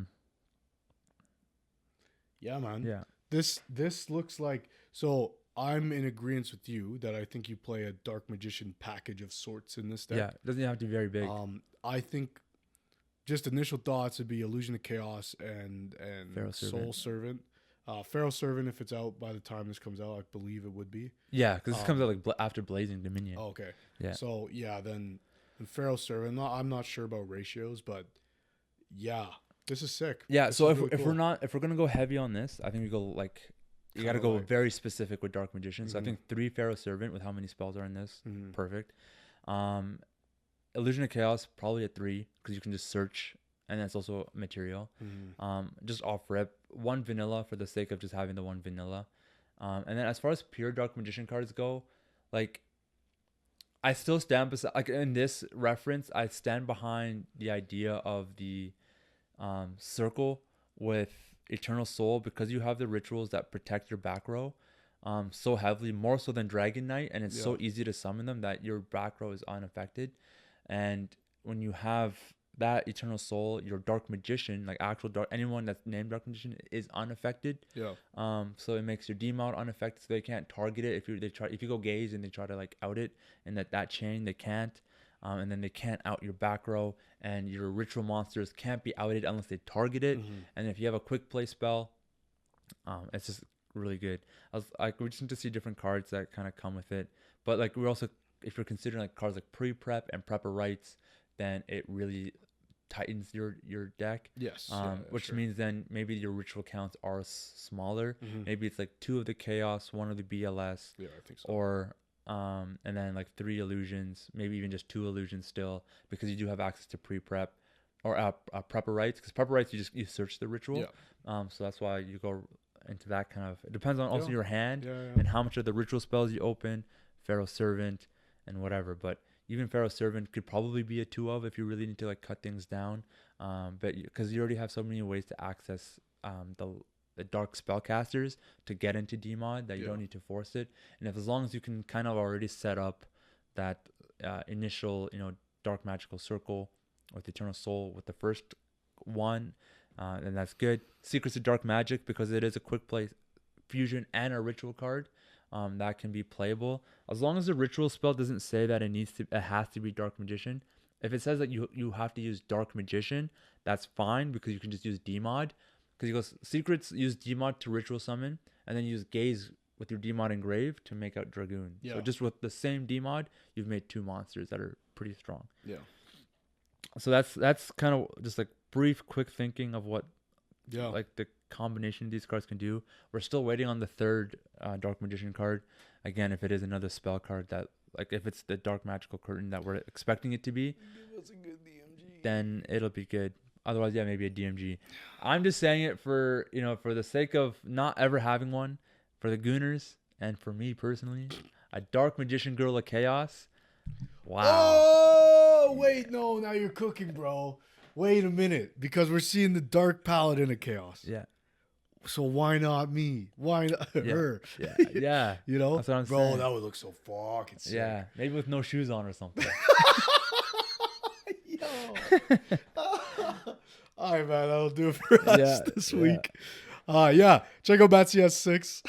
S1: man.
S2: Yeah.
S1: This looks like, so I'm in agreement with you that I think you play a Dark Magician package of sorts in this deck.
S2: Yeah, it doesn't have to be very big.
S1: I think just initial thoughts would be Illusion of Chaos and Soul Servant. Pharaoh Servant, if it's out by the time this comes out, I believe it would be.
S2: Yeah, because this comes out like after Blazing Dominion.
S1: Oh, okay.
S2: Yeah.
S1: So yeah, then Pharaoh Servant. I'm not sure about ratios, but yeah, this is sick.
S2: Yeah.
S1: This
S2: so
S1: is really cool.
S2: if we're gonna go heavy on this, I think we go like you got to go very specific with Dark Magician. So I think 3 Pharaoh Servant with how many spells are in this, perfect. Illusion of Chaos probably at 3 because you can just search, and that's also material. Just off rip, 1 vanilla for the sake of just having the 1 vanilla. And then as far as pure Dark Magician cards go, like I still stand beside, like in this reference, I stand behind the idea of the circle with Eternal Soul, because you have the rituals that protect your back row so heavily, more so than Dragon Knight, and it's so easy to summon them that your back row is unaffected. And when you have that Eternal Soul, your Dark Magician, like actual dark, anyone that's named Dark Magician is unaffected. So it makes your demount unaffected, so they can't target it. If you go gaze and they try to like out it, and that chain, they can't. And then they can't out your back row, and your ritual monsters can't be outed unless they target it. And if you have a quick play spell, it's just really good. We just need to see different cards that kind of come with it. But like we're also, if you're considering like cards like pre-prep and prepper rights, then it really tightens your deck.
S1: Yes.
S2: Which means then maybe your ritual counts are smaller. Maybe it's like 2 of the chaos, 1 of the BLS.
S1: Yeah, I think so.
S2: Or and then like 3 illusions, maybe even just 2 illusions still, because you do have access to pre-prep or prepper rights, because prepper rights you search the ritual. So that's why you go into that kind of, it depends on also your hand and how much of the ritual spells you open, Pharaoh Servant and whatever. But even Pharaoh Servant could probably be a 2 of if you really need to like cut things down, but because you already have so many ways to access the dark spellcasters to get into DMod that you don't need to force it. And as long as you can kind of already set up that initial, dark magical circle with Eternal Soul with the first one, then that's good. Secrets of Dark Magic, because it is a quick play fusion and a ritual card, that can be playable as long as the ritual spell doesn't say that it has to be Dark Magician. If it says that you have to use Dark Magician, that's fine, because you can just use DMod. Because he goes, secrets use DMod to ritual summon, and then use gaze with your DMod engrave to make out Dragoon. So just with the same DMod, you've made 2 monsters that are pretty strong.
S1: Yeah.
S2: So that's kind of just like brief, quick thinking of what
S1: Yeah.
S2: like the combination of these cards can do. We're still waiting on the third Dark Magician card. Again, if it is another spell card that, like, if it's the Dark Magical Curtain that we're expecting it to be,
S1: Give us a good DMG.
S2: then it'll be good. Otherwise, yeah, maybe a DMG. I'm just saying it for, you know, for the sake of not ever having one, for the Gooners, and for me personally, a Dark Magician Gorilla Chaos. Wow.
S1: Oh, wait, no, now you're cooking, bro. Wait a minute, because we're seeing the Dark Paladin of Chaos.
S2: Yeah.
S1: So why not me? Why not her?
S2: Yeah. Yeah.
S1: You know,
S2: That's what I'm
S1: bro,
S2: saying.
S1: that would look so fucking sick.
S2: Yeah. Maybe with no shoes on or something.
S1: Yo. All right, man, that'll do it for us this week. Yeah, check out Batsy S6.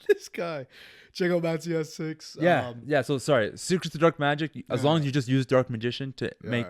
S1: This guy. Check out Batsy S6.
S2: Yeah. So sorry, Secrets of Dark Magic. As long as you just use Dark Magician to make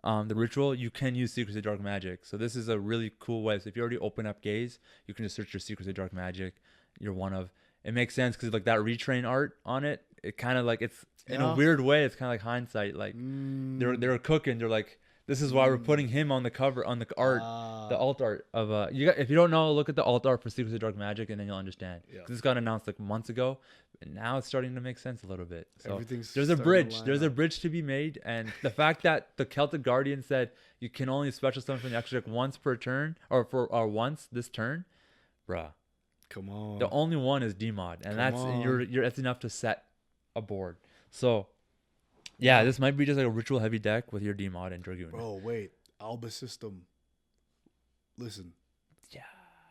S2: the ritual, you can use Secrets of Dark Magic. So this is a really cool way. So if you already open up Gaze, you can just search your Secrets of Dark Magic. You're one of. It makes sense because like that retrain art on it, it kind of like it's in a weird way. It's kind of like hindsight. Like they're cooking. They're like, this is why we're putting him on the cover on the art, the alt art of if you don't know, look at the alt art for Secrets of Dark Magic, and then you'll understand. Yeah. This got announced like months ago, and now it's starting to make sense a little bit. So there's a bridge. There's a bridge to be made, and the fact that the Celtic Guardian said you can only special summon from the extra deck once per turn, or once this turn, bruh.
S1: Come on.
S2: The only one is Dmod, and that's enough to set a board. So. Yeah, this might be just like a ritual heavy deck with your Dmod and Dragoon.
S1: Bro, wait. Alba system. Listen.
S2: Yeah.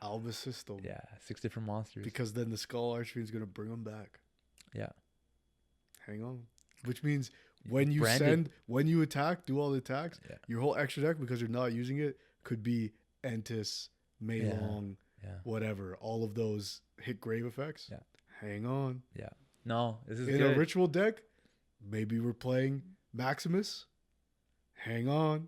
S1: Alba system.
S2: Yeah, 6 different monsters.
S1: Because then the Skull Archfiend's going to bring them back.
S2: Yeah.
S1: Hang on. Which means when you attack, do all the attacks, your whole extra deck, because you're not using it, could be Entis, Meilong, whatever. All of those hit grave effects. Yeah. Hang on.
S2: Yeah. No, this is
S1: in
S2: good.
S1: A ritual deck. Maybe we're playing Maximus. Hang on.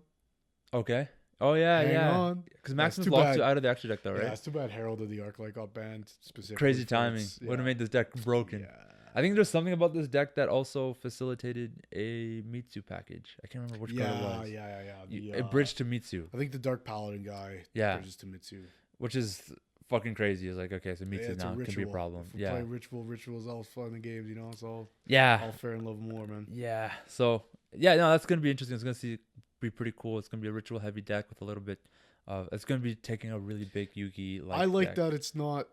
S2: Okay. Oh, yeah,
S1: Hang on.
S2: Because Maximus locks you out of the extra deck, though, right?
S1: Yeah, it's too bad Herald of the Arclight got banned specifically.
S2: Crazy timing. Would have made this deck broken. Yeah. I think there's something about this deck that also facilitated a Mitsu package. I can't remember which card it was.
S1: Yeah.
S2: It bridged to Mitsu.
S1: I think the Dark Paladin guy bridges to Mitsu.
S2: Which is fucking crazy. It's like, okay, so Mitsu now can be a problem.
S1: If we play rituals all fun in the games, you know, it's all all fair and love more, man.
S2: Yeah. So that's gonna be interesting. It's gonna be pretty cool. It's gonna be a ritual heavy deck with a little bit of. It's gonna be taking a really big Yugi.
S1: I like that it's not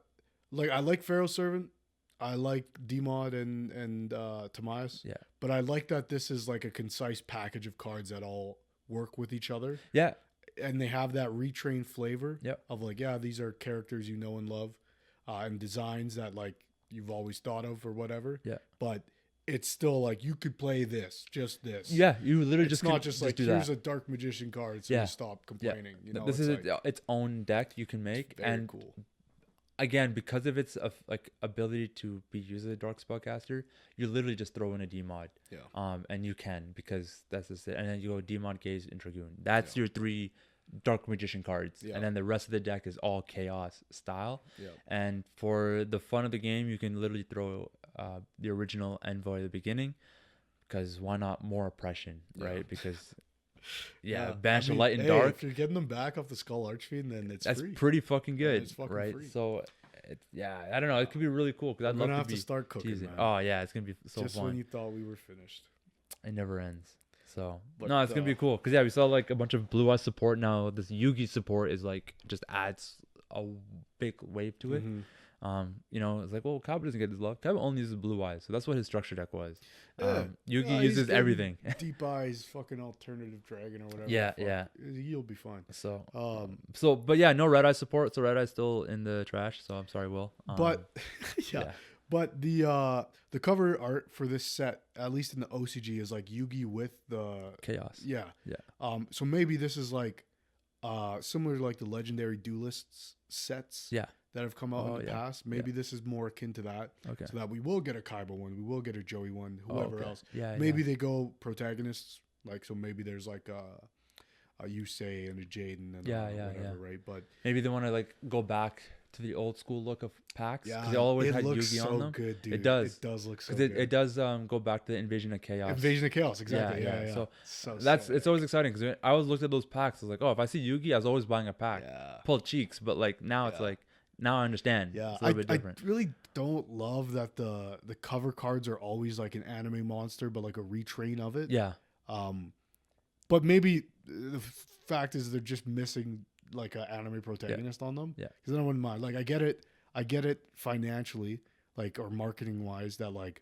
S1: like I like Pharaoh Servant. I like Dmod and Tamias. Yeah. But I like that this is like a concise package of cards that all work with each other. Yeah. And they have that retrained flavor of like, these are characters you know and love, and designs that like you've always thought of or whatever. Yeah. But it's still like you could play just this. Yeah, you literally it's not just like here's a Dark Magician card, so stop complaining. You know,
S2: this is its own deck you can make, and cool. Again, because of its ability to be used as a dark spellcaster, you literally just throw in a Dmod. Yeah. And you can, because that's just it. And then you go Dmod, Gaze, and Dragoon. That's your 3 Dark Magician cards. Yeah. And then the rest of the deck is all Chaos style. Yeah. And for the fun of the game, you can literally throw the original Envoy at the beginning, because why not more oppression, right? Because Banish of Light and Dark.
S1: If you're getting them back off the Skull Archfiend, then that's free.
S2: Pretty fucking good, it's fucking right? Free. So, I don't know. It could be really cool, because I'd love to
S1: start cooking. Man.
S2: Oh yeah, it's gonna be so
S1: just
S2: fun.
S1: When you thought we were finished,
S2: it never ends. So no, it's gonna be cool, because we saw like a bunch of Blue Eyes support. Now this Yugi support is like just adds a big wave to it. Mm-hmm. You know, it's like, well, Kaba doesn't get this love. Kaba only uses Blue Eyes, so that's what his structure deck was. Yugi uses everything.
S1: Deep Eyes, fucking alternative dragon or whatever. He'll be fine.
S2: So, but no Red Eye support. So Red Eye's still in the trash. So I'm sorry, Will.
S1: But but the cover art for this set, at least in the OCG, is like Yugi with the
S2: Chaos.
S1: Yeah. So maybe this is like similar to like the Legendary Duelists sets. Yeah. That have come out in the past. Maybe this is more akin to that. Okay. So that we will get a Kaiba one, we will get a Joey one, whoever else. Yeah. Maybe they go protagonists, like, so maybe there's like a Yusei and a Jaden and whatever, right? But
S2: maybe they want to like go back to the old school look of packs.
S1: Yeah,
S2: Because they always
S1: it
S2: had
S1: looks
S2: Yugi
S1: so
S2: on them.
S1: good, dude.
S2: It does.
S1: It does look so
S2: Because
S1: good.
S2: it does go back to the Invasion of Chaos.
S1: Invasion of Chaos, exactly. Yeah.
S2: So
S1: sick.
S2: it's always exciting because I always looked at those packs. I was like, oh, if I see Yugi, I was always buying a pack.
S1: Yeah.
S2: Pulled cheeks, but like now it's like now I understand.
S1: Yeah,
S2: It's a little bit different.
S1: I really don't love that the cover cards are always like an anime monster, but like a retrain of it.
S2: Yeah.
S1: But maybe the fact is they're just missing like an anime protagonist on them.
S2: Yeah.
S1: Because I wouldn't mind. Like I get it financially, like or marketing wise, that like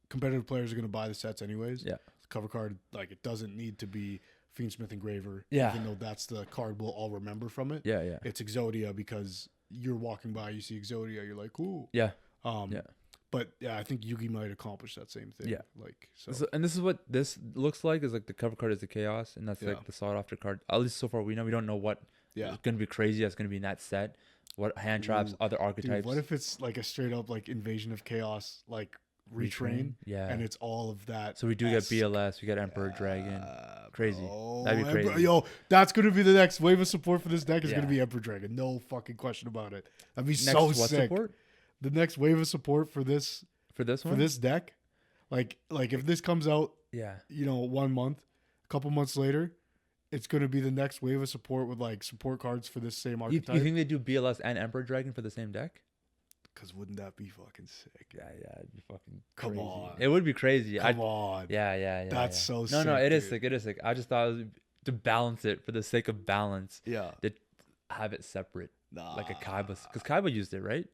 S1: competitive players are going to buy the sets anyways.
S2: Yeah.
S1: The cover card, like it doesn't need to be Fiendsmith Engraver.
S2: Yeah.
S1: Even though that's the card we'll all remember from it.
S2: Yeah. Yeah.
S1: It's Exodia because you're walking by, you see Exodia, you're like, ooh.
S2: Yeah.
S1: Yeah. But yeah, I think Yugi might accomplish that same thing.
S2: Yeah.
S1: Like so.
S2: And this is what this looks like. Is like the cover card is the Chaos, and that's like the sought after card. At least so far we know. We don't know what is going to be crazy. That's going to be in that set. What hand traps, other archetypes.
S1: Dude, what if it's like a straight up like Invasion of Chaos like retrain?
S2: Yeah.
S1: And it's all of that.
S2: So we do get BLS. We get Emperor Dragon. Crazy. That'd be crazy.
S1: Yo, that's going to be the next wave of support for this deck is going to be Emperor Dragon. No fucking question about it. That'd be so sick. Support? The next wave of support for this deck, like if this comes out, 1 month, a couple months later, it's gonna be the next wave of support with like support cards for this same archetype.
S2: You think they do BLS and Emperor Dragon for the same deck?
S1: Because wouldn't that be fucking sick?
S2: Yeah, it'd be fucking crazy.
S1: Come on,
S2: it would be crazy.
S1: Come on,
S2: yeah.
S1: That's so sick.
S2: No, it is sick. It is sick. I just thought it was to balance it for the sake of balance.
S1: Yeah,
S2: to have it separate, like a Kaiba, because Kaiba used it, right?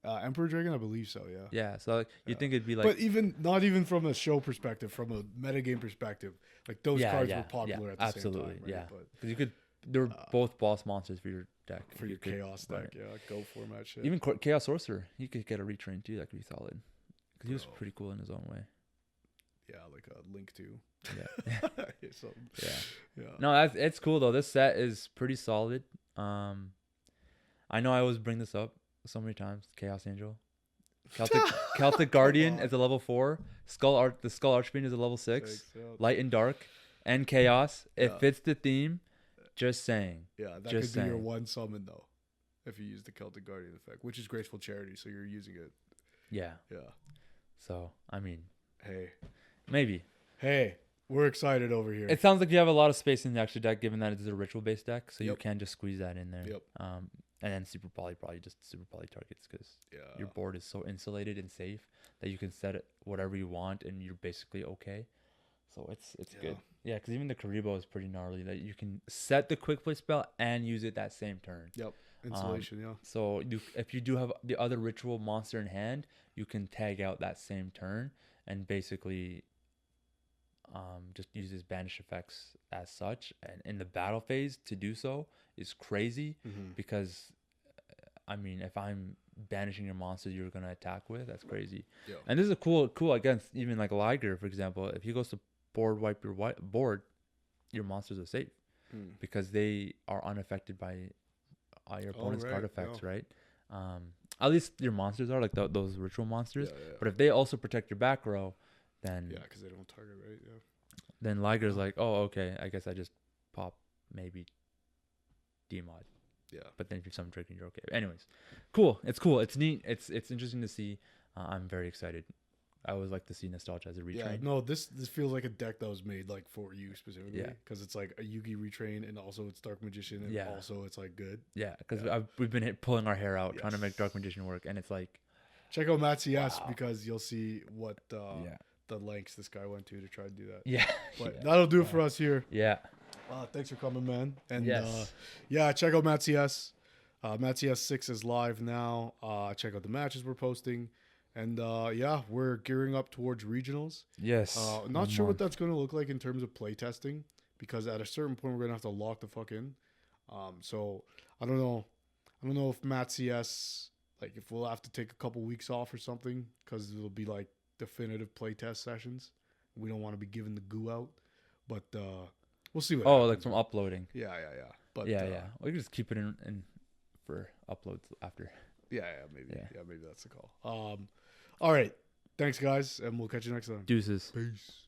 S1: Emperor Dragon, I believe so. Yeah.
S2: Yeah. So like, you think it'd be like,
S1: but not even from a show perspective, from a metagame perspective, like those cards were popular at the same time. Right?
S2: Yeah. Because you could, they're both boss monsters for your deck.
S1: For your Chaos deck, go format shit.
S2: Even Chaos Sorcerer, he could get a retrain too. That could be solid. Because he was pretty cool in his own way.
S1: Yeah, like a Link 2.
S2: Yeah. Yeah. No, it's cool though. This set is pretty solid. I know I always bring this up so many times. Chaos Angel, Celtic Guardian is a level 4. The Skull Archfiend is a level 6. Light and Dark, and Chaos. It fits the theme. Just saying.
S1: Yeah, that could be your one summon though, if you use the Celtic Guardian effect, which is Graceful Charity, so you're using it.
S2: Yeah.
S1: Yeah.
S2: So I mean,
S1: hey,
S2: maybe.
S1: Hey, we're excited over here.
S2: It sounds like you have a lot of space in the extra deck, given that it is a ritual based deck, so you can just squeeze that in there.
S1: Yep.
S2: And then Super Poly probably just Super Poly targets because your board is so insulated and safe that you can set it whatever you want and you're basically okay. So it's good. Yeah, because even the Karibo is pretty gnarly. That you can set the quick play spell and use it that same turn.
S1: Yep. Insulation,
S2: So if you do have the other ritual monster in hand, you can tag out that same turn and basically just use his banish effects as such. And in the battle phase, to do so is crazy because, I mean, if I'm banishing your monster you're going to attack with, that's crazy. Yeah. And this is a cool against even like Liger, for example. If he goes to board wipe your board, your monsters are safe because they are unaffected by your opponent's card effects, right? At least your monsters are like those ritual monsters. But if they also protect your back row, then
S1: because they don't target, right? Yeah.
S2: Then Liger's like, oh, okay, I guess I just pop maybe D-mod.
S1: Yeah.
S2: But then if you're summon drinking, you're okay. Anyways, cool. It's cool. It's neat. It's interesting to see. I'm very excited. I always like to see Nostalgia as a retrain.
S1: Yeah, no, this feels like a deck that was made like for you specifically. Yeah, because it's like a Yugi retrain and also it's Dark Magician and also it's like good.
S2: Yeah, because we've been pulling our hair out trying to make Dark Magician work, and it's like,
S1: check out Matt's because you'll see what the lengths this guy went to try to do that.
S2: Yeah,
S1: but that'll do it for us here.
S2: Yeah.
S1: Thanks for coming, man. And
S2: yes.
S1: Check out Matt CS. Matt CS 6 is live now. Check out the matches we're posting. And we're gearing up towards regionals.
S2: Yes.
S1: Not sure what that's going to look like in terms of play testing, because at a certain point we're going to have to lock the fuck in. So I don't know. I don't know if Matt CS, like if we'll have to take a couple weeks off or something, because it'll be like definitive play test sessions. We don't want to be giving the goo out, but we'll see what happens.
S2: Like from uploading.
S1: Yeah. But
S2: we can just keep it in for uploads after.
S1: Yeah, maybe. Yeah, maybe that's the call. All right. Thanks, guys, and we'll catch you next time.
S2: Deuces.
S1: Peace.